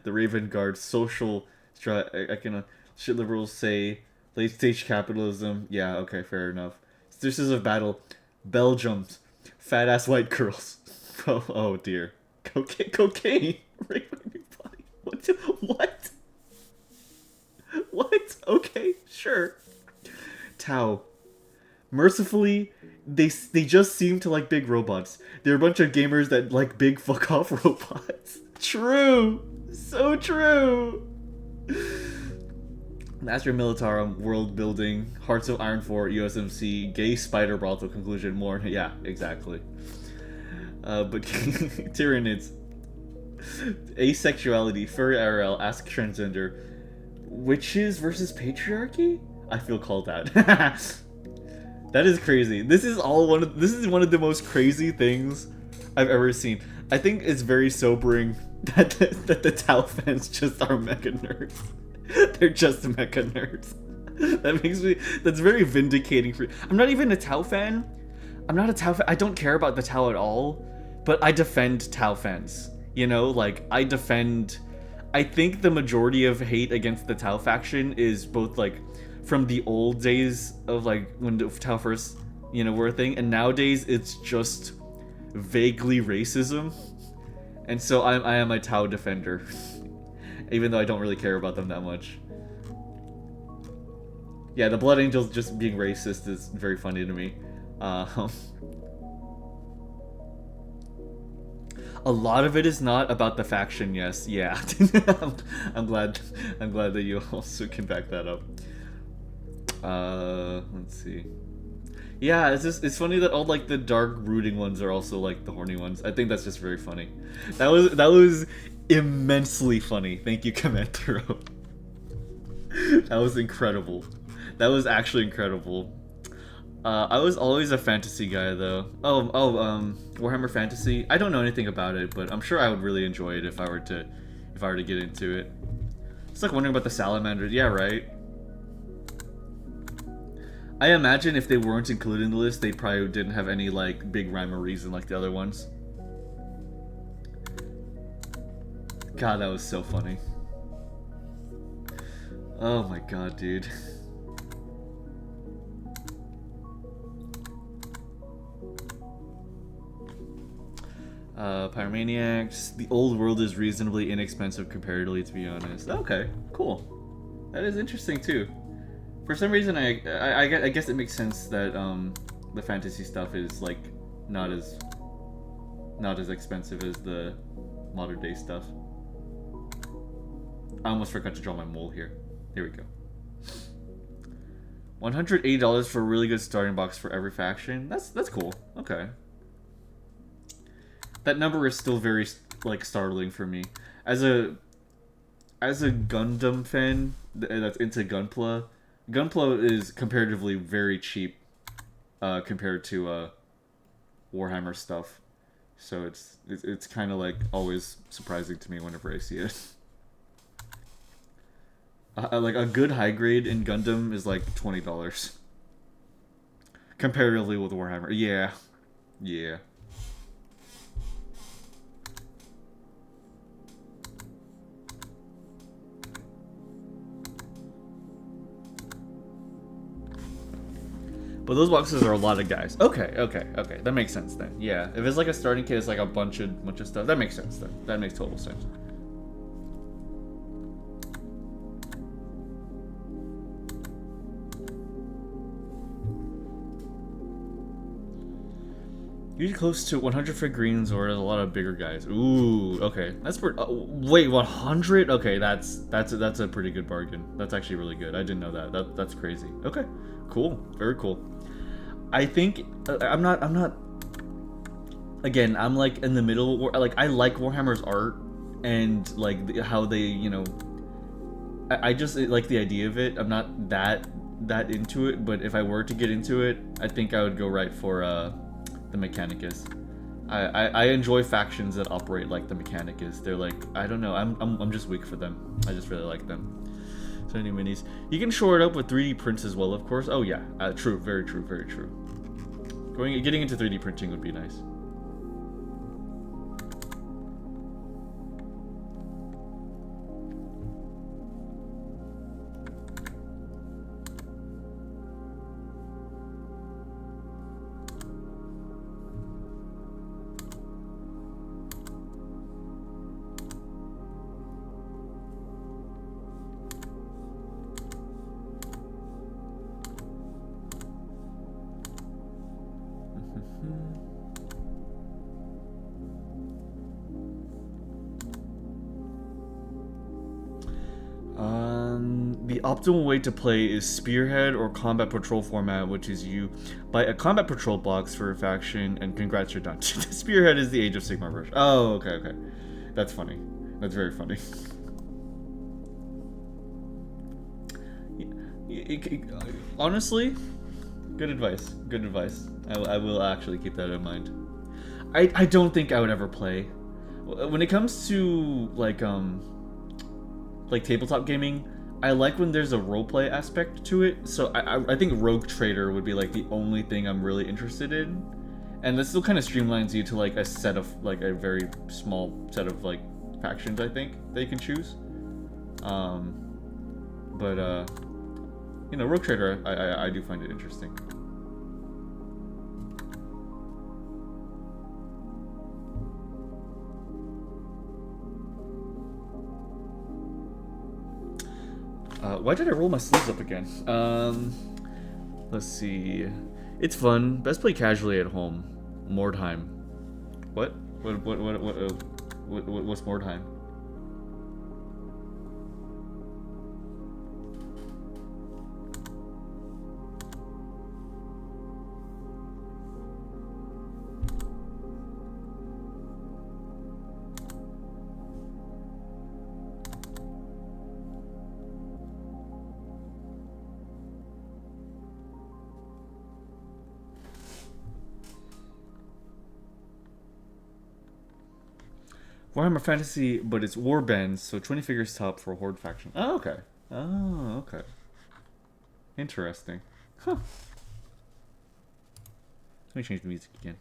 The Raven Guard, social, I can shit liberals say, late stage capitalism. Yeah, okay, fair enough. Stitches of battle, Belgiums, fat ass white girls. Oh dear, cocaine. Rape my new body. What? What? Okay, sure. Tau. Mercifully, they just seem to like big robots. They're a bunch of gamers that like big fuck off robots. True! So true! Master Militarum, world building, Hearts of Iron 4, USMC, gay spider brothel, conclusion, more. Yeah, exactly. But Tyranids, asexuality, furry IRL, ask transgender, witches versus patriarchy? I feel called out. That is crazy. This is one of the most crazy things I've ever seen. I think it's very sobering that the Tau fans just are mecha nerds. They're just mecha nerds. That's very vindicating for me. I'm not even a Tau fan. I'm not a Tau fan. I don't care about the Tau at all, but I defend Tau fans. You know, like I think the majority of hate against the Tau faction is both like from the old days of like when the Tau first, were a thing, and nowadays it's just vaguely racism, and so I am a Tau defender, even though I don't really care about them that much. Yeah, the Blood Angels just being racist is very funny to me. A lot of it is not about the faction. Yes, yeah. I'm glad that you also can back that up. Let's see. Yeah, it's funny that all like the dark brooding ones are also like the horny ones. I think that's just very funny. That was immensely funny. Thank you, Commentaro. That was incredible. That was actually incredible. I was always a fantasy guy though. Warhammer Fantasy. I don't know anything about it, but I'm sure I would really enjoy it if I were to get into it. It's like wondering about the salamanders. Yeah, right. I imagine if they weren't included in the list, they probably didn't have any like big rhyme or reason like the other ones. God, that was so funny. Oh my god, dude. Pyromaniacs. The old world is reasonably inexpensive comparatively, to be honest. Okay, cool. That is interesting too. For some reason, I guess it makes sense that the fantasy stuff is like not as expensive as the modern day stuff. I almost forgot to draw my mole here. Here we go. $180 for a really good starting box for every faction. That's cool. Okay. That number is still very like startling for me. As a Gundam fan that's into Gunpla is comparatively very cheap compared to Warhammer stuff. So it's kind of like always surprising to me whenever I see it. Like a good high grade in Gundam is like $20 comparatively with Warhammer. Yeah. But those boxes are a lot of guys. Okay. That makes sense then. Yeah. If it's like a starting kit, it's like a bunch of stuff. That makes sense then. That makes total sense. Usually close to 100 figurines or a lot of bigger guys. Ooh, okay. That's pretty. Wait, 100? Okay, that's a pretty good bargain. That's actually really good. I didn't know that. That's crazy. Okay, cool. Very cool. I think I'm not. Again, I'm like in the middle. Like I like Warhammer's art and like how they, you know. I just like the idea of it. I'm not that into it, but if I were to get into it, I think I would go right for the Mechanicus. I enjoy factions that operate like the Mechanicus. They're like, I don't know, I'm just weak for them. I just really like them. So many minis. You can shore it up with 3D prints as well, of course. Oh yeah, true, very true, very true. Getting into 3D printing would be nice. The optimal way to play is Spearhead or Combat Patrol format, which is you buy a Combat Patrol box for a faction, and congrats, you're done. Spearhead is the Age of Sigmar version. Oh, okay. That's funny. That's very funny. Honestly, good advice. Good advice. I will actually keep that in mind. I don't think I would ever play. When it comes to like tabletop gaming, I like when there's a roleplay aspect to it. So I think Rogue Trader would be like the only thing I'm really interested in. And this still kind of streamlines you to like a set of like a very small set of like factions, I think, that you can choose. You know, Rogue Trader, I do find it interesting. Why did I roll my sleeves up again? Let's see. It's fun. Best play casually at home. More time. What? What's more time? Warhammer Fantasy, but it's warbands, so 20 figures top for a horde faction. Oh, okay. Oh, okay. Interesting. Huh. Let me change the music again.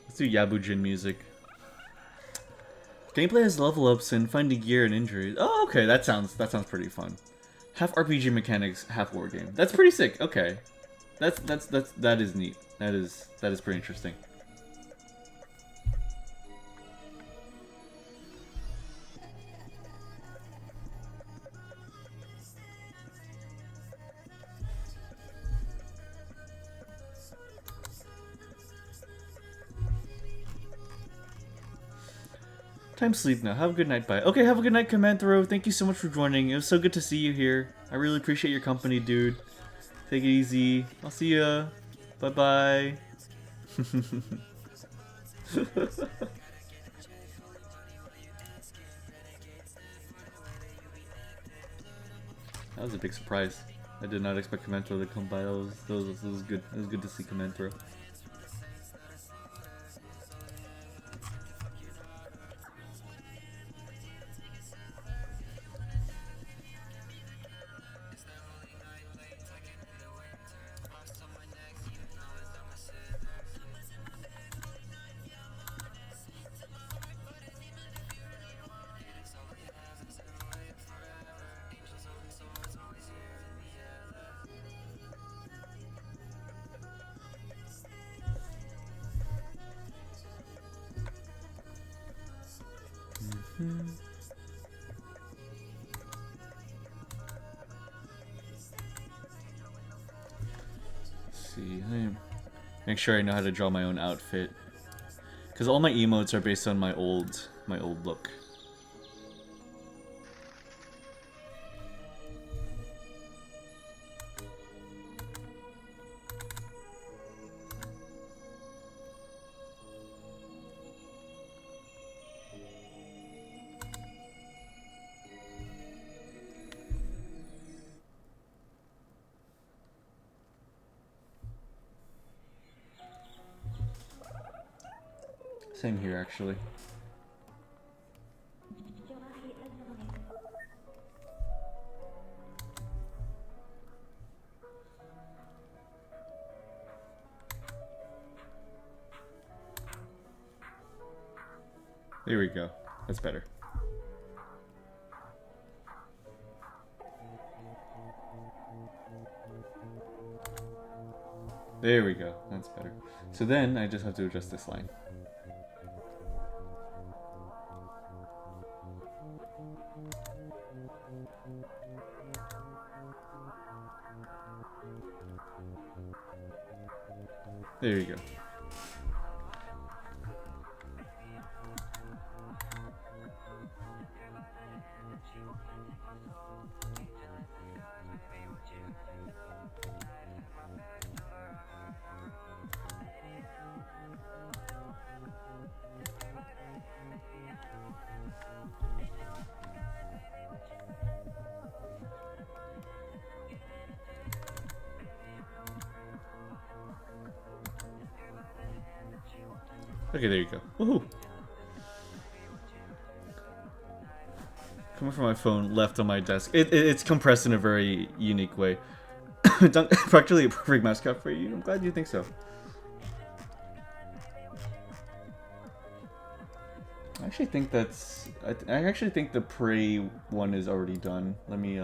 Let's do Yabujin music. Gameplay has level ups and finding gear and injuries. Oh, okay, that sounds pretty fun. Half RPG mechanics, half war game. That's pretty sick. Okay, that is neat. That is pretty interesting. Time to sleep now. Have a good night. Bye. Okay, have a good night, Commandro. Thank you so much for joining. It was so good to see you here. I really appreciate your company, dude. Take it easy. I'll see ya. Bye-bye. That was a big surprise. I did not expect Commandro to come by. That was good. It was good to see Commandro. See, make sure I know how to draw my own outfit, because all my emotes are based on my old look. Same here, actually. There we go. That's better. There we go. That's better. So then I just have to adjust this line. There you go. Okay, there you go. Woohoo! Coming from my phone, left on my desk. It's compressed in a very unique way. Practically a perfect mascot for you. I'm glad you think so. I actually think that's... I actually think the Prey one is already done. Let me,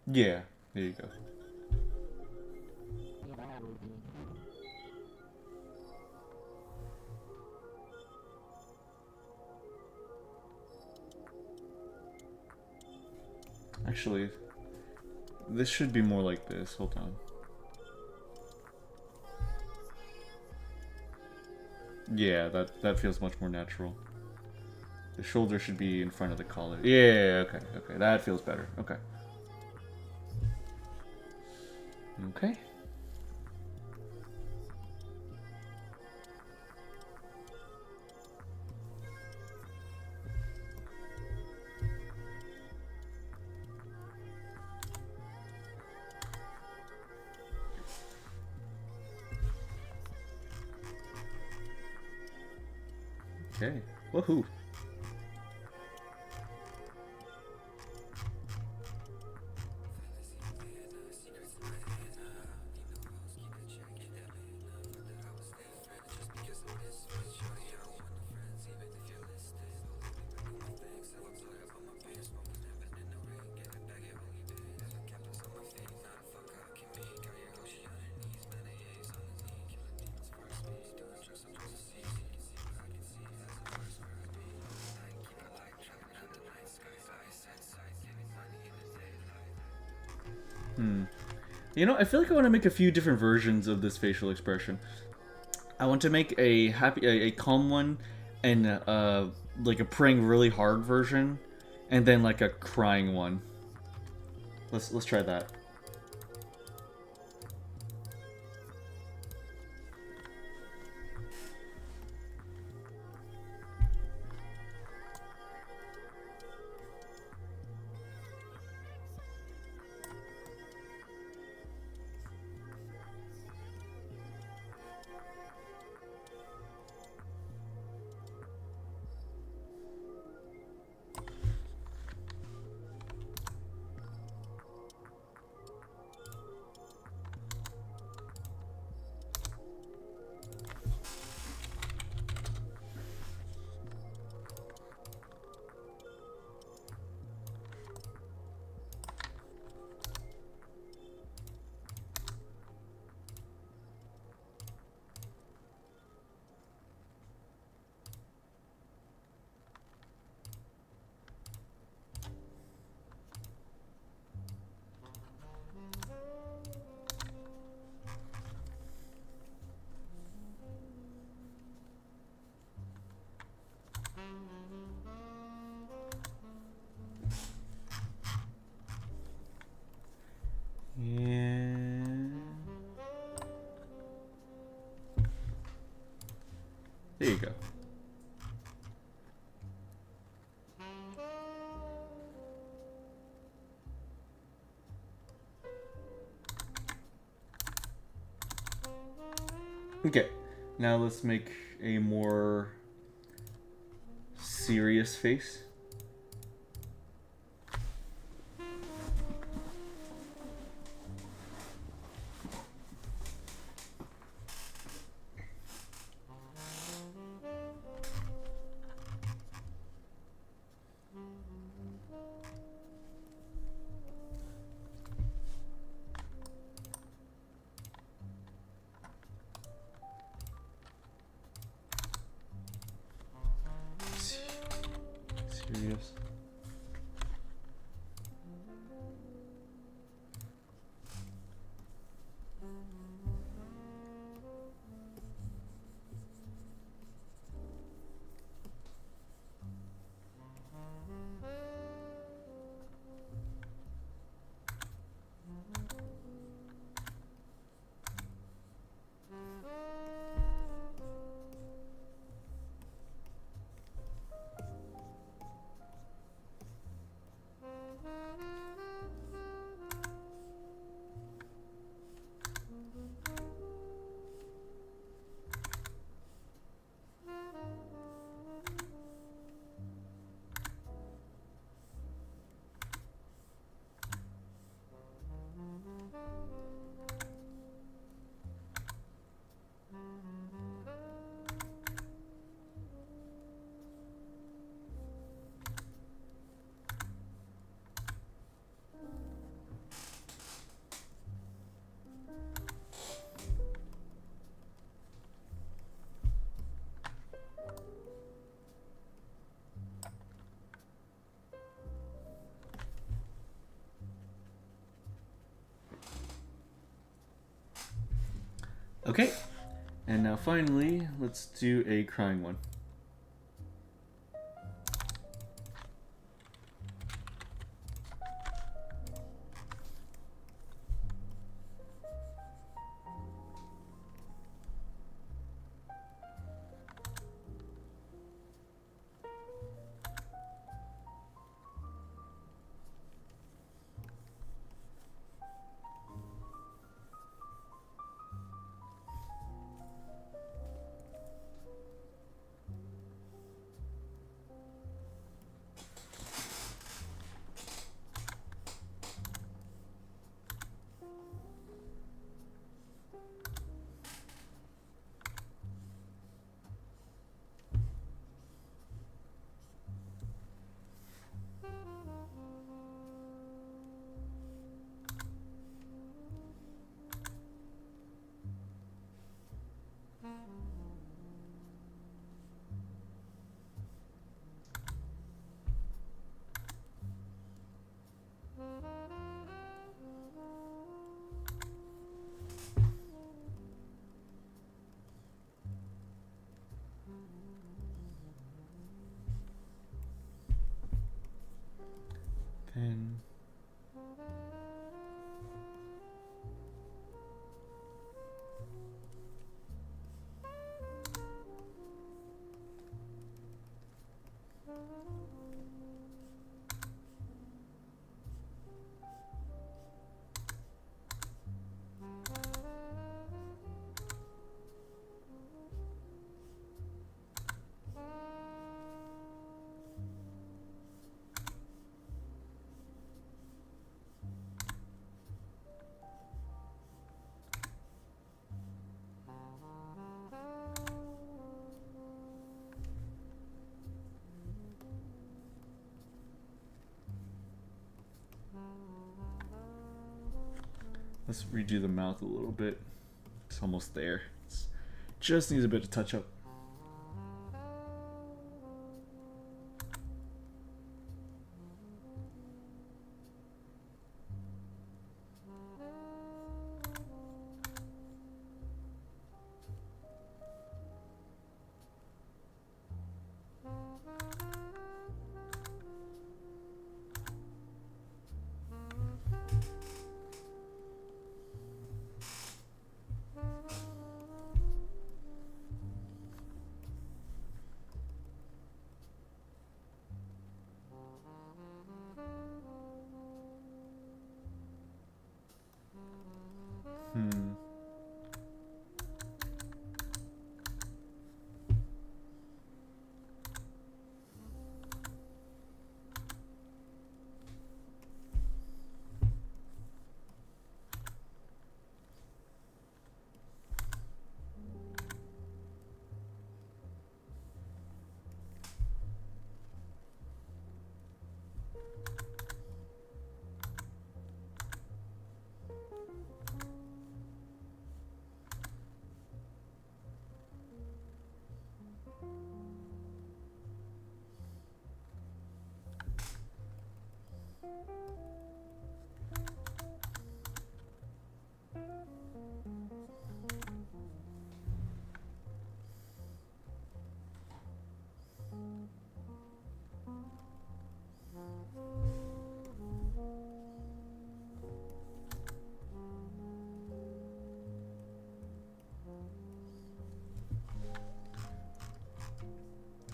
Yeah, there you go. Actually, this should be more like this. Hold on. Yeah, that feels much more natural. The shoulder should be in front of the collar. Yeah, okay, okay. That feels better. Okay. Okay. Okay. Woohoo. You know, I feel like I want to make a few different versions of this facial expression. I want to make a happy, a calm one, and like a praying really hard version, and then like a crying one. Let's try that. There you go. Okay, now let's make a more serious face. Okay, and now finally, let's do a crying one. Pen. Let's redo the mouth a little bit. It's almost there. It's just needs a bit of touch up.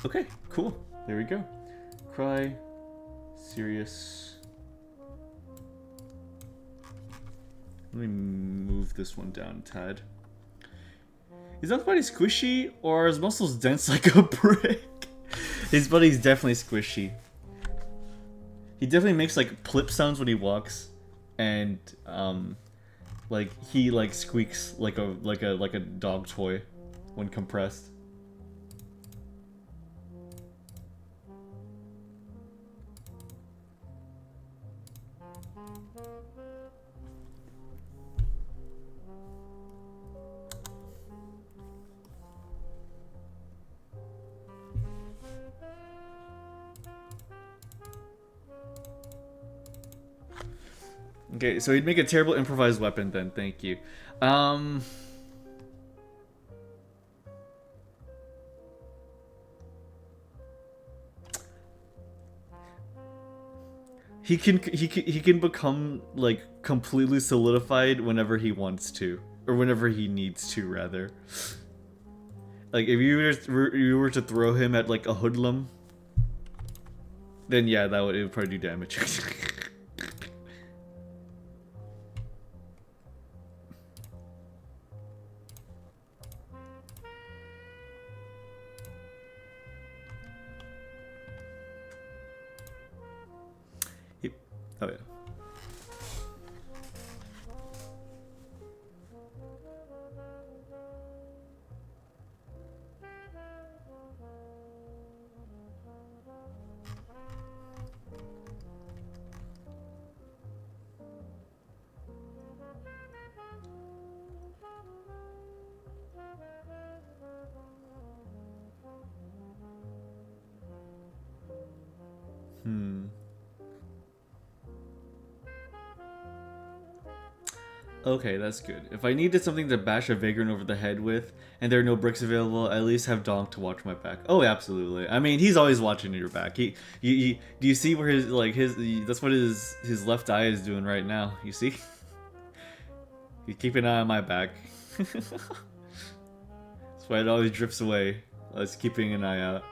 Okay, cool. There we go. Cry, serious. Let me move this one down a tad. Is that body squishy or are his muscles dense like a brick? His body's definitely squishy. He definitely makes like plip sounds when he walks, and like he like squeaks like a dog toy when compressed. Okay, so he'd make a terrible improvised weapon then, thank you. Let he can become like completely solidified whenever he wants to, or whenever he needs to, rather. Like if you were to throw him at like a hoodlum, then yeah, it would probably do damage. Yep. Oh yeah. Okay, that's good. If I needed something to bash a vagrant over the head with, and there are no bricks available, I at least have Donk to watch my back. Oh, absolutely. I mean, he's always watching your back. Do you see where that's what his left eye is doing right now. You see? He's keeping an eye on my back. That's why it always drifts away. I was keeping an eye out.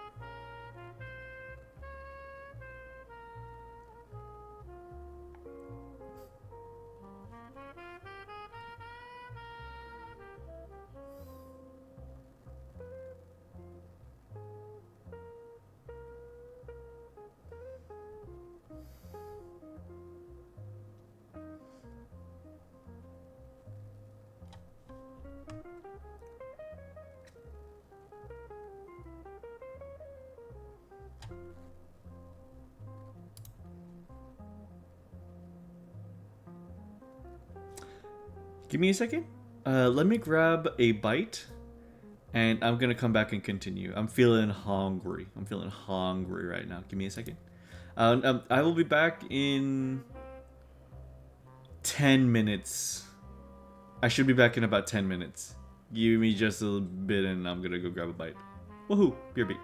Give me a second. Let me grab a bite, and I'm gonna come back and continue. I'm feeling hungry. I'm feeling hungry right now. Give me a second. I will be back in 10 minutes. I should be back in about 10 minutes. Give me just a little bit, and I'm gonna go grab a bite. Woohoo! Beer beat.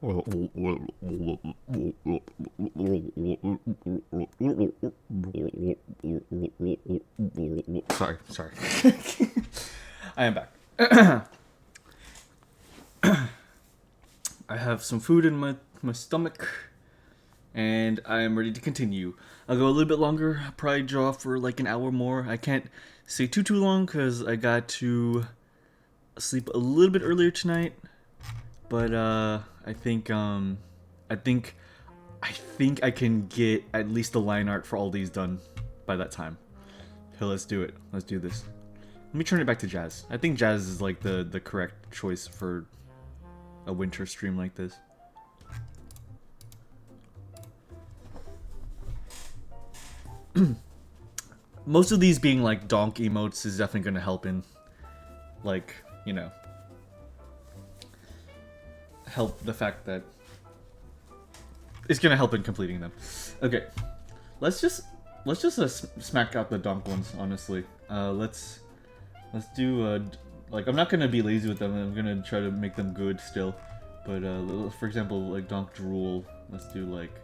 Sorry. I am back. I have some food in my stomach, and I am ready to continue. I'll go a little bit longer. I'll probably draw for like an hour more. I can't stay too long because I got to sleep a little bit earlier tonight. But I think I can get at least the line art for all these done by that time. Okay, let's do it. Let's do this. Let me turn it back to Jazz. I think Jazz is like the correct choice for a winter stream like this. Most of these being like donk emotes is definitely gonna help in, like, you know, help the fact that it's gonna help in completing them. Okay, let's just smack out the donk ones. Honestly, let's do like, I'm not gonna be lazy with them. I'm gonna try to make them good still. But for example, like donk drool. Let's do like.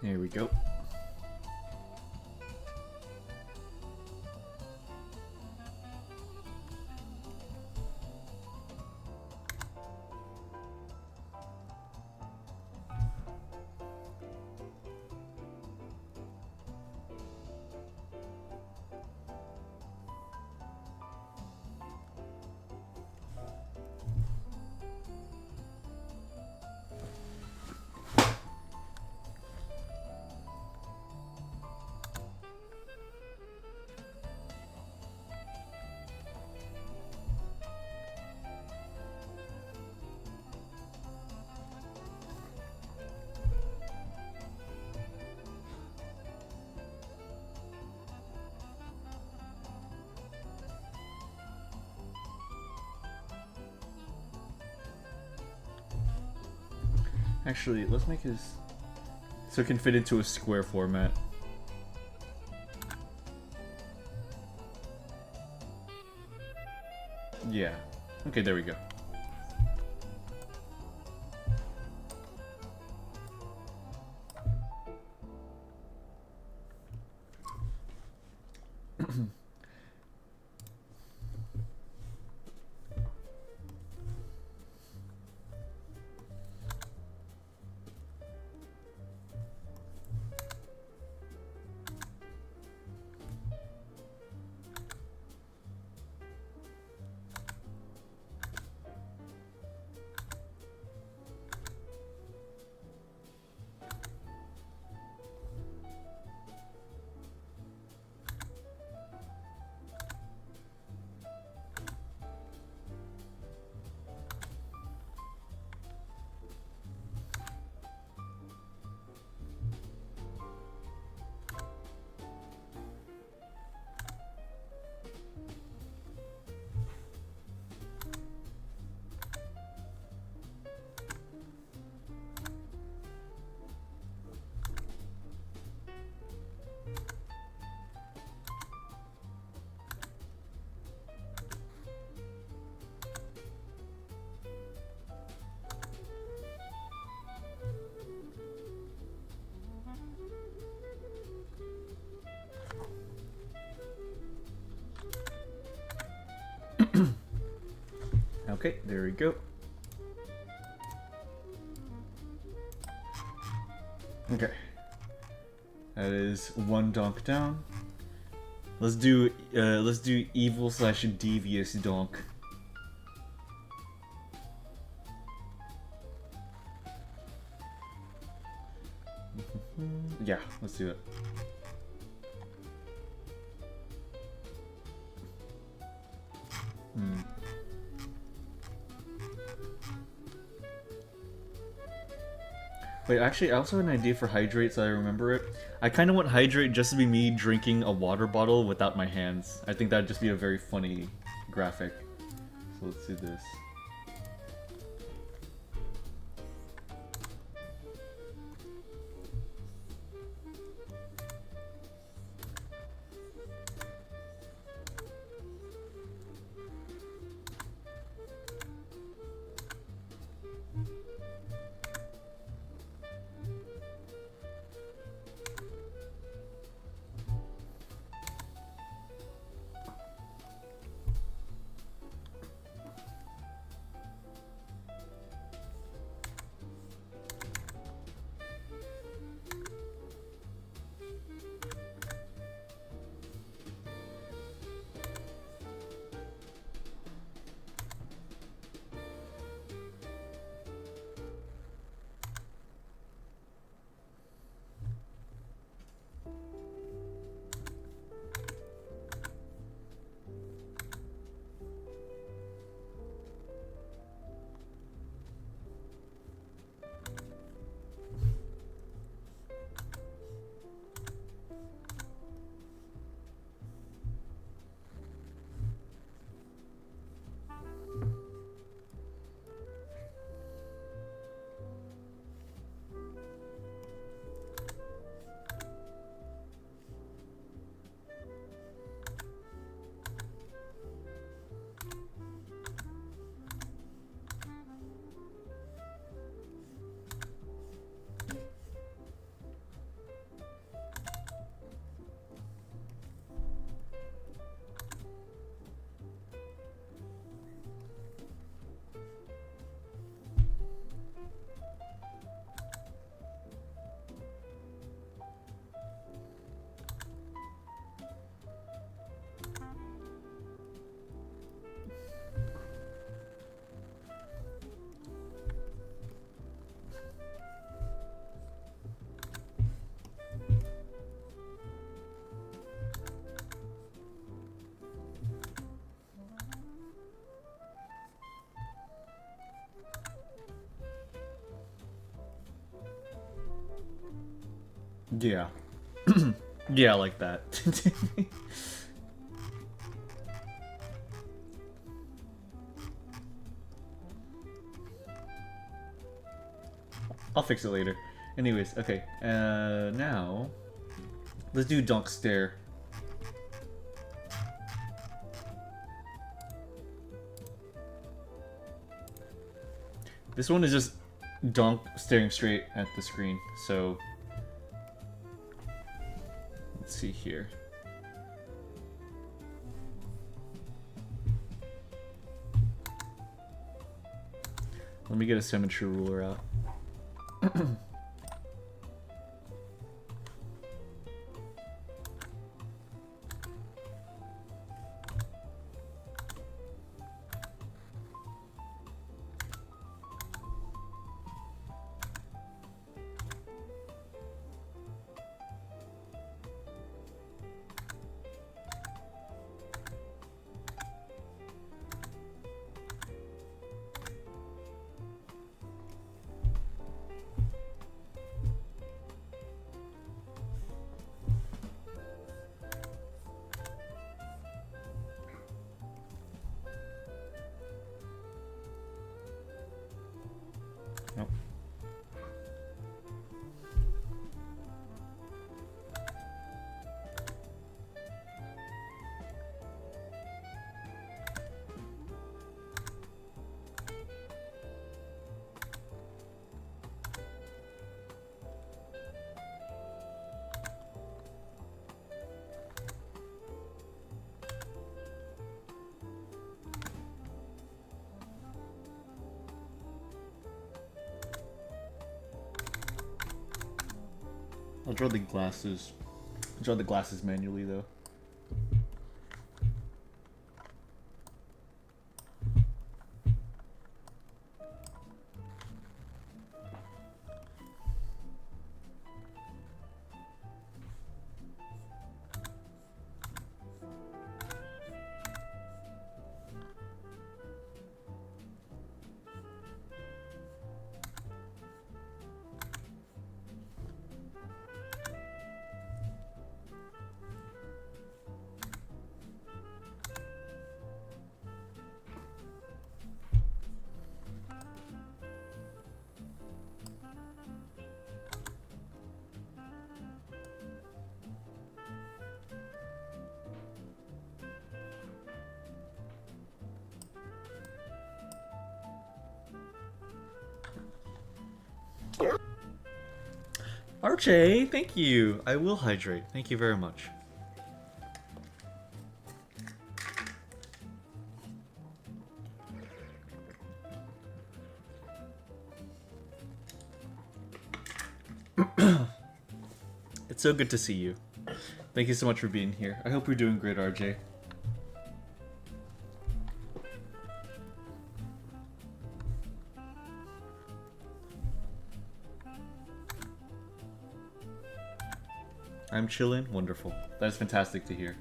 Here we go. Actually, let's make his so it can fit into a square format. Yeah. Okay, there we go. Okay, there we go. Okay. That is one donk down. Let's do evil slash devious donk. Yeah, let's do it. Wait, actually, I also had an idea for hydrate, so I remember it. I kind of want hydrate just to be me drinking a water bottle without my hands. I think that'd just be a very funny graphic. So let's do this. Yeah. Yeah, like that. I'll fix it later. Anyways, okay. Now let's do Dunk Stare. This one is just Dunk staring straight at the screen, so let's see here. Let me get a symmetry ruler out. I'll draw the glasses. Draw the glasses manually though. Archie, thank you. I will hydrate. Thank you very much. It's so good to see you. Thank you so much for being here. I hope you're doing great, RJ. I'm chilling. Wonderful. That is fantastic to hear.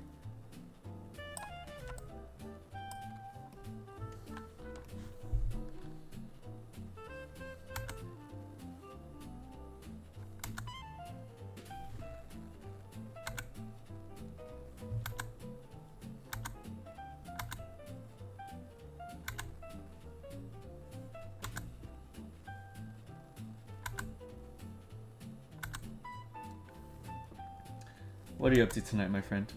What are you up to tonight, my friend?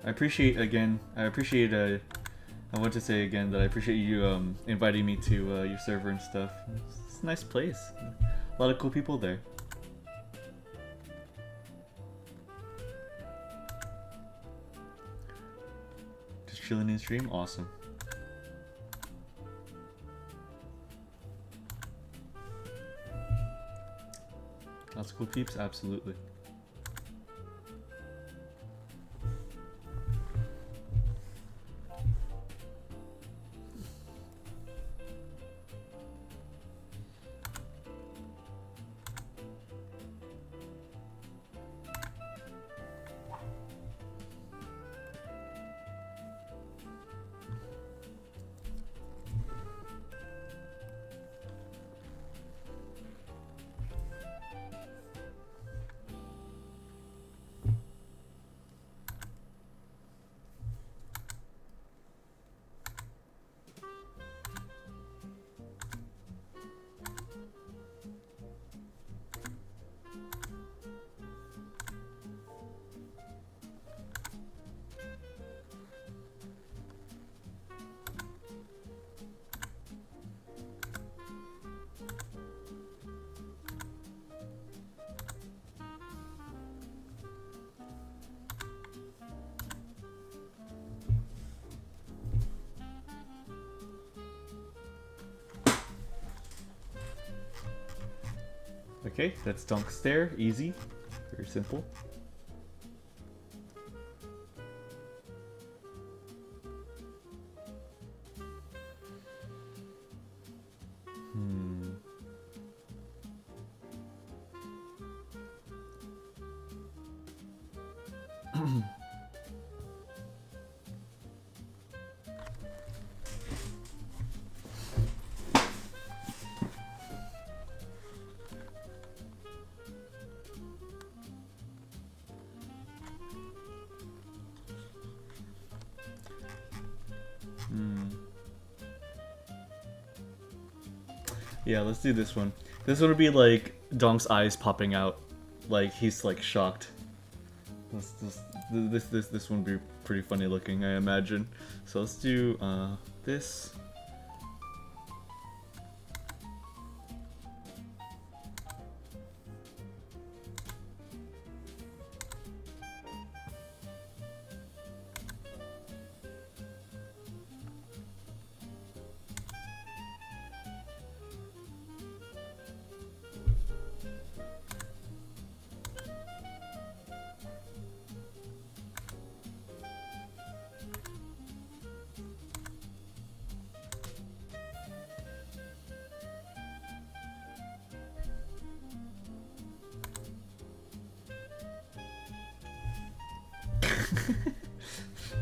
I appreciate I want to say again that I appreciate you inviting me to your server and stuff. It's a nice place. A lot of cool people there. Just chilling in stream? Awesome. Lots of cool peeps? Absolutely. Okay, that's Dunk Stare. Easy. Very simple. Yeah, let's do this one. This one would be like Donk's eyes popping out, like he's like shocked. This one would be pretty funny looking, I imagine. So let's do this.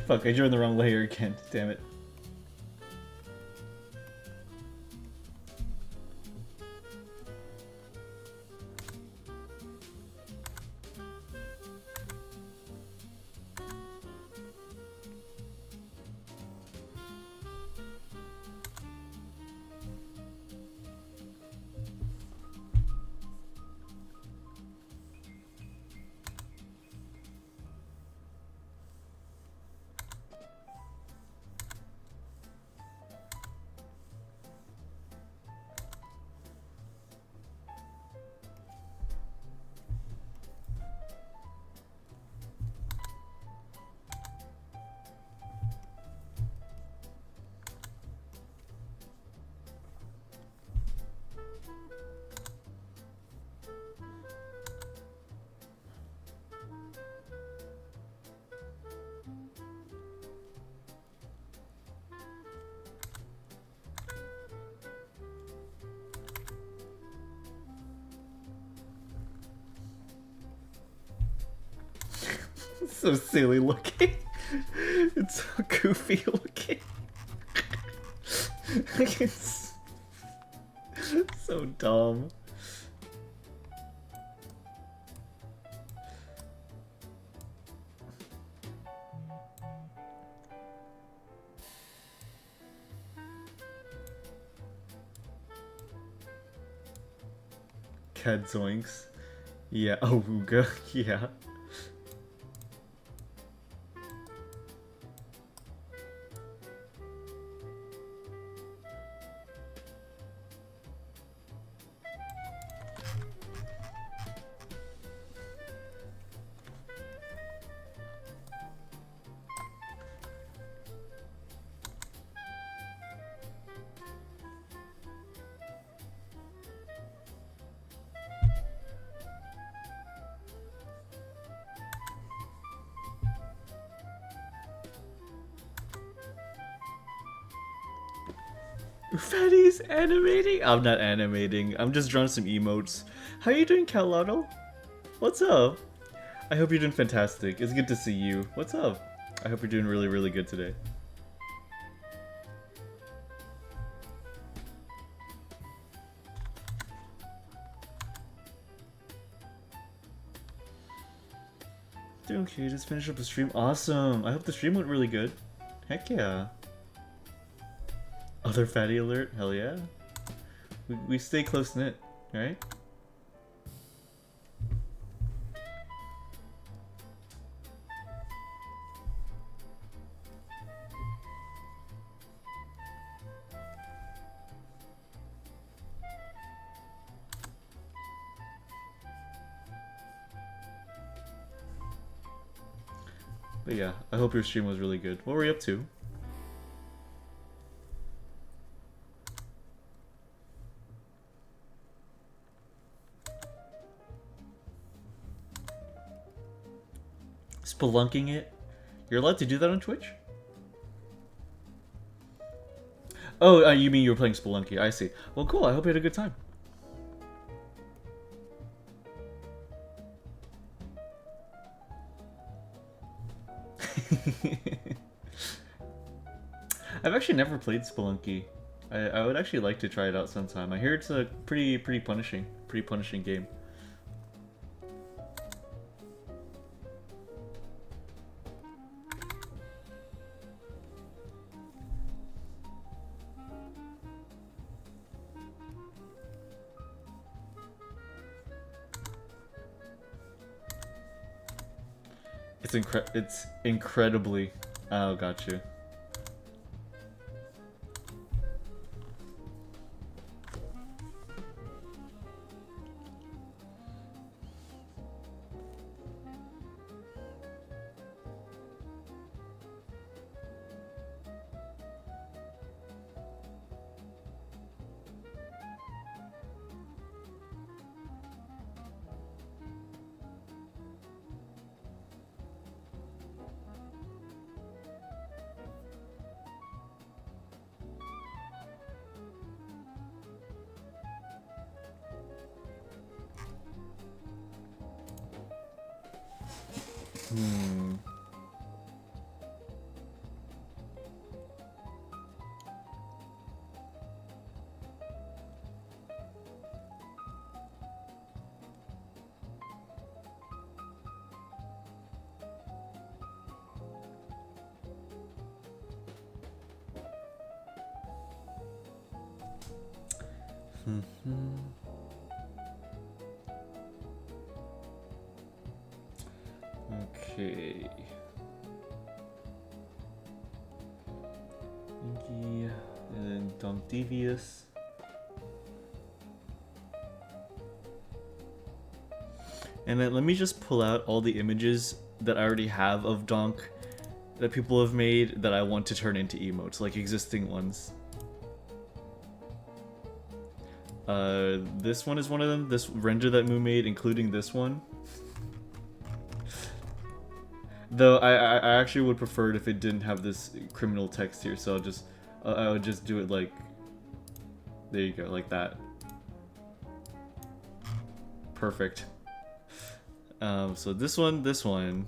Fuck, I joined the wrong layer again. Damn it. So silly looking. It's so goofy looking. It's so dumb. Cat zoinks. Yeah, oh Ooga, yeah. Fatty's animating? I'm not animating. I'm just drawing some emotes. How are you doing, Calotto? What's up? I hope you're doing fantastic. It's good to see you. What's up? I hope you're doing really, really good today. Doing okay, just finished up the stream. Awesome. I hope the stream went really good. Heck yeah. Other fatty alert? Hell yeah. We stay close knit, right? But yeah, I hope your stream was really good. What were you up to? Spelunking it? You're allowed to do that on Twitch? Oh, you mean you were playing Spelunky. I see. Well, cool. I hope you had a good time. I've actually never played Spelunky. I would actually like to try it out sometime. I hear it's a pretty punishing game. It's incredibly. Oh, got you. Okay. Inky, and then Dom Devious. And then let me just pull out all the images that I already have of Donk that people have made that I want to turn into emotes, like existing ones. This one is one of them, this render that Moo made, including this one. Though I actually would prefer it if it didn't have this criminal text here, so I would just do it like, there you go, like that. Perfect. So this one,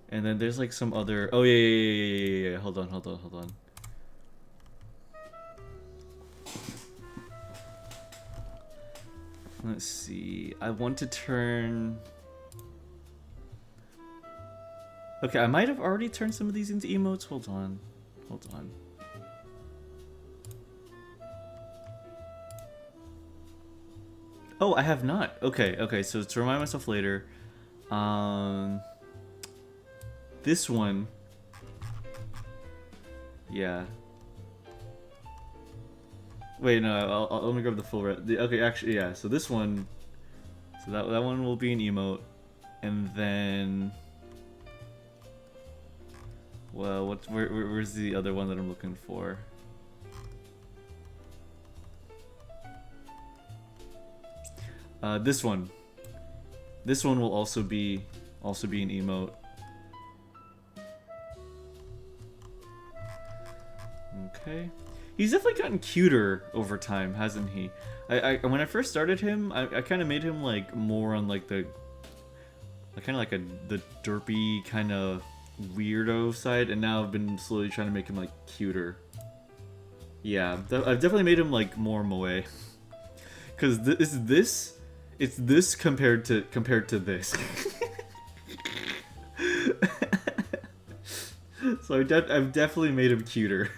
and then there's like some other. Oh yeah. Hold on. Let's see. I want to turn. Okay, I might have already turned some of these into emotes. Hold on. Oh, I have not. Okay. So to remind myself later. This one. Yeah. Wait, no. Let me grab the full. Okay, actually, yeah. So this one. So that one will be an emote, and then. Well, where's the other one that I'm looking for? This one. This one will also be an emote. Okay. He's definitely gotten cuter over time, hasn't he? When I first started him, I kind of made him like more on like the kind of like the derpy kind of weirdo side, and now I've been slowly trying to make him like cuter. Yeah, I've definitely made him like more moe. Cause it's this compared to this. So I've definitely made him cuter.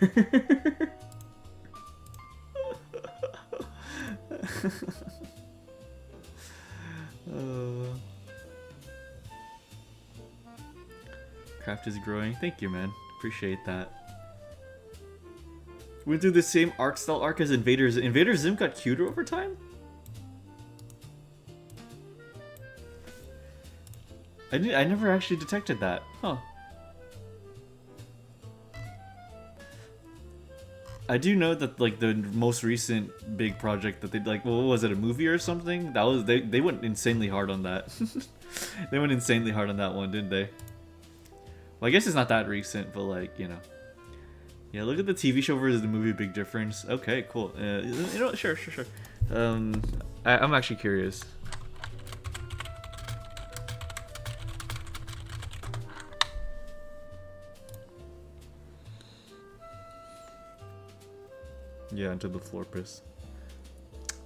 Craft is growing. Thank you, man. Appreciate that. Went through the same art style arc as Invader Zim. Invader Zim got cuter over time? I never actually detected that. Huh. I do know that like the most recent big project that they like, well, what was it, a movie or something? That was they went insanely hard on that. They went insanely hard on that one, didn't they? Well, I guess it's not that recent, but like, you know. Yeah, look at the TV show versus the movie, big difference. Okay, cool. You know, sure. I'm actually curious. Yeah, into the floor piss.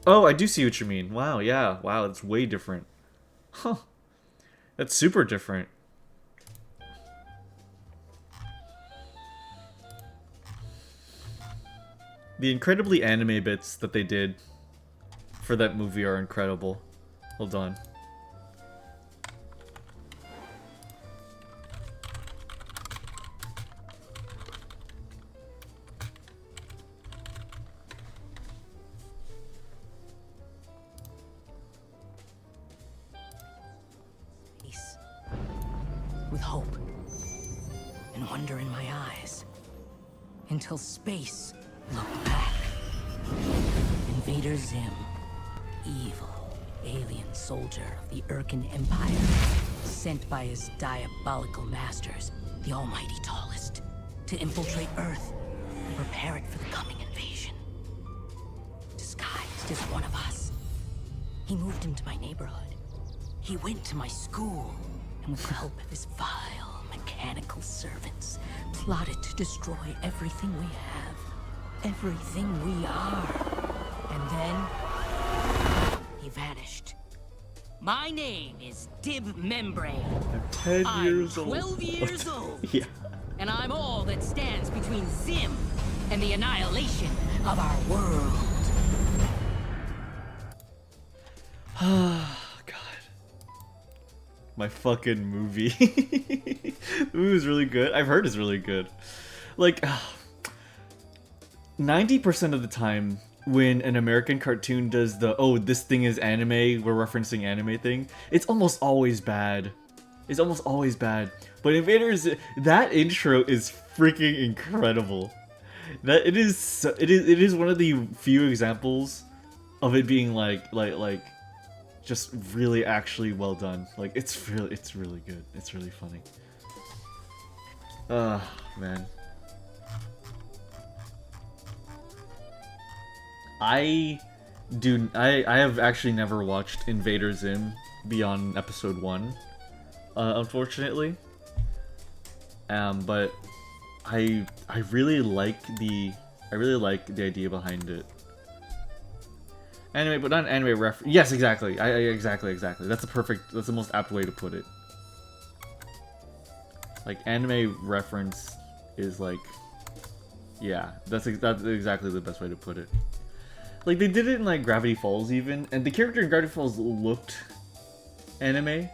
Oh, I do see what you mean. Wow, yeah. Wow, it's way different. Huh. That's super different. The incredibly anime bits that they did for that movie are incredible. Hold on. With hope and wonder in my eyes, until space looked back. Invader Zim, evil alien soldier of the Urkin Empire, sent by his diabolical masters, the Almighty Tallest, to infiltrate Earth and prepare it for the coming invasion. Disguised as one of us, he moved into my neighborhood. He went to my school, and with the help of his vile, mechanical servants, plotted to destroy everything we have, everything we are. And then he vanished. My name is Dib Membrane. I'm 10 years old. 12 years old. Yeah. And I'm all that stands between Zim and the annihilation of our world. God. My fucking movie. The movie was really good. I've heard it's really good. Like, 90% of the time when an American cartoon does the, oh, this thing is anime, we're referencing anime thing, it's almost always bad. It's almost always bad. But Invaders, that intro is freaking incredible. That it is one of the few examples of it being like just really actually well done. Like it's really good. It's really funny. Man. I have actually never watched Invader Zim beyond episode 1, unfortunately. But I really like the idea behind it. Anime, but not an anime ref. Yes, exactly. Exactly. That's the most apt way to put it. Like anime reference is like, yeah, that's exactly the best way to put it. Like they did it in like Gravity Falls even, and the character in Gravity Falls looked anime,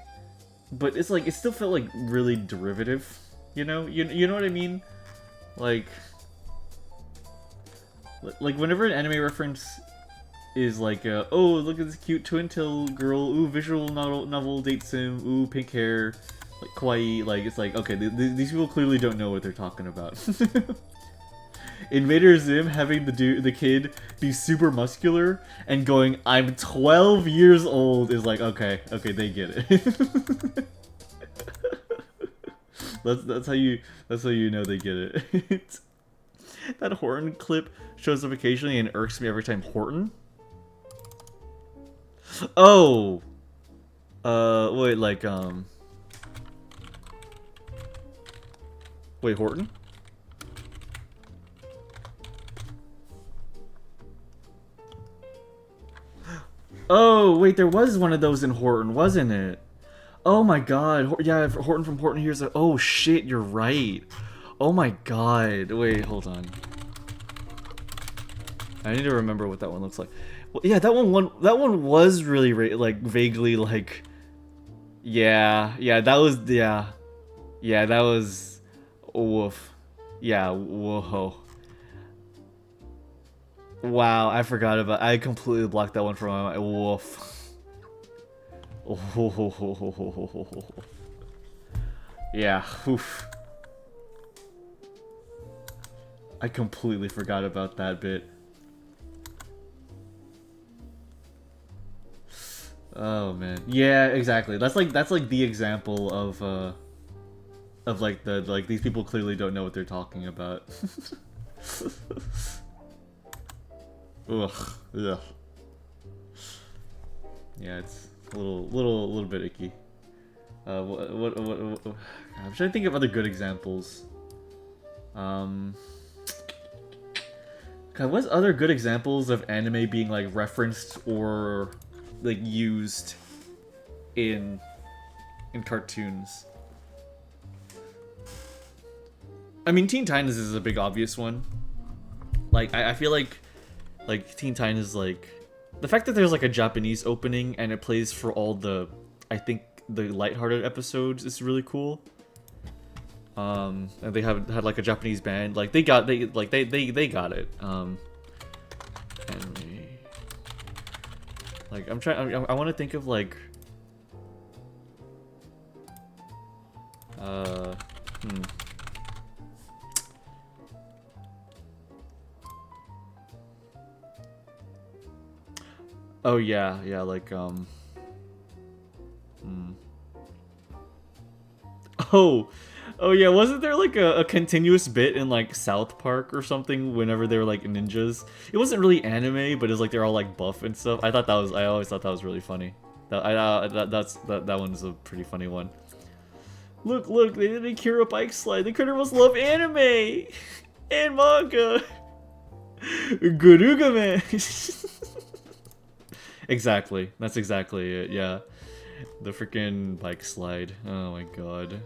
but it's like it still felt like really derivative. You know what I mean? Like whenever an anime reference is like, oh, look at this cute twin tail girl, ooh, visual novel date sim, ooh, pink hair, like kawaii, like it's like, okay, these people clearly don't know what they're talking about. Invader Zim having the kid be super muscular and going, I'm 12 years old is like, okay, they get it. that's how you know they get it. That Horton clip shows up occasionally and irks me every time. Horton? Oh! Wait, like, wait, Horton? Oh, wait, there was one of those in Horton, wasn't it? Oh my god, yeah, Horton from Horton Hears a... Oh shit, you're right. Oh my god, wait, hold on. I need to remember what that one looks like. Well, yeah, that one was really like vaguely like, yeah, that was, yeah, that was, woof, yeah, whoa. Wow, I forgot about. I completely blocked that one from my mind. Woof. Oh, yeah. Oof. I completely forgot about that bit. Oh man. Yeah, exactly. That's like the example of like these people clearly don't know what they're talking about. Ugh. Yeah. Yeah, it's a little bit icky. What I'm trying to think of other good examples. God, what's other good examples of anime being like referenced or like used in cartoons? I mean, Teen Titans is a big obvious one. Like I feel like Teen Titans, like the fact that there's like a Japanese opening and it plays for all the, I think, the lighthearted episodes is really cool. And they had like a Japanese band, like they got it. And like I want to think of like Oh yeah, like Oh yeah, wasn't there like a continuous bit in like South Park or something whenever they were like ninjas? It wasn't really anime, but it's like they're all like buff and stuff. I always thought that was really funny. That one's a pretty funny one. Look, they did a Kira bike slide. The critter must love anime and manga. Guruga man. Exactly. That's exactly it. Yeah. The freaking bike slide. Oh my god.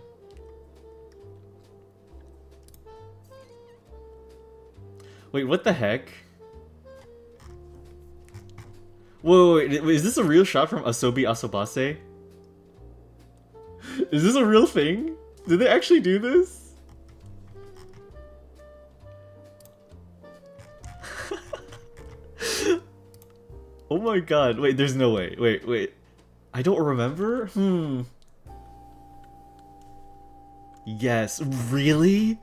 Wait, what the heck? Wait, is this a real shot from Asobi Asobase? Is this a real thing? Did they actually do this? Oh my god. Wait, there's no way. Wait. I don't remember? Yes, really?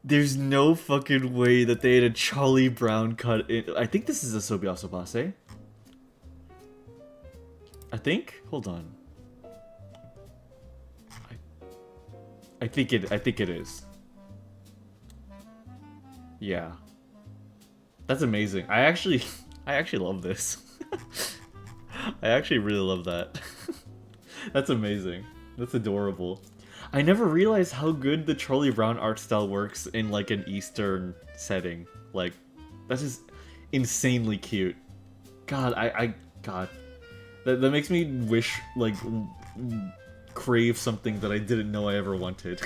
There's no fucking way that they had a Charlie Brown cut in. I think this is Asobi Asobase. I think? Hold on. I think it is. Yeah. That's amazing. I actually love this. I actually really love that. That's amazing. That's adorable. I never realized how good the Charlie Brown art style works in like an Eastern setting. Like, that's just insanely cute. God, God. That makes me wish, like, crave something that I didn't know I ever wanted.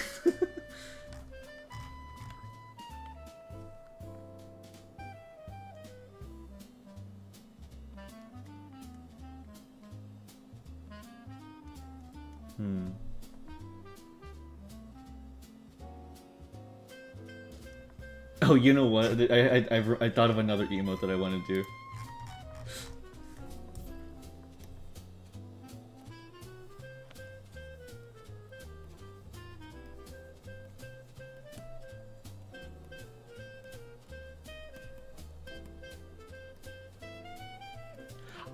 Oh, you know what? I thought of another emote that I want to do.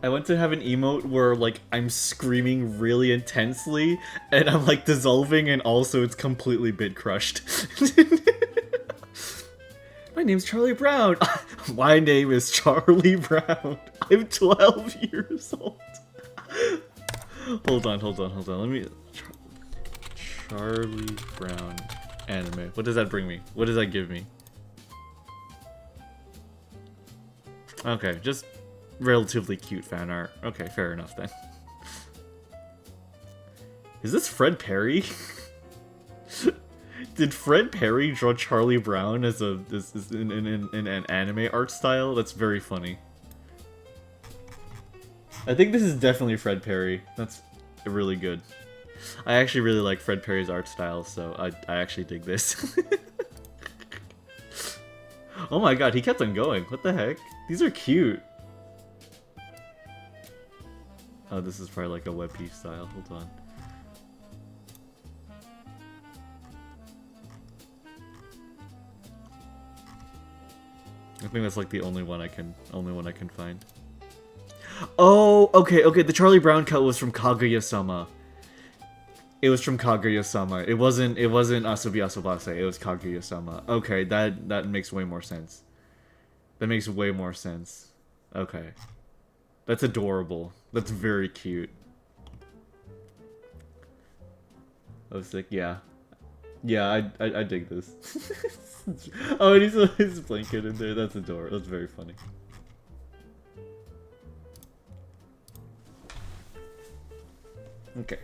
I want to have an emote where, like, I'm screaming really intensely, and I'm, like, dissolving, and also it's completely bit crushed. My name's Charlie Brown. My name is Charlie Brown. I'm 12 years old. Hold on. Let me... Charlie Brown anime. What does that bring me? What does that give me? Okay, just... relatively cute fan art. Okay, fair enough then. Is this Fred Perry? Did Fred Perry draw Charlie Brown as in an anime art style? That's very funny. I think this is definitely Fred Perry. That's really good. I actually really like Fred Perry's art style, so I actually dig this. Oh my god, he kept on going. What the heck? These are cute. Oh, this is probably like a web piece style. Hold on. I think that's like the only one I can find. Oh, okay. The Charlie Brown cut was from Kaguya-sama. It was from Kaguya-sama. It wasn't Asobi Asobase. It was Kaguya-sama. Okay, that makes way more sense. That makes way more sense. Okay. That's adorable. That's very cute. I was like, yeah. Yeah, I dig this. Oh, and he's his blanket in there. That's adorable. That's very funny. Okay.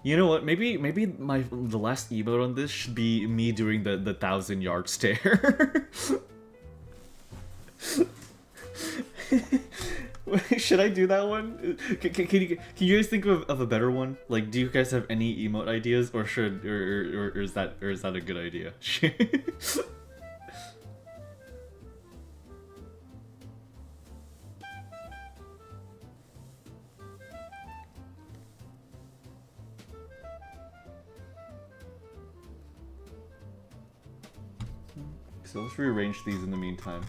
You know what? Maybe the last emote on this should be me doing the 1,000-yard stare. Should I do that one? Can you guys think of a better one? Like, do you guys have any emote ideas, or is that a good idea? So let's rearrange these in the meantime.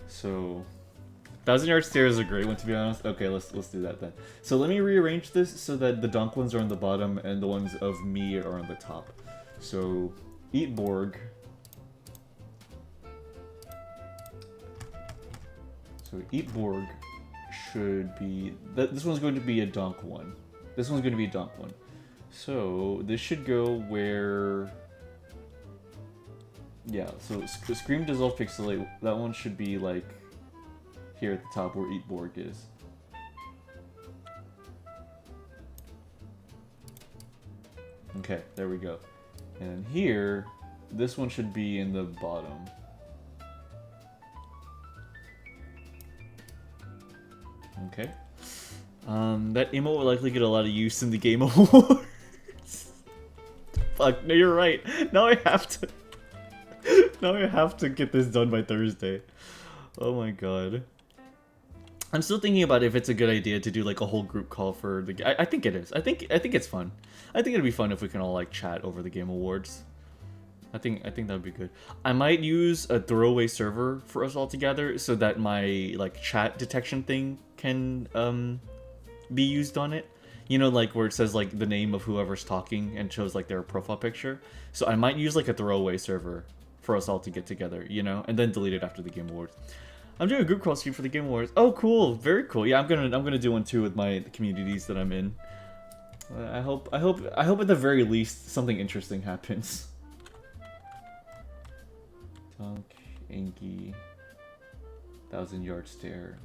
So, 1,000-yard stare is a great one, to be honest. Okay, let's do that then. So let me rearrange this so that the donk ones are on the bottom and the ones of me are on the top. So, Eat Borg. So Eat Borg should be... This one's going to be a donk one. This one's going to be a donk one. So this should go where... Yeah, so Scream, Dissolve, Pixelate, that one should be like here at the top where Eat Borg is. Okay, there we go. And here, this one should be in the bottom. Okay. That emote will likely get a lot of use in the Game Awards. Fuck, no, you're right. Now I have to. Now I have to get this done by Thursday. Oh my god. I'm still thinking about if it's a good idea to do like a whole group call for the. I think it is. I think it's fun. I think it'd be fun if we can all like chat over the Game Awards. I think that'd be good. I might use a throwaway server for us all together so that my like chat detection thing can be used on it. You know, like where it says like the name of whoever's talking and shows like their profile picture. So I might use like a throwaway server for us all to get together, you know, and then delete it after the Game Awards. I'm doing a group call stream for the Game Awards. Oh, cool, very cool. Yeah, I'm gonna do one too with the communities that I'm in. I hope at the very least something interesting happens. Dunk, Anki, 1,000-yard stare.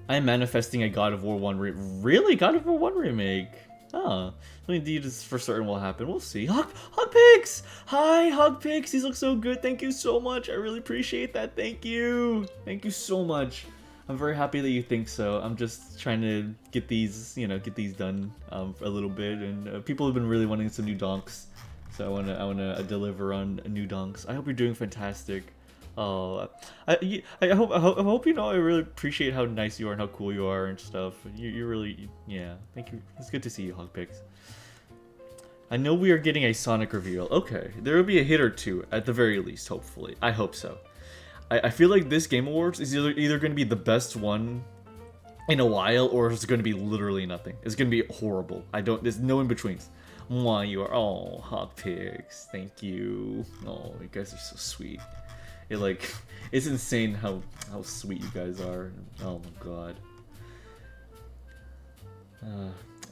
I'm manifesting a God of War 1 really? God of War 1 remake? Huh. Indeed, is for certain will happen. We'll see. Hugpix! Hi, Hugpix! These look so good. Thank you so much. I really appreciate that. Thank you. Thank you so much. I'm very happy that you think so. I'm just trying to get these, you know, get these done a little bit. And people have been really wanting some new donks. So I wanna deliver on new donks. I hope you're doing fantastic. Oh, I hope you know I really appreciate how nice you are and how cool you are and stuff. You're really, yeah. Thank you. It's good to see you, Hogpix. I know we are getting a Sonic reveal. Okay, there will be a hit or two at the very least. Hopefully, I hope so. I feel like this Game Awards is either going to be the best one in a while, or it's going to be literally nothing. It's going to be horrible. There's no in betweens. Mwah, you are. Oh, Hogpix. Thank you. Oh, you guys are so sweet. It's insane how sweet you guys are. Oh my god.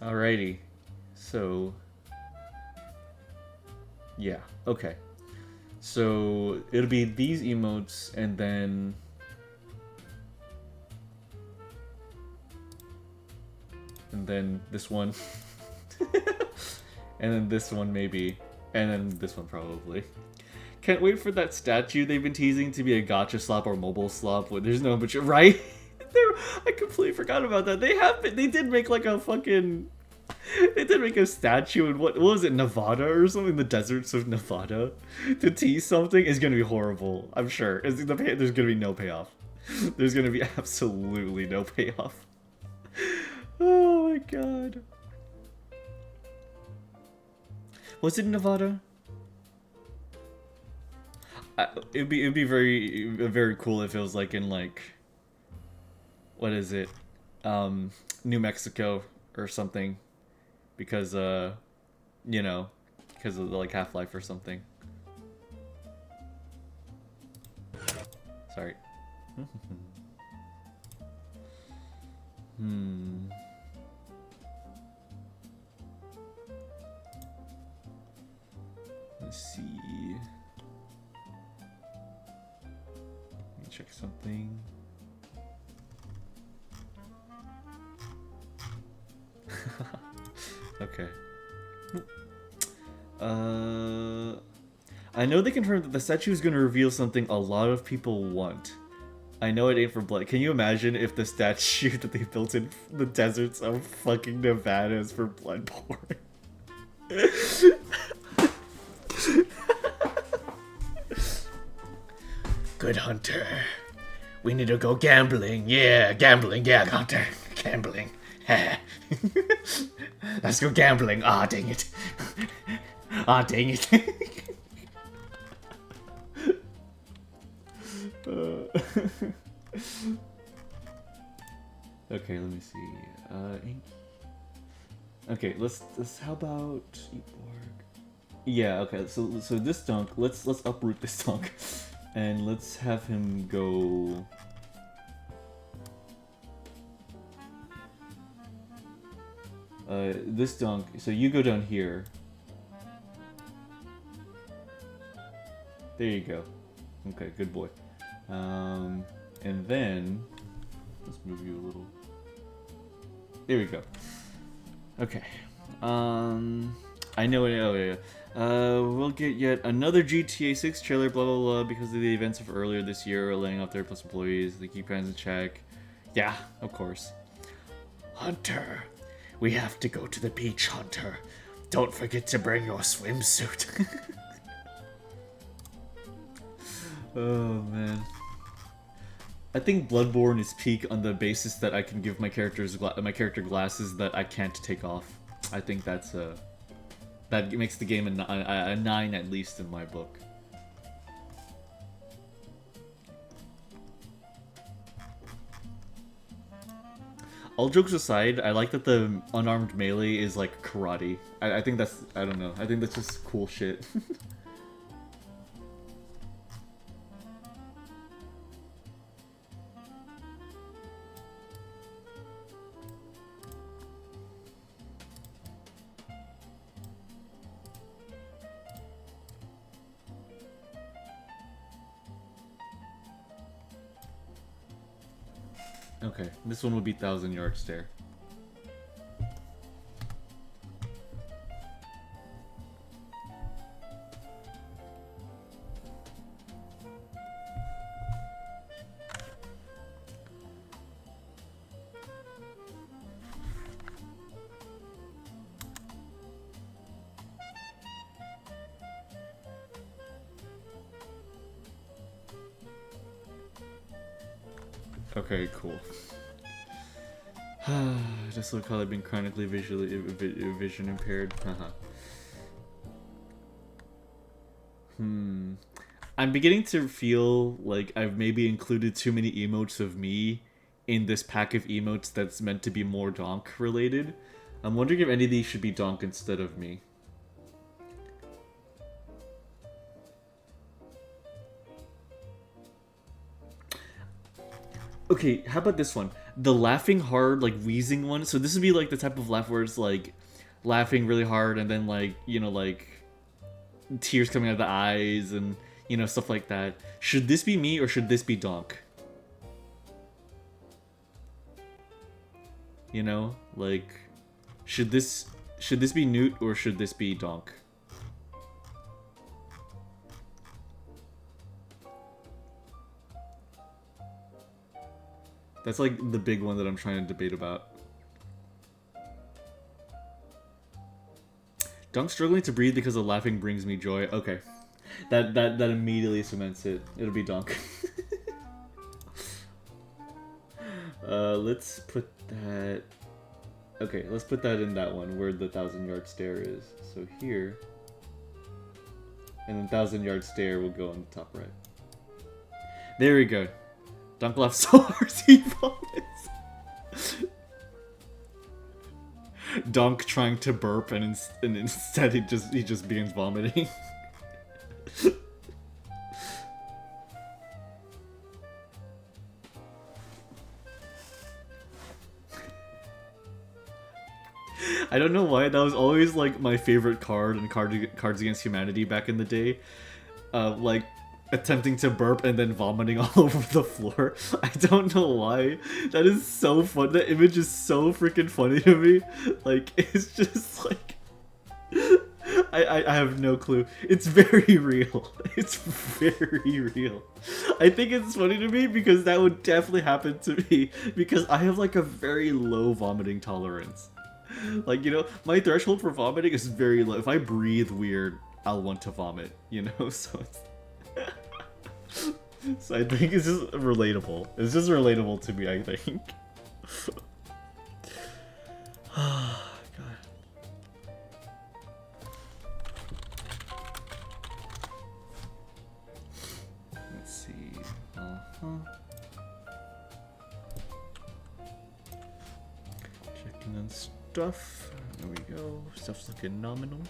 Alrighty. So yeah, okay. So it'll be these emotes and then this one. And then this one maybe. And then this one probably. Can't wait for that statue they've been teasing to be a gacha slap or mobile slap when there's no but right? I completely forgot about that. They did make like a fucking they did make a statue in what was it, Nevada or something? The deserts of Nevada to tease something is gonna be horrible. I'm sure. There's gonna be no payoff. There's gonna be absolutely no payoff. Oh my god. Was it Nevada? It'd be very cool if it was like in like what is it, New Mexico or something, because you know, because of like Half-Life or something. Sorry. Let's see. Let me check something. Okay. I know they confirmed that the statue is going to reveal something a lot of people want. I know it ain't for blood. Can you imagine if the statue that they built in the deserts of fucking Nevada is for Bloodborne? Good hunter. We need to go gambling. Yeah, gambling. Yeah, hunter. Gambling. Let's go gambling. Ah, dang it. Ah, dang it. Okay, let me see. Okay, let's how about yeah, okay, so this dunk, let's uproot this dunk and let's have him go this dunk, so you go down here. There you go. Okay, good boy. And And then let's move you a little. There we go. Okay. I know it. Oh yeah. We'll get yet another GTA 6 trailer. Blah blah blah. Because of the events of earlier this year, laying off 30+ employees. They keep hands in check. Yeah, of course. Hunter, we have to go to the beach, Hunter. Don't forget to bring your swimsuit. Oh man. I think Bloodborne is peak on the basis that I can give my character glasses that I can't take off. I think that's that makes the game a 9 at least in my book. All jokes aside, I like that the unarmed melee is like karate. I think that's, I don't know, I think that's just cool shit. Okay, this one would be 1,000-yard stare. Okay, cool. Just look how I've been chronically vision impaired. Haha. I'm beginning to feel like I've maybe included too many emotes of me in this pack of emotes that's meant to be more donk related. I'm wondering if any of these should be donk instead of me. Okay, how about this one? The laughing hard, like, wheezing one. So this would be, like, the type of laugh where it's, like, laughing really hard and then, like, you know, like, tears coming out of the eyes and, you know, stuff like that. Should this be me or should this be Donk? You know? Like, should this be Newt or should this be Donk? That's like the big one that I'm trying to debate about. Dunk's struggling to breathe because the laughing brings me joy. Okay. That immediately cements it. It'll be Dunk. Let's put that... Okay, let's put that in that one where the 1,000-yard stare is. So here. And the 1,000-yard stare will go on the top right. There we go. Dunk laughs so hard he vomits. Dunk trying to burp and instead he just begins vomiting. I don't know why, that was always like my favorite card in Cards Against Humanity back in the day. Like attempting to burp and then vomiting all over the floor. I don't know why. That is so fun. That image is so freaking funny to me. Like, it's just like... I have no clue. It's very real. It's very real. I think it's funny to me because that would definitely happen to me because I have like a very low vomiting tolerance. Like, you know, my threshold for vomiting is very low. If I breathe weird, I'll want to vomit, you know? So it's... So I think it's just relatable. It's just relatable to me, I think. Oh, God. Let's see. Checking on stuff. There we go. Stuff's looking nominal.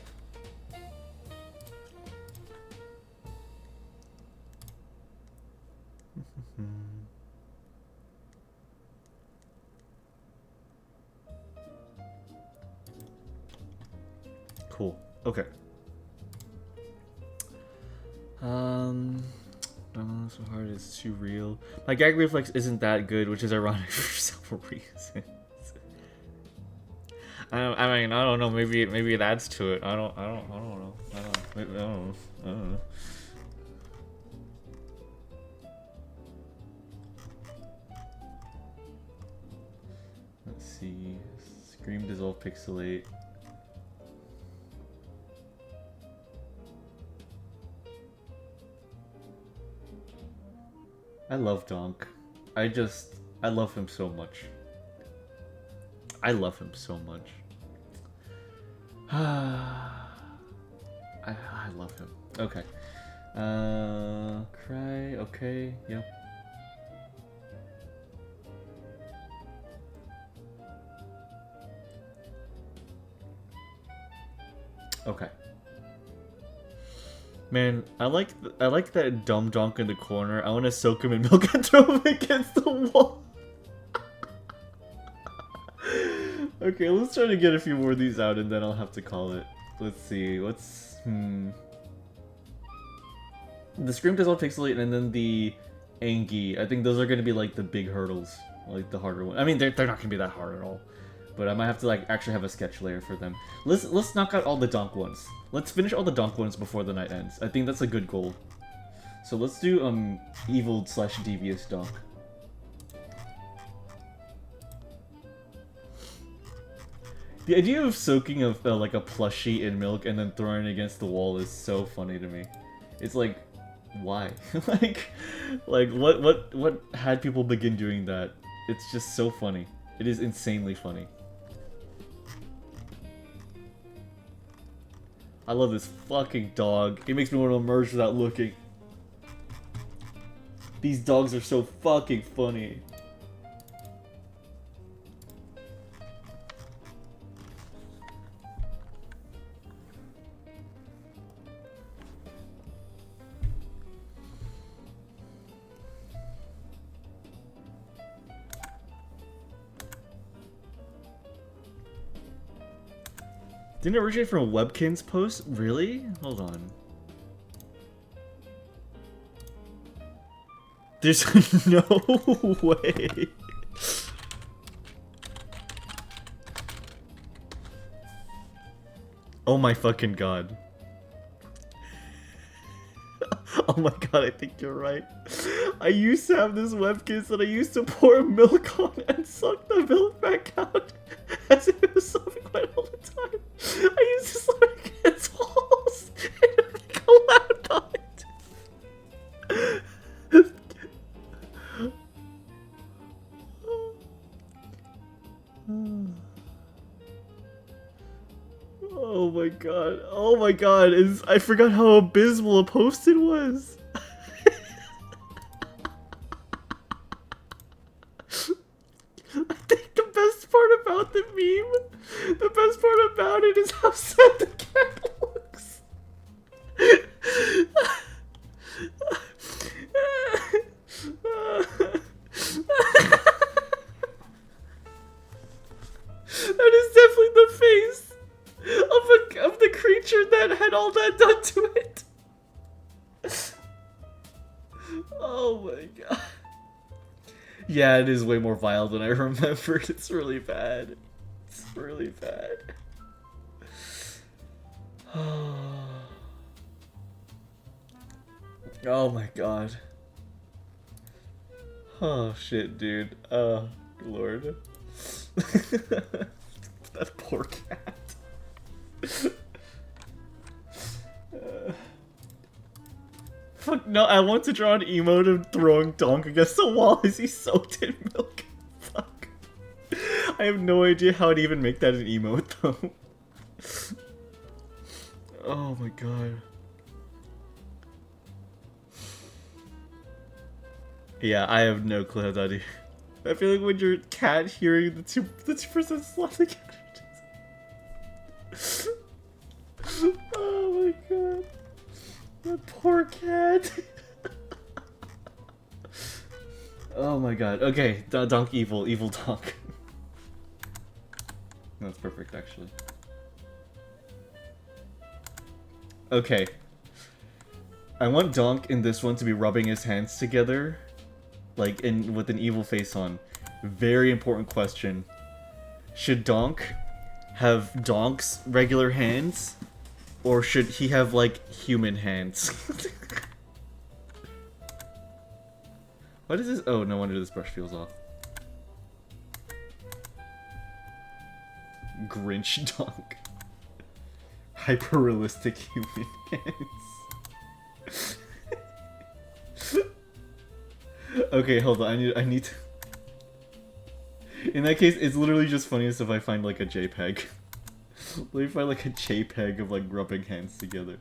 Cool. Okay. Oh, so hard. It's too real. My gag reflex isn't that good, which is ironic for several reasons. I mean, I don't know. Maybe it adds to it. I don't know. Maybe, I don't know. Let's see. Scream, dissolve, pixelate. I love Donk. I love him so much. I love him so much. I love him. Okay. Cry. Okay. Yep. Okay. Man, I like that dumb Donk in the corner. I want to soak him in milk and throw him against the wall. Okay, let's try to get a few more of these out and then I'll have to call it. Let's see, the Scream does all pixelate and then the Angie. I think those are going to be like the big hurdles, like the harder one. I mean, they're not going to be that hard at all. But I might have to like actually have a sketch layer for them. Let's knock out all the Donk ones. Let's finish all the Donk ones before the night ends. I think that's a good goal. So let's do evil/devious Donk. The idea of soaking like a plushie in milk and then throwing it against the wall is so funny to me. It's like, why? like what had people begin doing that? It's just so funny. It is insanely funny. I love this fucking dog. It makes me want to emerge without looking. These dogs are so fucking funny. Didn't it originate from Webkin's post? Really? Hold on. There's no way. Oh my fucking god. Oh my god, I think you're right. I used to have this Webkins that I used to pour milk on and suck the milk back out as if it was sopping wet all the time. I used to slam it against walls and make a loud noise. Oh my god. Oh my god. I forgot how abysmal a post it was. I think the best part about the meme, the best part about it is how sad the cat looks. That is definitely the face of the creature that had all that done to it. Oh my god. Yeah, it is way more vile than I remembered. It's really bad. It's really bad. Oh my god. Oh shit, dude. Oh, lord. That poor cat. Fuck no, I want to draw an emote of throwing Donk against the wall as he's soaked in milk. Fuck. I have no idea how to even make that an emote though. Oh my god. Yeah, I have no clue how that is. I feel like when your cat hearing the two percent slap the cat. Oh my god. That poor cat. Oh my god. Okay, Donk evil Donk. That's perfect actually. Okay. I want Donk in this one to be rubbing his hands together, like with an evil face on. Very important question. Should Donk have Donk's regular hands, or should he have like human hands? Why does this? Oh, no wonder this brush feels off. Grinch Donk. Hyper realistic human hands. Okay, hold on. I need to... In that case, it's literally just funniest if I find like a JPEG. Let me find like a JPEG of like rubbing hands together.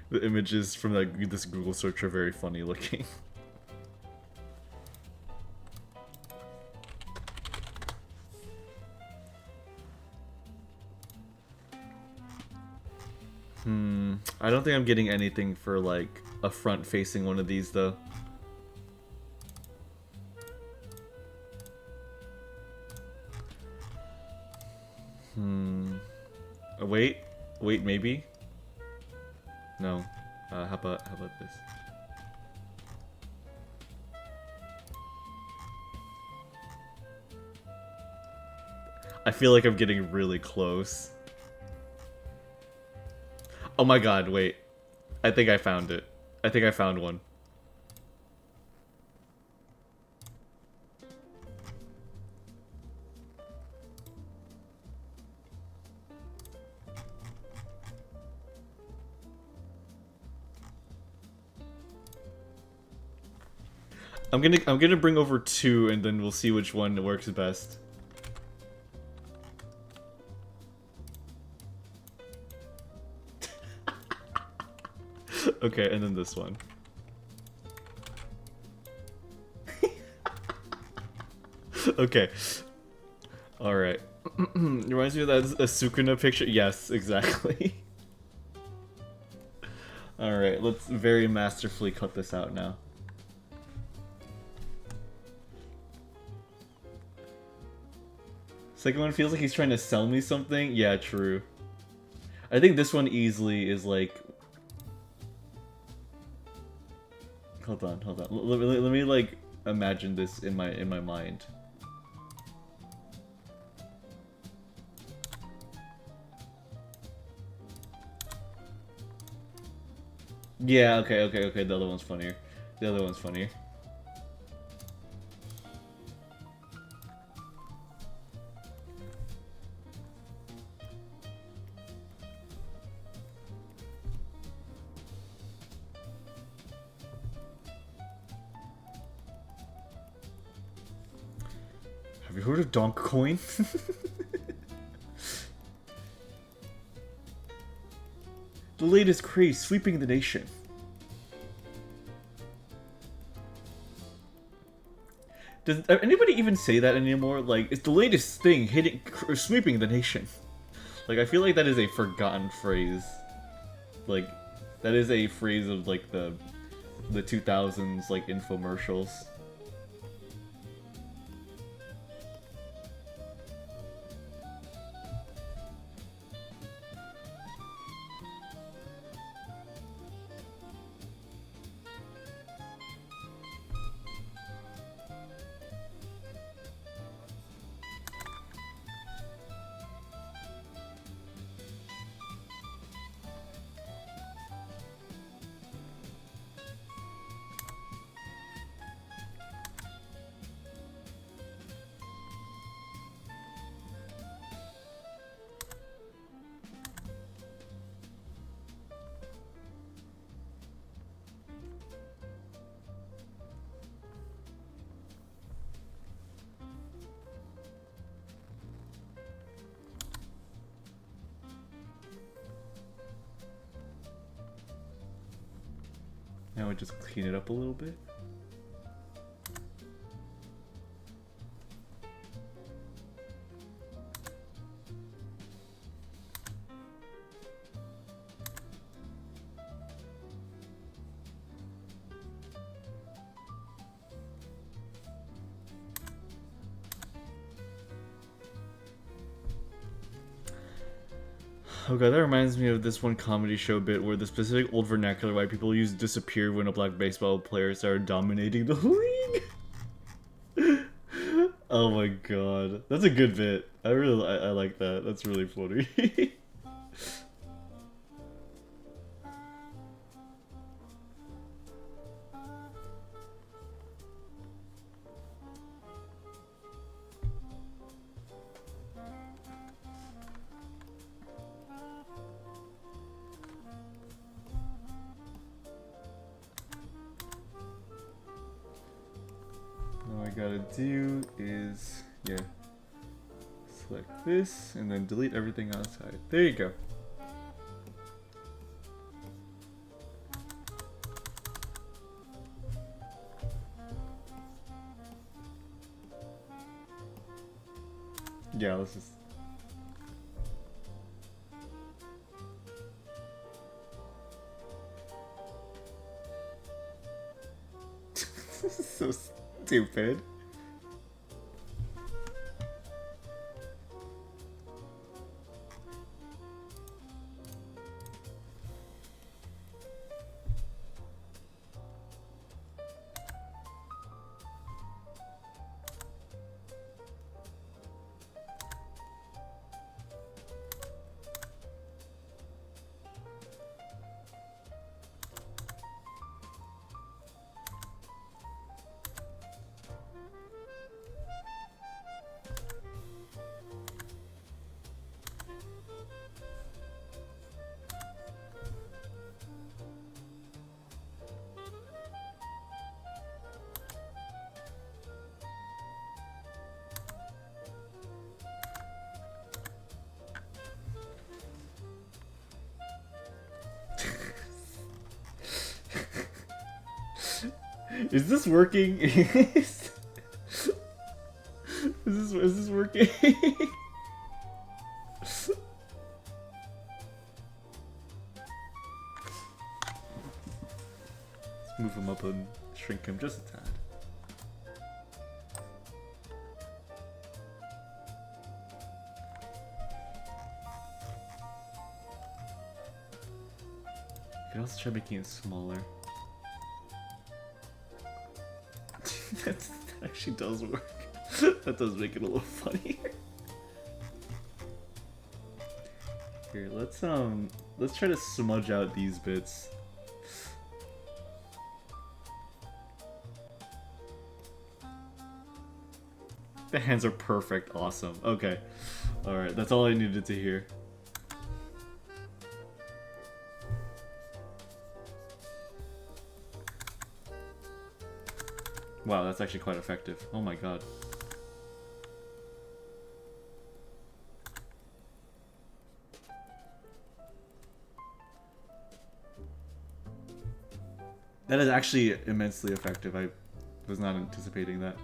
The images from this Google search are very funny looking. I don't think I'm getting anything for like a front-facing one of these though. Wait, maybe? No. How about this? I feel like I'm getting really close. Oh my god, wait. I think I found it. I think I found one. I'm gonna bring over two and then we'll see which one works best. Okay, and then this one. Okay. Alright. Reminds me of that Asukuna picture. Yes, exactly. Alright, let's very masterfully cut this out now. Second one feels like he's trying to sell me something. Yeah, true. I think this one easily is like... Hold on. Let me like imagine this in my mind. Yeah, okay. The other one's funnier. Have you heard of Donk Coin? The latest craze sweeping the nation. Does anybody even say that anymore? Like, it's the latest thing sweeping the nation. Like, I feel like that is a forgotten phrase. Like, that is a phrase of like the 2000s like infomercials. Now we just clean it up a little bit. Oh god, that reminds me of this one comedy show bit where the specific old vernacular white people use disappeared when a black baseball player started dominating the league. Oh my god. That's a good bit. I like that. That's really funny. All I gotta do is, yeah, select this and then delete everything outside. There you go. Yeah, let's just... so stupid. Is this working? Is this working? Let's move him up and shrink him just a tad. You can also try making it smaller. That actually does work. That does make it a little funnier. Here, let's try to smudge out these bits. The hands are perfect. Awesome. Okay. Alright, that's all I needed to hear. Wow, that's actually quite effective. Oh my god. That is actually immensely effective. I was not anticipating that.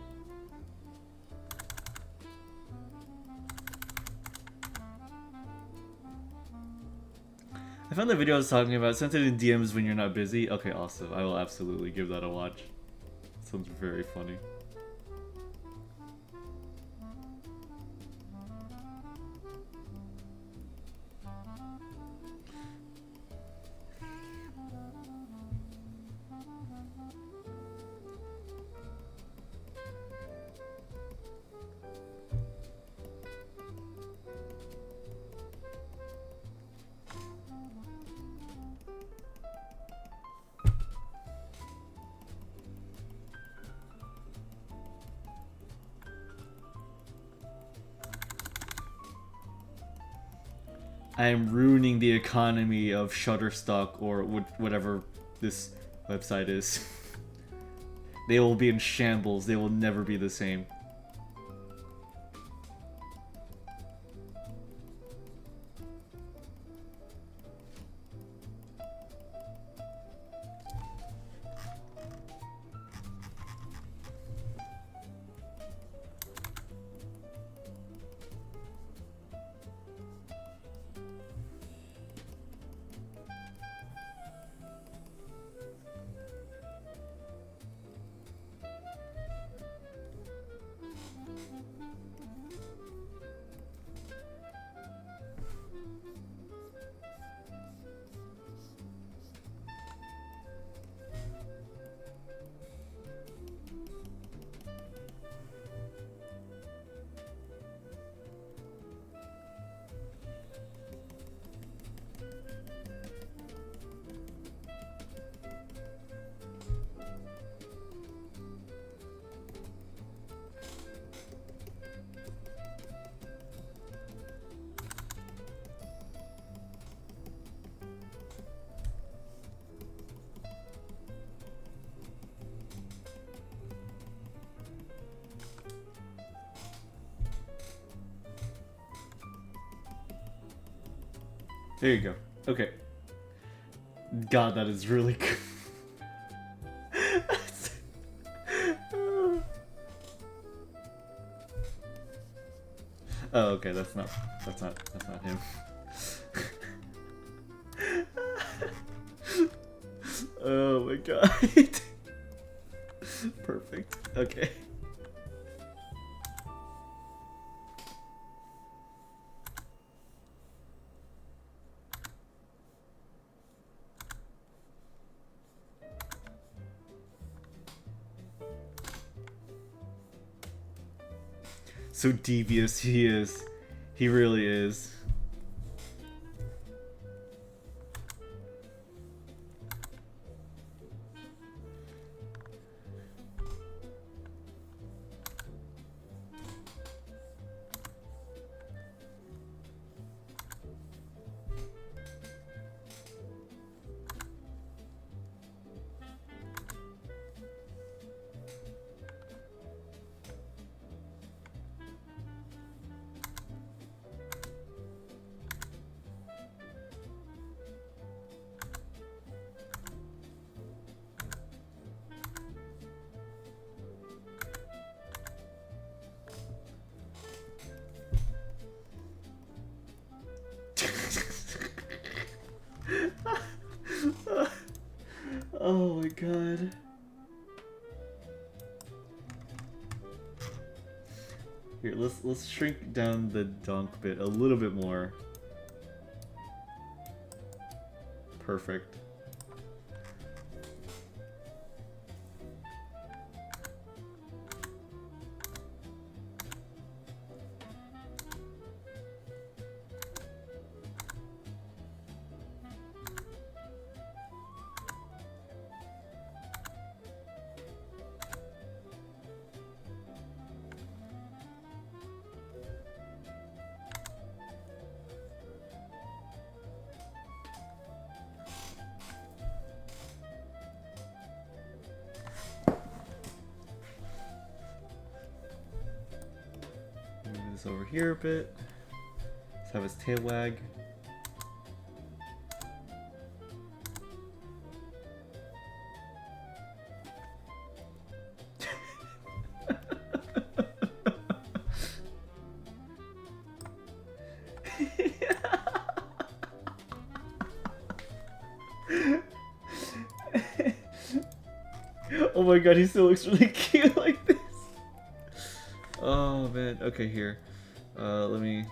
I found the video I was talking about. Sent it in DMs when you're not busy. Okay, awesome. I will absolutely give that a watch. Sounds very funny. I am ruining the economy of Shutterstock or whatever this website is. They will be in shambles. They will never be the same. There you go. Okay. God, that is really good. Oh, okay, that's not him. Oh my god. Perfect. Okay. So devious he is. He really is. Oh my god. Here, let's shrink down the donk bit a little bit more. Perfect. Move this over here a bit. Let's have his tail wag. Oh my god, he still looks really cute like this. Oh man, okay, here. Let me...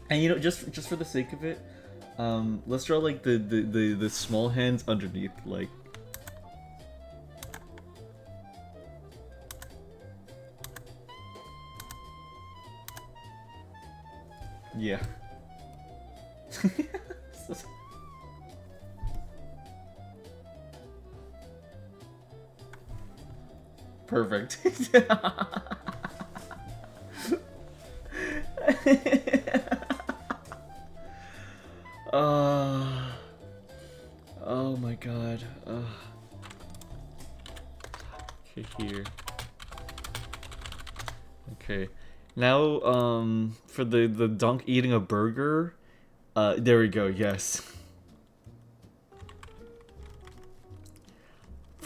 And you know, just for the sake of it, let's draw like the small hands underneath, like. Yeah. Perfect. Oh my god. Okay, here. Okay. Now, for the dunk eating a burger, there we go, yes.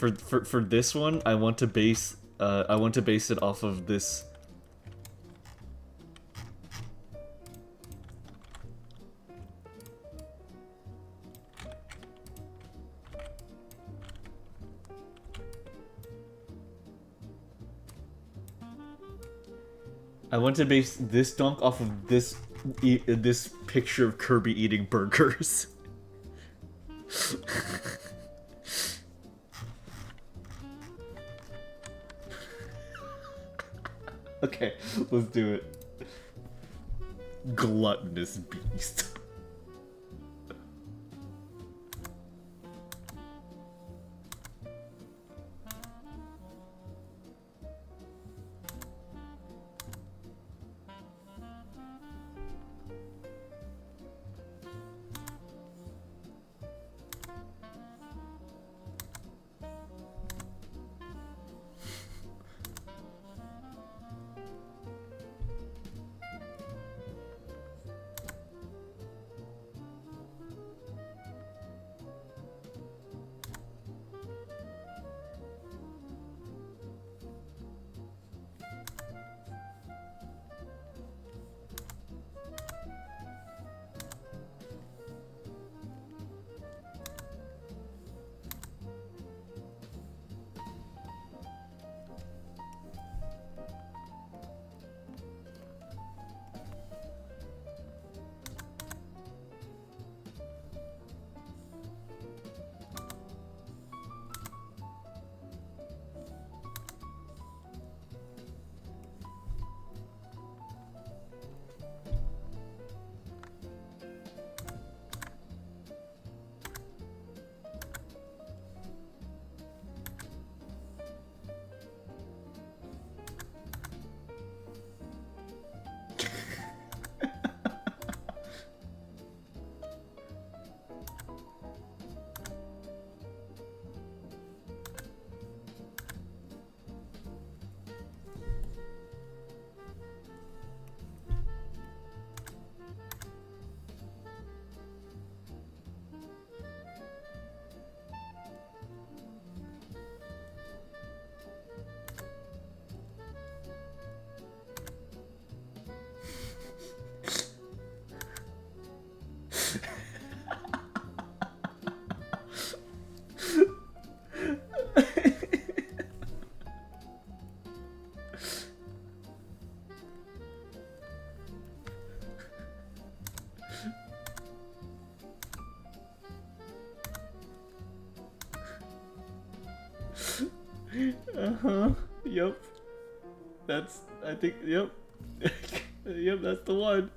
for this one, I want to base it off of this. I want to base this dunk off of this picture of Kirby eating burgers. Okay, let's do it. Gluttonous beast. Yep. I think, yep. Yep, that's the one.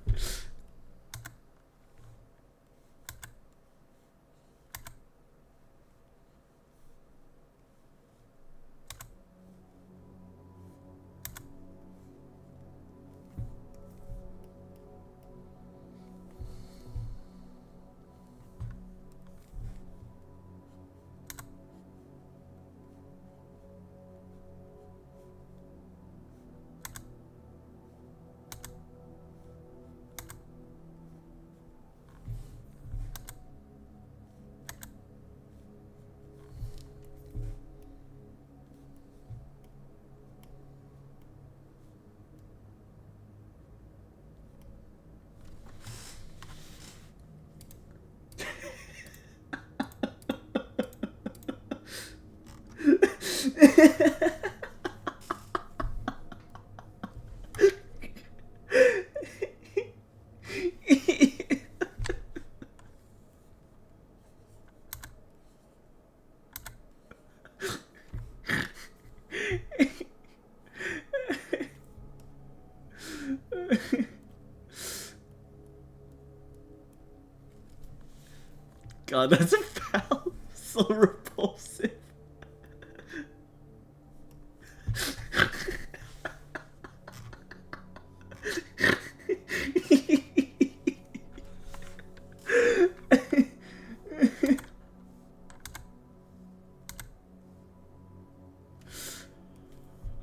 God, that's a foul. So repulsive.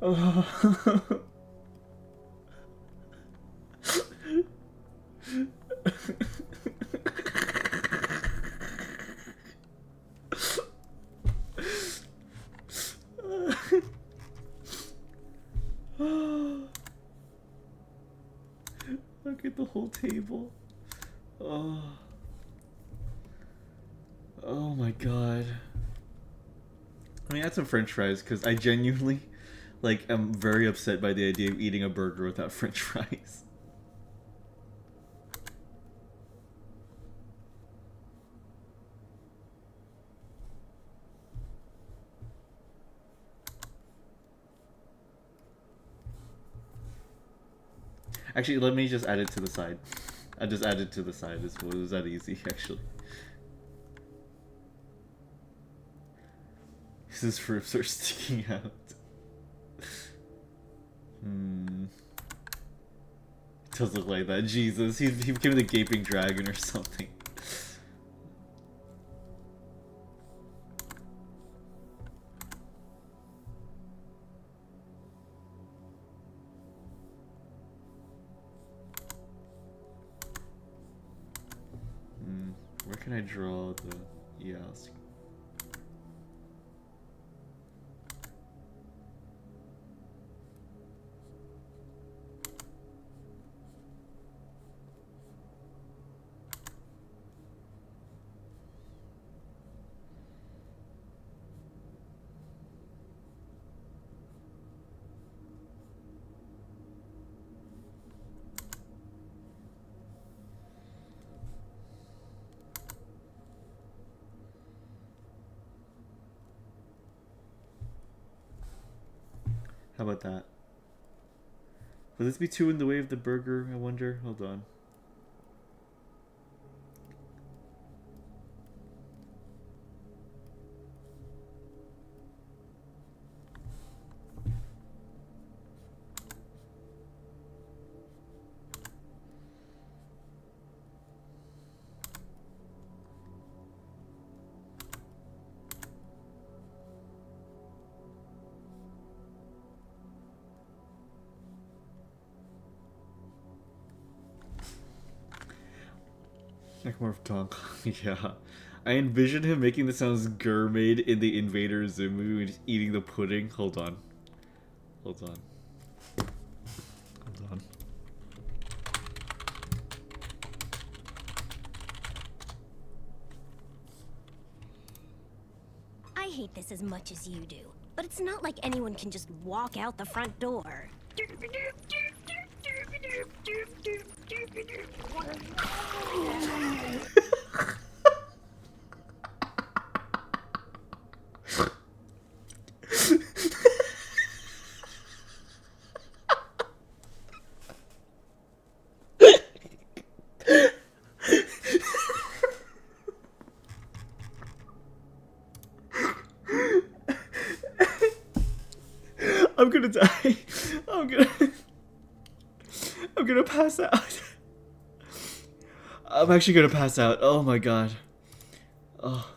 Oh. whole table. Oh. Oh my god. I mean, add some French fries because I genuinely, like, am very upset by the idea of eating a burger without French fries. Actually, let me just add it to the side. I just added it to the side. It was that easy, actually. His ribs are sticking out. It does look like that. Jesus, he became the gaping dragon or something. Where can I draw the... Yeah, let's see. How about that? Will this be too in the way of the burger, I wonder? Hold on. Like more of Tonk. Yeah. I envision him making the sounds Gurmaid in the Invader Zim movie when he's eating the pudding. Hold on. Hold on. Hold on. I hate this as much as you do, but it's not like anyone can just walk out the front door. I'm gonna die. I'm gonna pass out. I'm actually gonna pass out. Oh my god. Oh.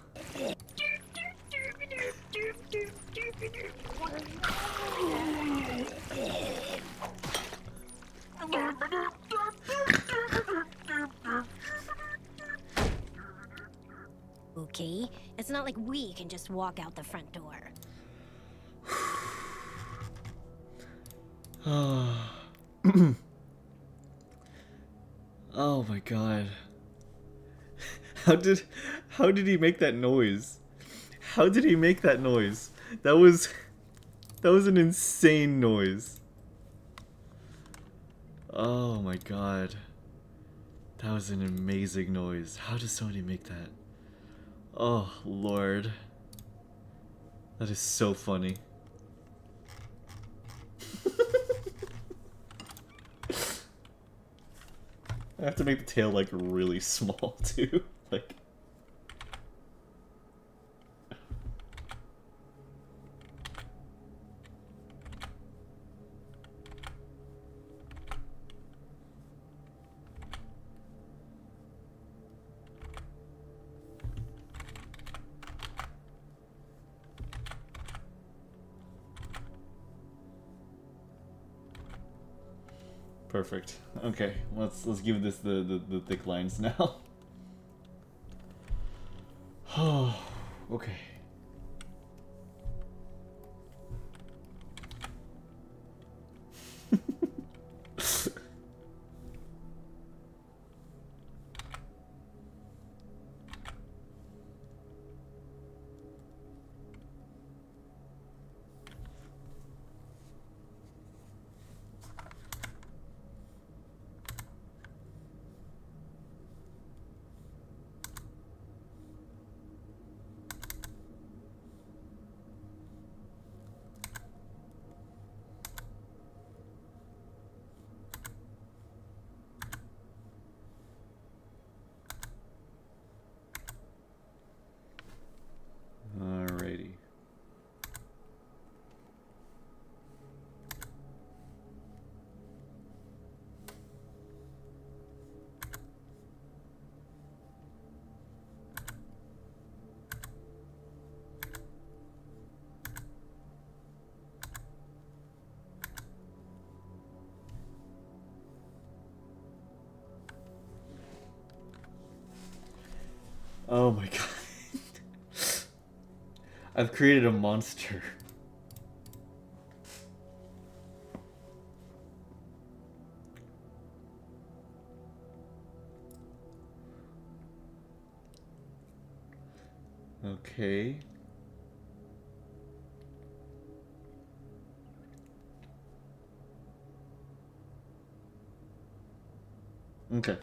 Okay, it's not like we can just walk out the front door. Oh my god. How did he make that noise? How did he make that noise? That was an insane noise. Oh my god. That was an amazing noise. How does somebody make that? Oh lord. That is so funny. I have to make the tail like really small too. Like perfect. Okay, let's give this the thick lines now. Oh, okay. Oh my god. I've created a monster. Okay. Okay.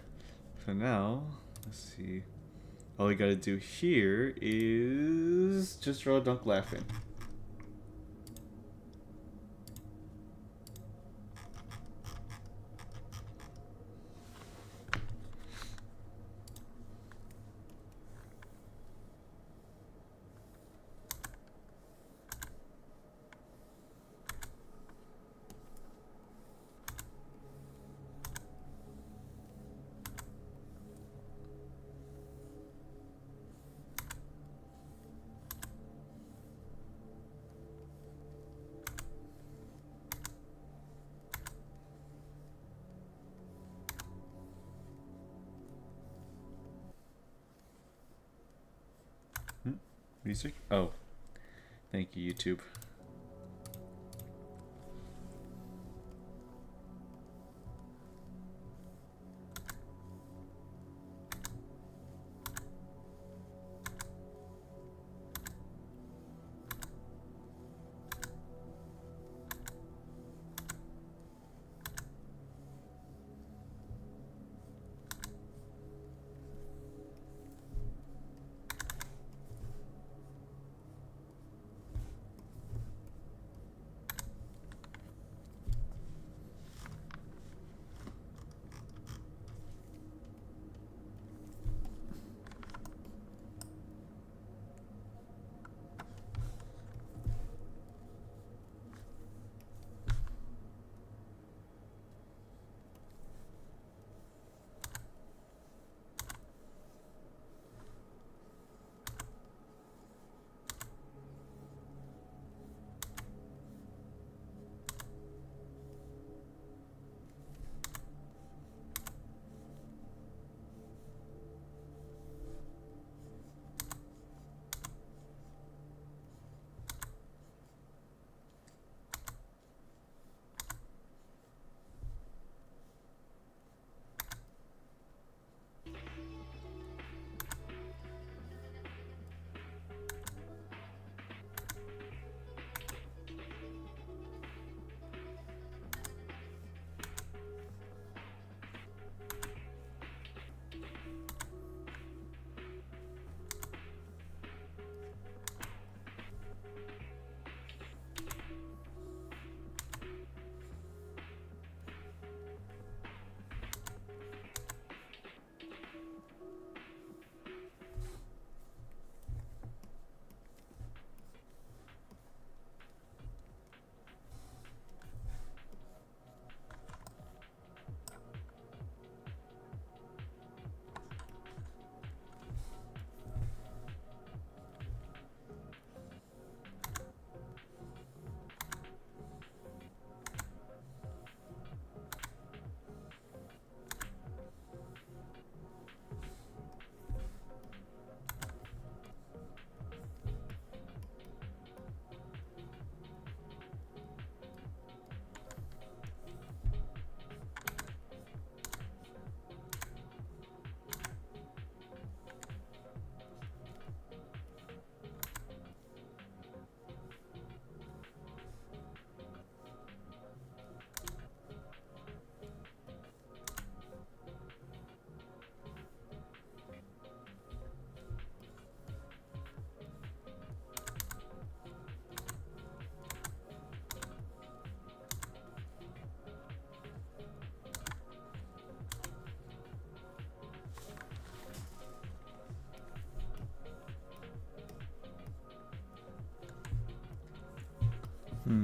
So now, let's see. All we gotta do here is just draw a dunk laughing. Music? Oh. Thank you, YouTube.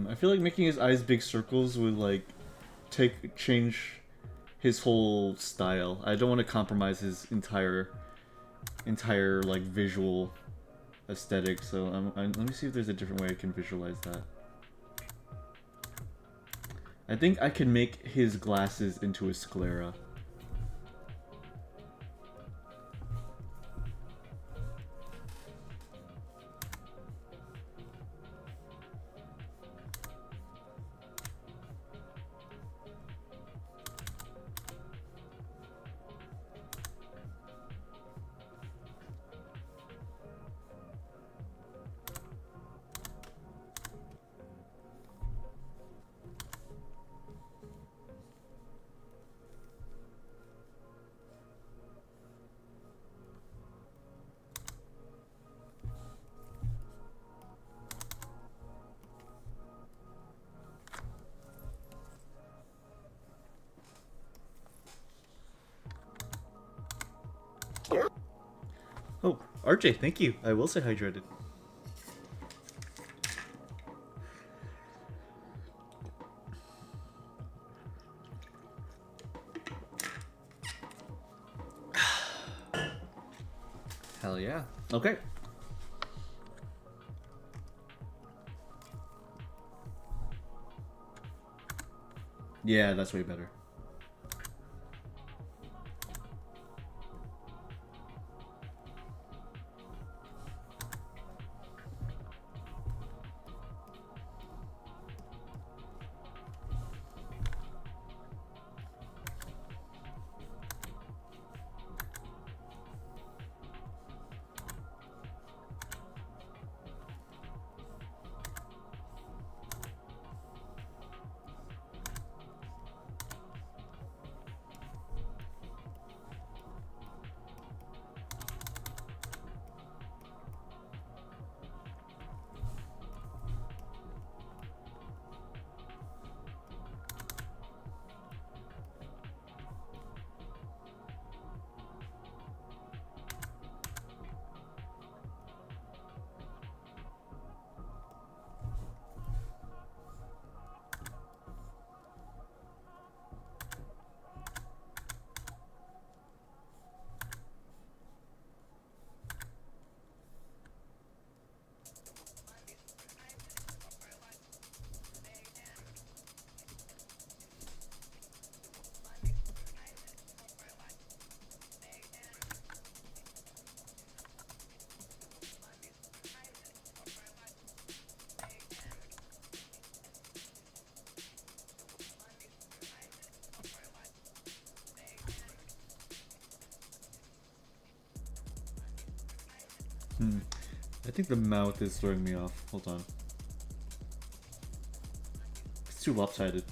I feel like making his eyes big circles would like change his whole style. I don't want to compromise his entire like visual aesthetic. So let me see if there's a different way I can visualize that. I think I can make his glasses into a sclera. Oh, RJ, thank you. I will say hydrated. Hell yeah. Okay. Yeah, that's way better. I think the mouth is throwing me off. Hold on. It's too lopsided.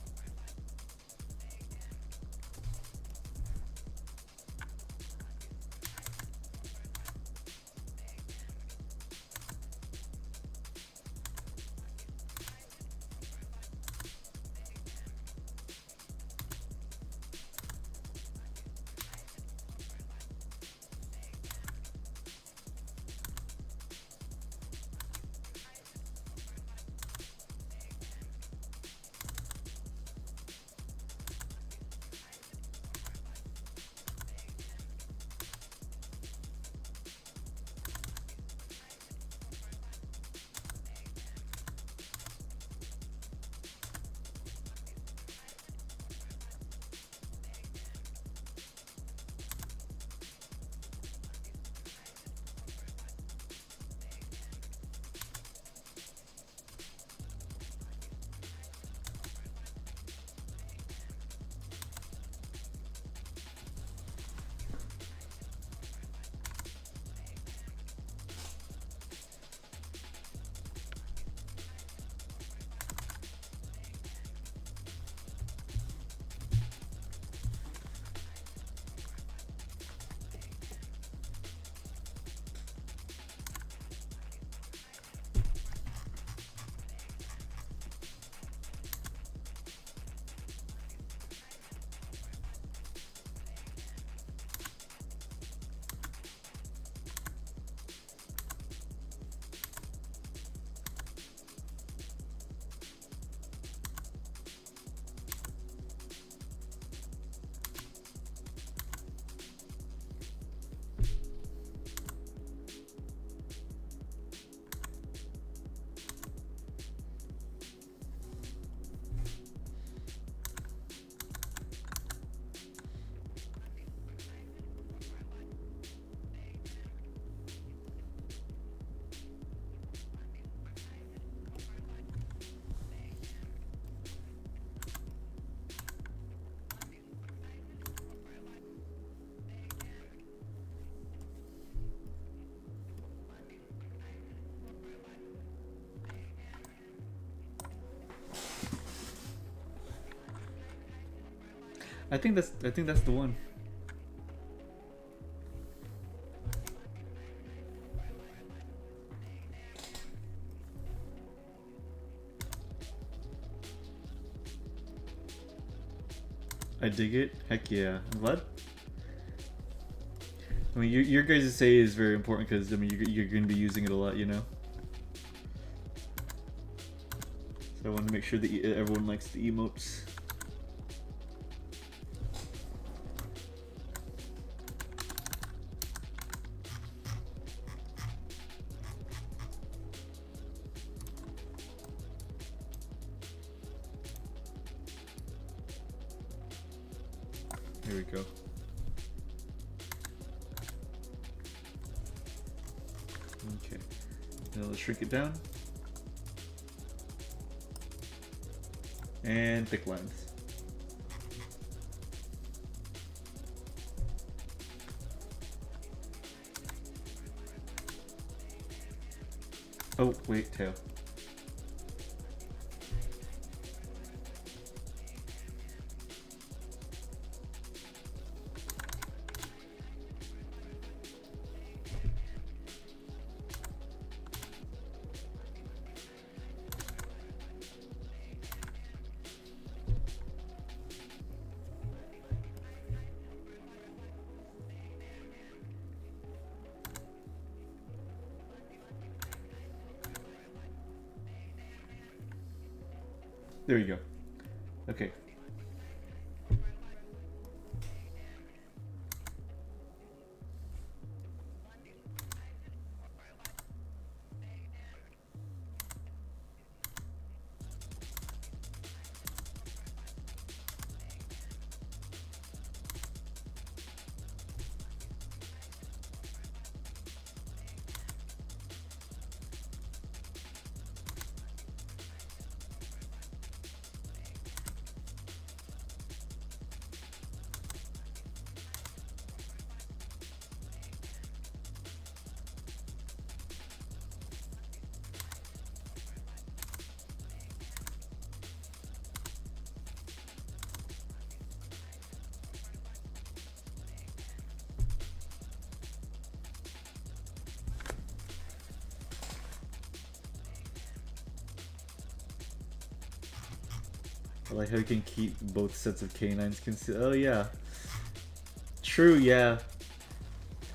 I think that's the one. I dig it. Heck yeah. What? I mean, your guys' say is very important because I mean you're going to be using it a lot, you know. So I want to make sure that everyone likes the emotes. Here we go. Okay, now let's shrink it down. And thick lines. Oh, wait, tail. There you go. Okay. I like how you can keep both sets of canines concealed. Oh yeah. True, yeah.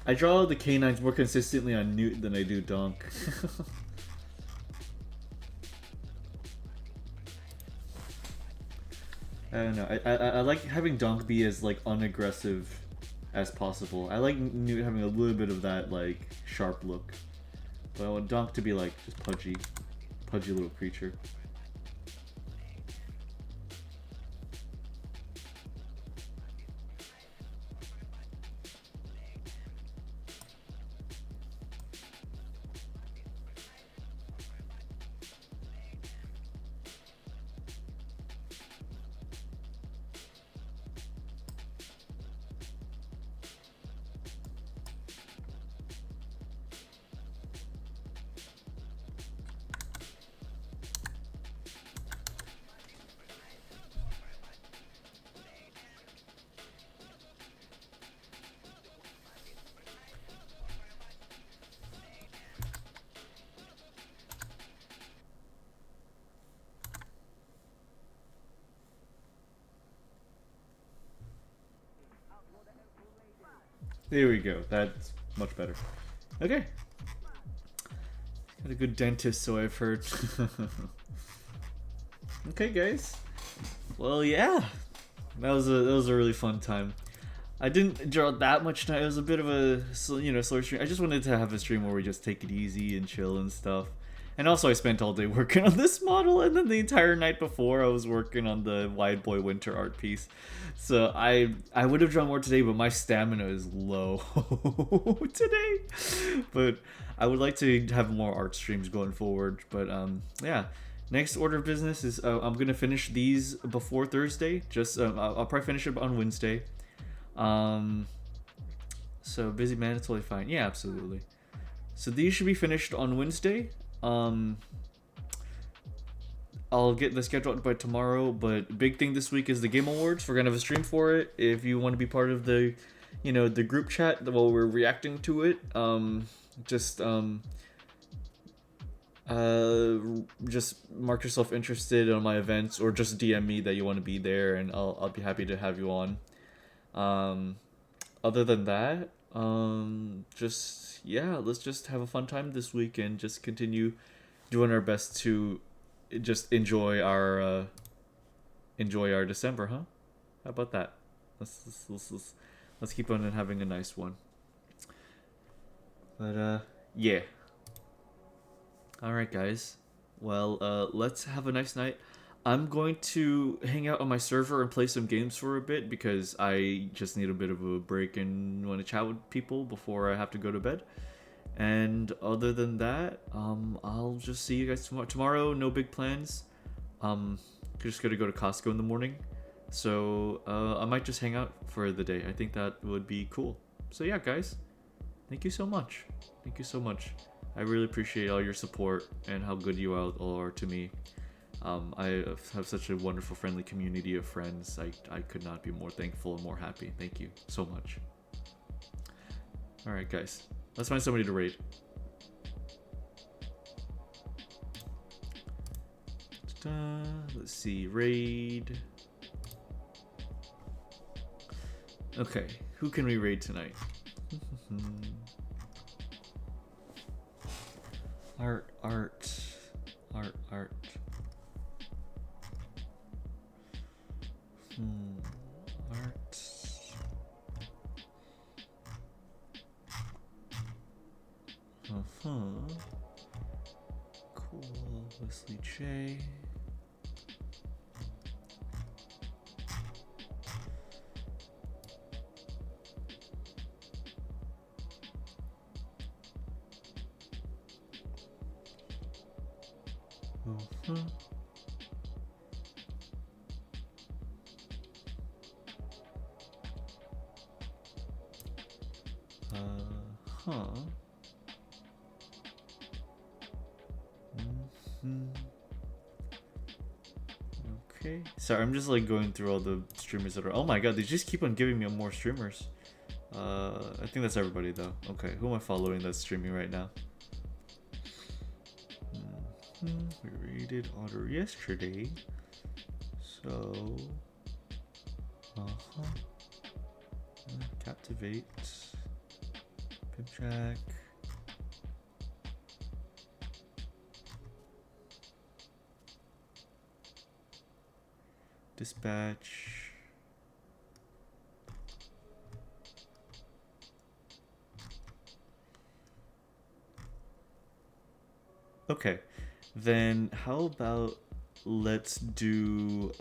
I draw the canines more consistently on Newt than I do Donk. I don't know. I like having Donk be as like unaggressive as possible. I like Newt having a little bit of that like sharp look. But I want Donk to be like just pudgy little creature. There we go. That's much better. Okay. Got a good dentist, so I've heard. Okay, guys. Well, yeah. That was a really fun time. I didn't draw that much time. It was a bit of a slow stream. I just wanted to have a stream where we just take it easy and chill and stuff. And also, I spent all day working on this model, and then the entire night before, I was working on the Wide Boy Winter art piece. So I would have drawn more today, but my stamina is low today. But I would like to have more art streams going forward. But yeah, next order of business is I'm gonna finish these before Thursday. Just I'll probably finish it on Wednesday. So busy man, it's totally fine. Yeah, absolutely. So these should be finished on Wednesday. I'll get the schedule out by tomorrow, but big thing this week is the Game Awards. We're gonna have a stream for it. If you want to be part of the, the group chat while we're reacting to it, just mark yourself interested on my events, or just DM me that you want to be there, and I'll be happy to have you on. Other than that, just yeah, let's just have a fun time this week and just continue doing our best to just enjoy our December, huh? How about that? Let's keep on having a nice one. But yeah. All right, guys. Well, let's have a nice night. I'm going to hang out on my server and play some games for a bit because I just need a bit of a break and want to chat with people before I have to go to bed. And other than that, I'll just see you guys tomorrow. No big plans. Just gonna go to Costco in the morning. So I might just hang out for the day. I think that would be cool. So yeah, guys, thank you so much. Thank you so much. I really appreciate all your support and how good you all are to me. I have such a wonderful, friendly community of friends. I could not be more thankful and more happy. Thank you so much. Alright, guys. Let's find somebody to raid. Let's see. Raid. Okay. Who can we raid tonight? Art. Art. Cool. Wesley J. Okay. Sorry, I'm just like going through all the streamers that are. Oh my god, they just keep on giving me more streamers. I think that's everybody though. Okay, who am I following that's streaming right now? We raided Otter yesterday. So. Captivate. Pipjack. Dispatch. Okay, then how about let's do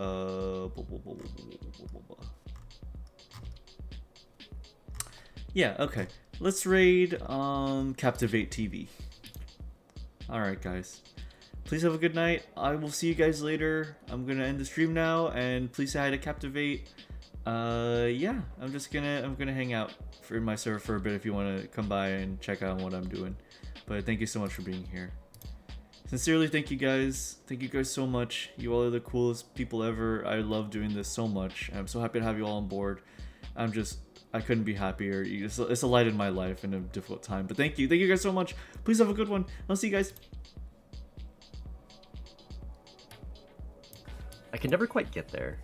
yeah, okay. Let's raid Captivate TV. Alright, guys. Please have a good night. I will see you guys later. I'm gonna end the stream now, and please say hi to Captivate. Yeah, I'm gonna hang out in my server for a bit if you want to come by and check out what I'm doing. But thank you so much for being here. Sincerely, thank you guys. Thank you guys so much. You all are the coolest people ever. I love doing this so much. I'm so happy to have you all on board. I couldn't be happier. It's a light in my life in a difficult time. But thank you guys so much. Please have a good one. I'll see you guys. I can never quite get there.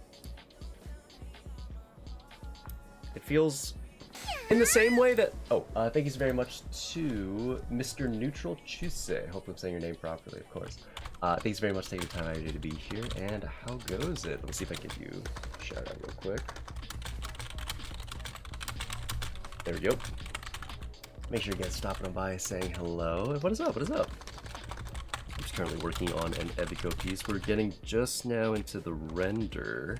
It feels in the same way that... Oh, thank you so very much to MrNeutral Drawstream. Hope I'm saying your name properly, of course. Thanks very much for taking the time out of your day to be here. And how goes it? Let me see if I can give you a shout out real quick. There we go. Make sure you guys stopping by saying hello. What is up? What is up? I'm just currently working on an Evico piece. We're getting just now into the render.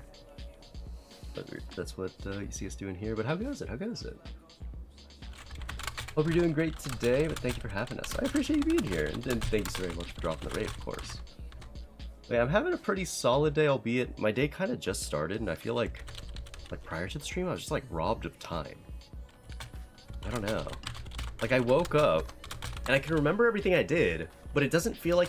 But that's what you see us doing here. But how goes it? How goes it? Hope you're doing great today, but thank you for having us. I appreciate you being here, and thank you so very much for dropping the raid, of course. But yeah, I'm having a pretty solid day, albeit my day kind of just started, and I feel like prior to the stream, I was just like robbed of time. I don't know. Like I woke up, and I can remember everything I did, but it doesn't feel like